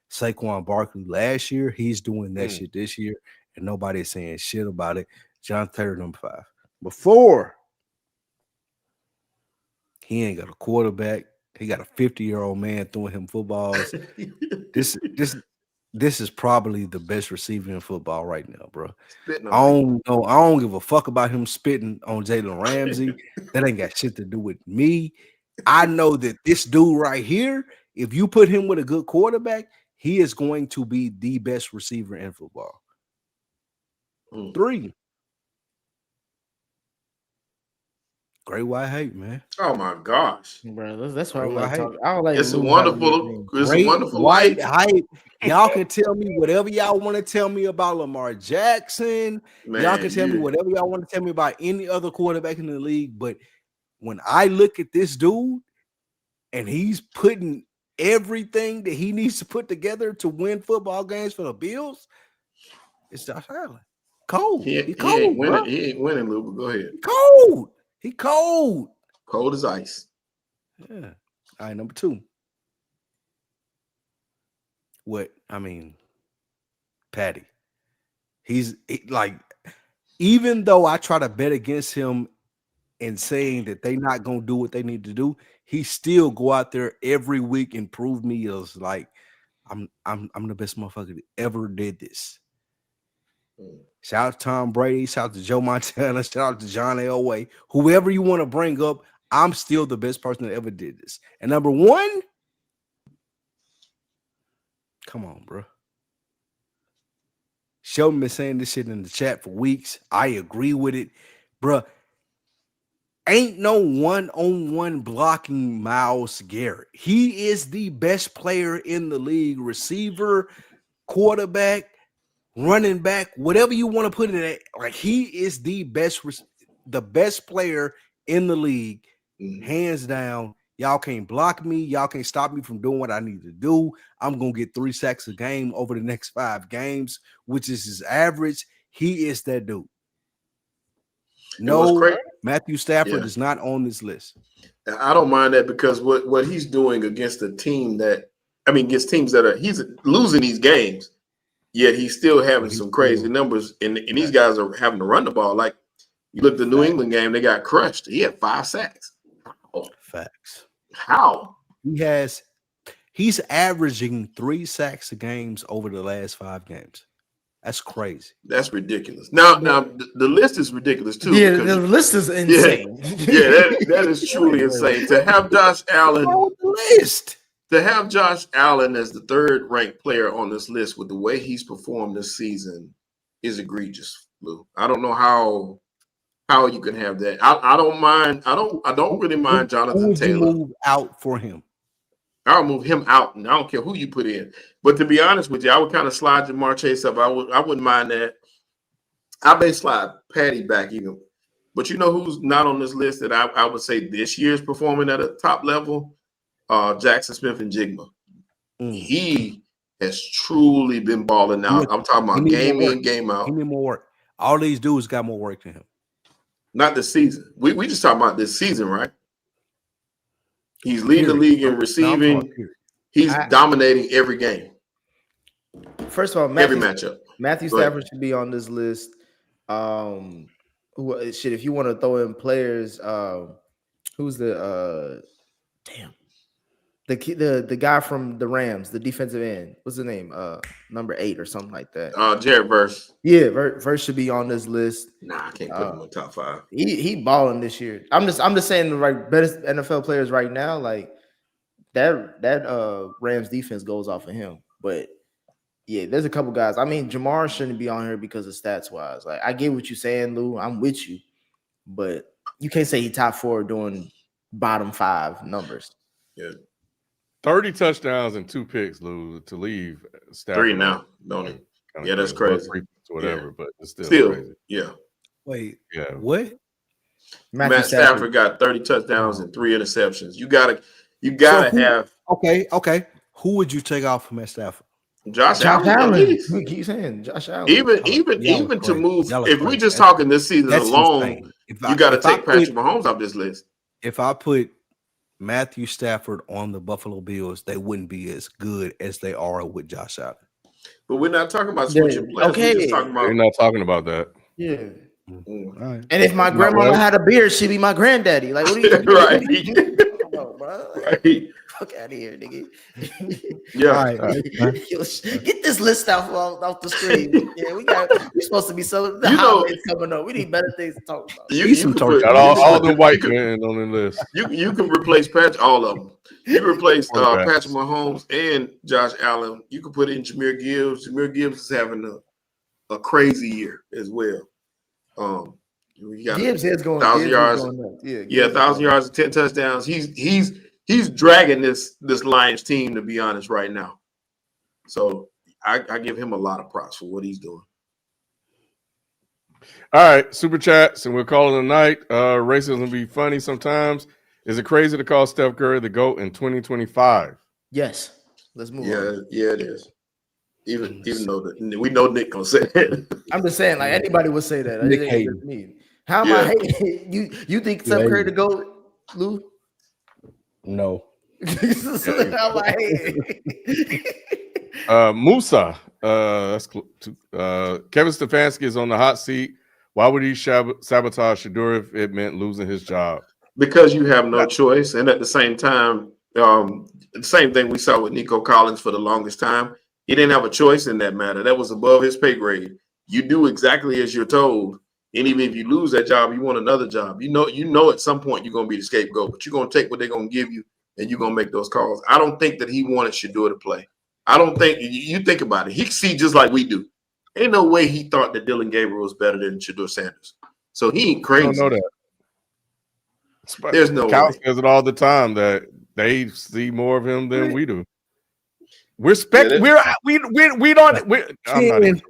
Saquon Barkley last year. He's doing that shit this year, and nobody is saying shit about it. Jonathan Taylor, number 5. Before, he ain't got a quarterback. He got a 50-year-old man throwing him footballs. This is probably the best receiver in football right now, bro. I don't give a fuck about him spitting on Jalen Ramsey. That ain't got shit to do with me. I know that this dude right here, if you put him with a good quarterback, he is going to be the best receiver in football. 3. Great White Hype, man. Oh my gosh, bro, that's what I like. I don't like. It's a wonderful White Hype. Y'all can tell me whatever y'all want to tell me about Lamar Jackson. Man, y'all can tell me whatever y'all want to tell me about any other quarterback in the league. But when I look at this dude and he's putting everything that he needs to put together to win football games for the Bills, it's Josh Allen. Cold. He ain't winning, Lou, but go ahead. Cold. He cold. Cold as ice. Yeah. All right, number 2. Patty. He's like, even though I try to bet against him and saying that they not gonna do what they need to do, he still go out there every week and prove me as like I'm the best motherfucker that ever did this. Shout out to Tom Brady, shout out to Joe Montana, shout out to John Elway, whoever you want to bring up. I'm still the best person that ever did this. And number 1, come on, bro. Sheldon been saying this shit in the chat for weeks. I agree with it, bro. Ain't no one-on-one blocking Myles Garrett. He is the best player in the league, receiver, quarterback, running back, whatever you want to put it at. Like, he is the best player in the league, hands down. Y'all can't block me. Y'all can't stop me from doing what I need to do. I'm going to get 3 sacks a game over the next 5 games, which is his average. He is that dude. No, Matthew Stafford is not on this list. I don't mind that because what he's doing against a team against teams that he's losing these games, yet he's still having some crazy numbers, and these guys are having to run the ball. Like, you look at the New England game, they got crushed. He had 5 sacks. Facts. How? He's averaging 3 sacks a game over the last 5 games. That's crazy. That's ridiculous. Now the list is ridiculous too. Yeah, the list is insane. That is truly insane. To have Josh Allen on the list. To have Josh Allen as the 3rd ranked player on this list with the way he's performed this season is egregious, Lou. I don't know how you can have that. I don't mind. I don't really mind Jonathan Taylor. Move out for him. I'll move him out, and I don't care who you put in. But to be honest with you, I would kind of slide Jamar Chase up. I wouldn't mind that. I may slide Patty back even. But you know who's not on this list that I would say this year's performing at a top level? Jackson Smith and Jigma. He has truly been balling out. I'm talking about game in, game out. He need more work. All these dudes got more work than him. Not this season. We just talking about this season, right? He's leading the league in receiving. He's dominating every game. First of all, every matchup. Matthew Stafford should be on this list. If you want to throw in players, who's the the guy from the Rams, the defensive end? What's his name? Number 8 or something like that. Jared Verse. Yeah, Verse should be on this list. Nah, I can't put him in top 5. He balling this year. I'm just saying the best NFL players right now. Like that Rams defense goes off of him. But yeah, there's a couple guys. I mean, Jamar shouldn't be on here because of stats wise. Like, I get what you're saying, Lou. I'm with you, but you can't say he top 4 doing bottom 5 numbers. Yeah. 30 touchdowns and 2 picks, Lou, to leave Stafford. 3 now, don't he? Yeah, that's crazy. Whatever, but it's still crazy. Yeah. Wait. Yeah. What? Matt Stafford got 30 touchdowns and 3 interceptions. You gotta have. Okay. Who would you take off from Matt Stafford? Josh Allen. We keep saying Josh Allen. Even to move. If we just talking this season alone, you got to take Patrick Mahomes off this list. If I put Matthew Stafford on the Buffalo Bills, they wouldn't be as good as they are with Josh Allen. But we're not talking about switching players. We're not talking about that. Yeah. Right. And if my grandma had a beard, she'd be my granddaddy. Like, what are you right? Right. Fuck out of here, nigga. Yeah. Get this list off the screen. Yeah, we're supposed to be selling the holidays coming up. We need better things to talk about. Got all the white men on the list. You can replace all of them. You can replace Patrick Mahomes and Josh Allen. You can put in Jahmyr Gibbs. Jahmyr Gibbs is having a crazy year as well. Gibbs is going 1,000 yards. 1,000 yards and 10 touchdowns. He's dragging this Lions team, to be honest, right now. So I give him a lot of props for what he's doing. All right, super chats, and we'll call it a night. Racism will be funny sometimes. Is it crazy to call Steph Curry the GOAT in 2025? Yes. Let's move on. Yeah, it is. Even though we know Nick gonna say that. I'm just saying, like, anybody would say that. Nick hating me. How am I hating? You think Steph Curry the GOAT, Lou? No. How am I hating? Musa. That's Kevin Stefanski is on the hot seat. Why would he sabotage Shadur if it meant losing his job? Because you have no choice, and at the same time, the same thing we saw with Nico Collins for the longest time. He didn't have a choice in that matter. That was above his pay grade. You do exactly as you're told, and even if you lose that job, you want another job. You know at some point you're going to be the scapegoat, but you're going to take what they're going to give you, and you're going to make those calls. I don't think that he wanted Shadur to play. I don't think – you think about it. He see just like we do. Ain't no way he thought that Dylan Gabriel was better than Shedeur Sanders. So he ain't crazy. I don't know that. There's no Cal way. says it all the time that they see more of him than we do. We're I'm not even.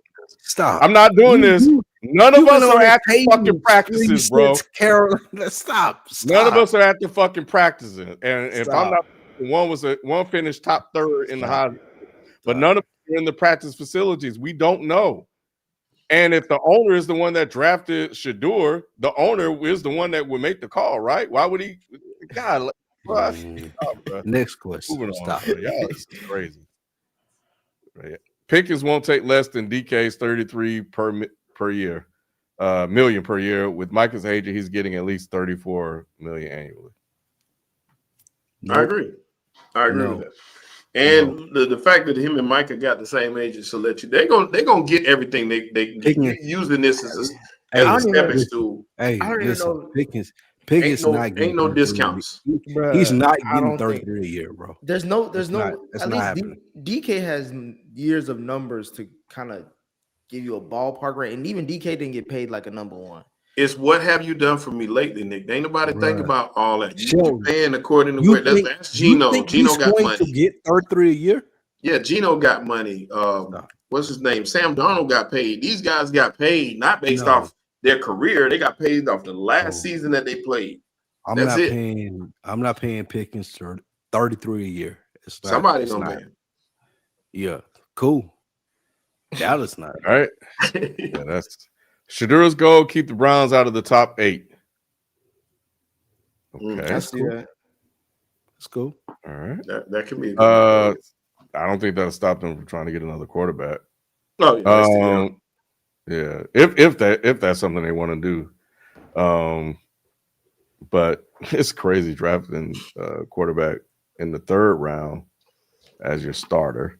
Stop. I'm not doing this. None of us are at the fucking practices, bro. Carolina, stop. None of us are at the fucking practices. And if I'm Stop. not, one finished top third in the high, but Stop. none of us are in the practice facilities. We don't know. And if the owner is the one that drafted Shadur, the owner is the one that would make the call, right? Why would he? God, bro, bro. Next question. Moving on, Stop. bro. Y'all, this is crazy. Right. Pickens won't take less than DK's 33 per year, million per year. With Micah's age, he's getting at least 34 million annually. I agree. with that. And the fact that him and Micah got the same age is to let you, they're gonna get everything they can get. Using this as a stepping stool. Hey, I don't even know. Pickens not getting ain't no discounts. He's not getting 33 a year, bro. There's no. That's At not least happening. DK has years of numbers to kind of give you a ballpark rate, and even DK didn't get paid like a number one. It's what have you done for me lately, Nick? Ain't nobody think about all that. You paying according to where that's Gino. Gino got money. To get 33 a year? Yeah, Gino got money. What's his name? Sam Darnold got paid. These guys got paid not based off their career. They got paid off the last season that they played. I'm not paying Pickens 33 a year. Somebody gonna pay him. Yeah, cool. Dallas not. All right. Yeah, that's Shedur's goal, keep the Browns out of the top 8. Okay. That's cool. That's cool. All right. That can be. I don't think that'll stop them from trying to get another quarterback. Oh, yeah. If that's something they want to do. But it's crazy drafting quarterback in the 3rd round as your starter,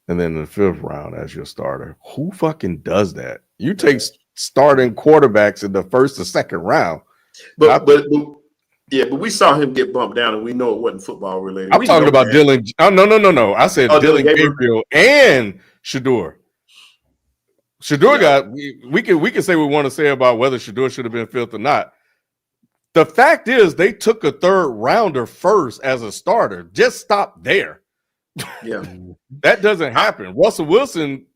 and then in the 5th round as your starter. Who fucking does that? You take starting quarterbacks in the 1st or 2nd round. But we saw him get bumped down, and we know it wasn't football related. I'm talking about Dylan. Oh, no. I said Dylan Gabriel and Shadur. Shadur got. We can say we want to say about whether Shadur should have been fifth or not. The fact is, they took a 3rd rounder first as a starter. Just stop there. Yeah, that doesn't happen. Russell Wilson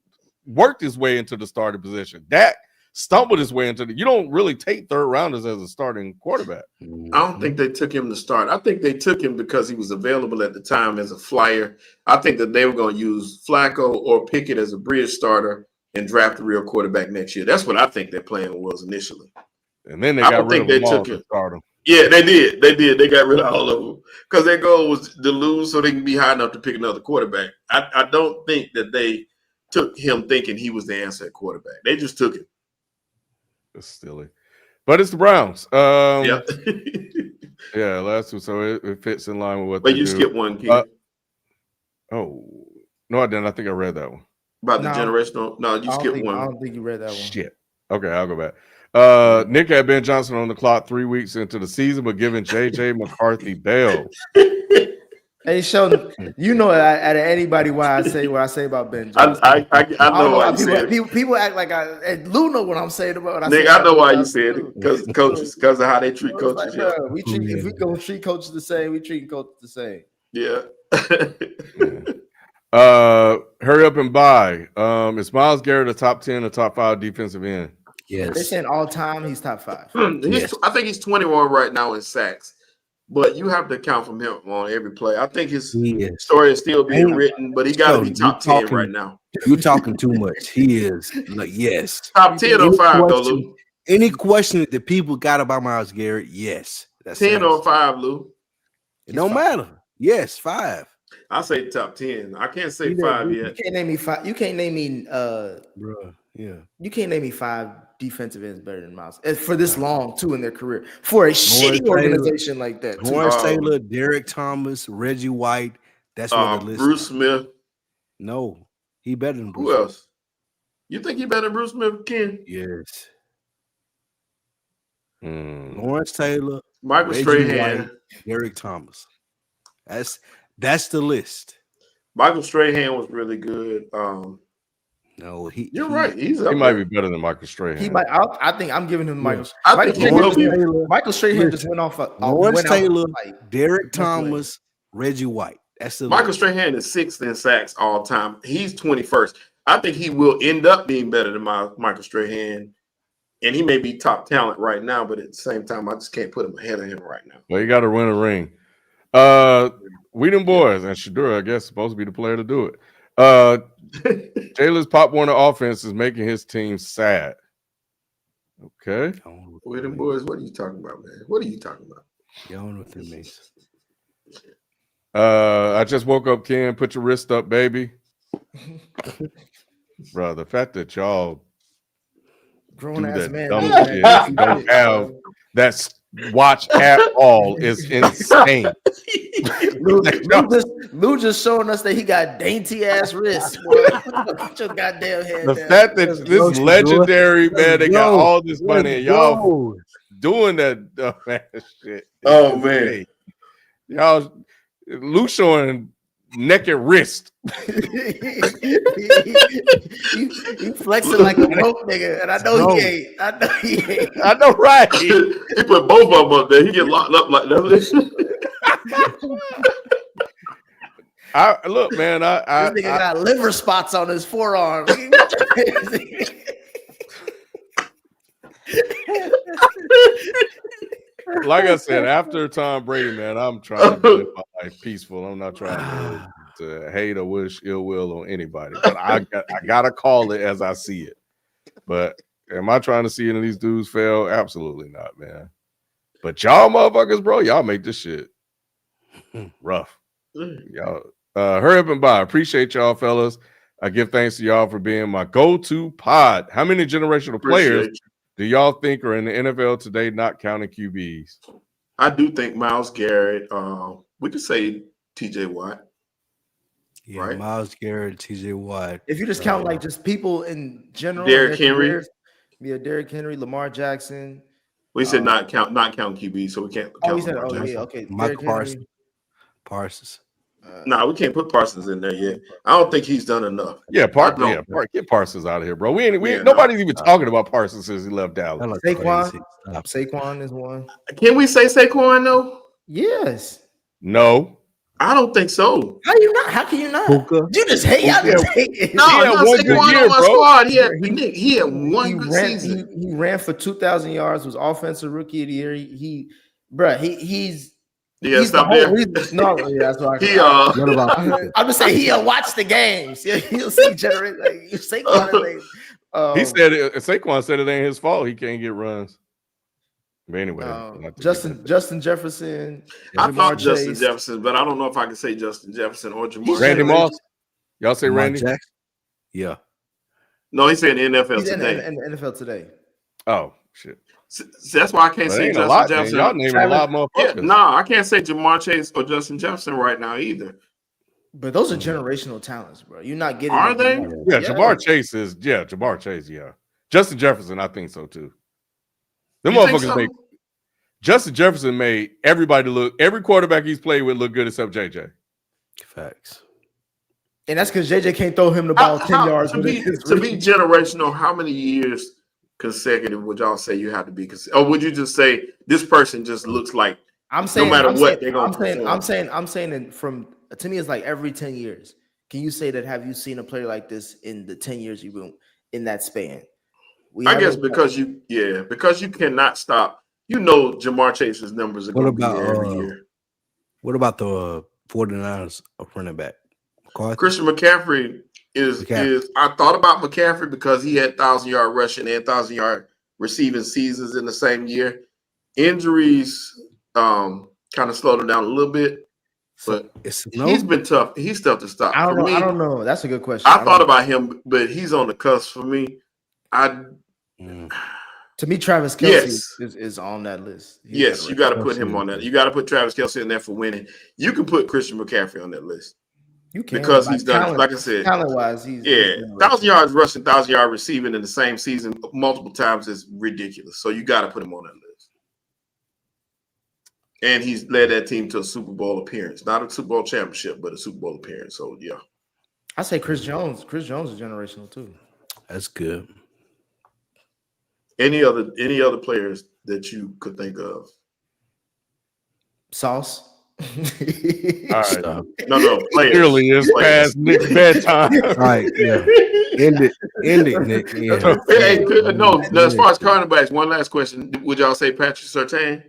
worked his way into the starting position. Dak stumbled his way into you don't really take 3rd rounders as a starting quarterback. I don't think they took him to start. I think they took him because he was available at the time as a flyer. I think that they were going to use Flacco or Pickett as a bridge starter and draft a real quarterback next year. That's what I think their plan was initially. And then they got rid of them all to start him. Yeah, they did. They got rid of all of them because their goal was to lose so they can be high enough to pick another quarterback. I don't think that they took him thinking he was the answer at quarterback. They just took him. It's silly. But it's the Browns. Yeah. Yeah, last two, so it fits in line with what but they you do. skipped one, kid. Oh, no, I didn't. I think I read that one. About the generational. No, you skipped one. I don't think you read that one. Shit. Okay, I'll go back. Nick had Ben Johnson on the clock 3 weeks into the season, but giving JJ McCarthy bail. Hey, Sheldon, you know out of anybody why I say what I say about Ben Johnson. I know why you said it. People act like Lou know what I'm saying about. Nick, I know why you said it because coaches, because of how they treat coaches. Like, if we gonna treat coaches the same, we treat coaches the same. Yeah. Hurry up and buy. Is Myles Garrett a top 10 or top 5 defensive end? Yes. They're saying all time he's top 5. Yes. I think he's 21 right now in sacks, but you have to count from him on every play. I think his story is still being written, but he got to be top 10 right now. You're talking too much. He is like yes, top 10 or 5 though, Lou. Any question that the people got about Myles Garrett? Yes, that's 10 or 5, Lou. It don't matter. Yes, 5. I say top 10. I can't say 5 yet. You can't name me 5. You can't name me bro. Yeah. You can't name me 5 defensive ends better than Myles for this long too in their career for a shitty organization like that. Lawrence Taylor, Derek Thomas, Reggie White. That's what the list. Bruce Smith. No, he better than Bruce. Who else? You think he better than Bruce Smith, Ken? Yes. Lawrence Taylor, Michael Strahan, Derek Thomas. That's the list. Michael Strahan was really good. No, You're right. He's He up might there. be better than Michael Strahan. He might. I think I'm giving him Michael. I Michael think he will be. Michael Strahan just went off. Lawrence Taylor, Like, Derek that's the way. Thomas, Reggie White. That's the Michael list. Strahan is 6th in sacks all time. He's 21st. I think he will end up being better than Michael Strahan, and he may be top talent right now. But at the same time, I just can't put him ahead of him right now. Well, you got to win a ring. We them boys, and Shadur, I guess, supposed to be the player to do it. Jaylen's Pop Warner offense is making his team sad. Okay. With them boys, what are you talking about, man? What are you talking about? You don't know what that means. I just woke up, Ken. Put your wrist up, baby. Bro, the fact that y'all grown do ass that man dumb do shit, that. don't have that watch at all is insane. Lou just showing us that he got dainty ass wrists. Boy. Put your goddamn head The down. fact that this legendary man, they got all this money, and y'all doing that dumb ass shit. Oh man, y'all, Lou showing naked wrist. he flexing like a broke nigga, and I know he ain't. I know he ain't. I know, right? He put both of them up there. He get locked up like that. Look, man. This nigga got liver spots on his forearm. Like I said, after Tom Brady, man, I'm trying to live my life peaceful. I'm not trying to hate or wish ill will on anybody. But I gotta call it as I see it. But am I trying to see any of these dudes fail? Absolutely not, man. But y'all motherfuckers, bro, y'all make this shit rough. Y'all hurry up and buy. Appreciate y'all, fellas. I give thanks to y'all for being my go-to pod. How many generational players do y'all think are in the NFL today, not counting QBs? I do think Myles Garrett. We could say T.J. Watt. Yeah, right? Myles Garrett, T.J. Watt. If you just count like just people in general, Derrick Henry. Derrick Henry, Lamar Jackson. We said not count QB, so we can't. Oh, count we said, Lamar Jackson. yeah, okay. Mike Parsons. No, we can't put Parsons in there yet. I don't think he's done enough. Yeah, get Parsons out of here, bro. Nobody's even talking about Parsons since he left Dallas. Saquon is one. Can we say Saquon though? Yes. No. I don't think so. How can you not? Puka. You just hate. No, Saquon on my squad. He had one good season. He ran for 2,000 yards. Was offensive rookie of the year. He's stop there. That's what What about I'm just saying he'll watch the games. He'll see generate like Saquon. He said Saquon said it ain't his fault. He can't get runs. But anyway, Justin Jefferson. I thought Justin Jefferson, but I don't know if I can say Justin Jefferson or Jamar. Randy Moss. Y'all say Randy? Jackson? Yeah. No, he said in the NFL He's today. In the NFL today. Oh shit. So that's why I can't say Justin Jefferson. Y'all naming a lot more motherfuckers. I can't say Jamar Chase or Justin Jefferson right now either. But those are generational talents, bro. You're not getting. Are they? Yeah, Jamar Chase is. Yeah, Jamar Chase. Yeah, Justin Jefferson. I think so too. Them motherfuckers make. Justin Jefferson made everybody look. Every quarterback he's played with look good except JJ. Facts. And that's because JJ can't throw him the ball 10 yards. To be generational, how many years consecutive would y'all say you have to be? Or would you just say this person just looks like? I'm saying no matter what they're going to perform. I'm saying from to me it's like every 10 years. Can you say that? Have you seen a player like this in the 10 years you've been in that span? I guess because you cannot stop. You know Jamar Chase's numbers are going to be there every year. What about the 49ers running back? McCarthy? Christian McCaffrey is I thought about McCaffrey because he had 1,000-yard rushing and 1,000-yard receiving seasons in the same year. Injuries kind of slowed him down a little bit, but he's been tough. He's tough to stop. I don't know. That's a good question. I thought about him, but he's on the cusp for me. To me, Travis Kelce is on that list. You got to put him on that. You got to put Travis Kelce in there for winning. You can put Christian McCaffrey on that list. You can because he's done, like I said, talent-wise, he's 1,000 yards rushing, 1,000 yard receiving in the same season multiple times is ridiculous. So you got to put him on that list. And he's led that team to a Super Bowl appearance, not a Super Bowl championship, but a Super Bowl appearance. So yeah, I say Chris Jones. Chris Jones is generational too. That's good. Any other players that you could think of? Sauce. All right. No, players. Clearly, it's past Nick's bedtime. All right, yeah. End it, Nick. Yeah. Hey, no. As far as cornerbacks, one last question: would y'all say Patrick Surtain?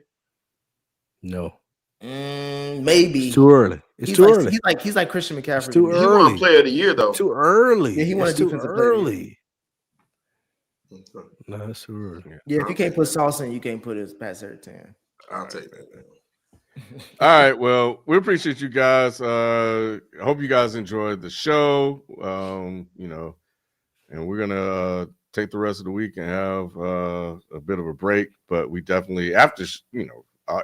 No. Maybe. It's too early. It's too early. He's like Christian McCaffrey. It's too He early. won Player of the Year though. Too early. Yeah, he won a too defensive player. early. No, it's too early. Yeah, if you can't put Sauce in, you can't put his Pat Surtain. I'll take that. All right. Well, we appreciate you guys. I hope you guys enjoyed the show. And we're gonna take the rest of the week and have a bit of a break. But we definitely, after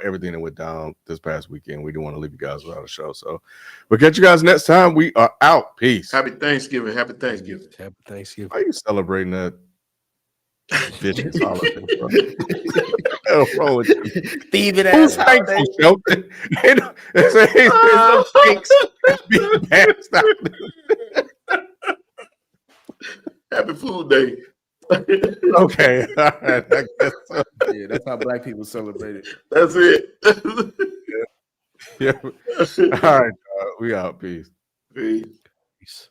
everything that went down this past weekend, we didn't want to leave you guys without a show. So we'll catch you guys next time. We are out. Peace. Happy Thanksgiving. Happy Thanksgiving. Happy Thanksgiving. Why are you celebrating that vicious holiday, bro? What's wrong with you? Thieving Who's ass. thankful, Shelton? There's no thanks being passed out. Happy Food Day. Okay. All right. I guess so. Yeah, that's how black people celebrate it. That's it. Yeah. All right. We out. Peace. Peace. Peace.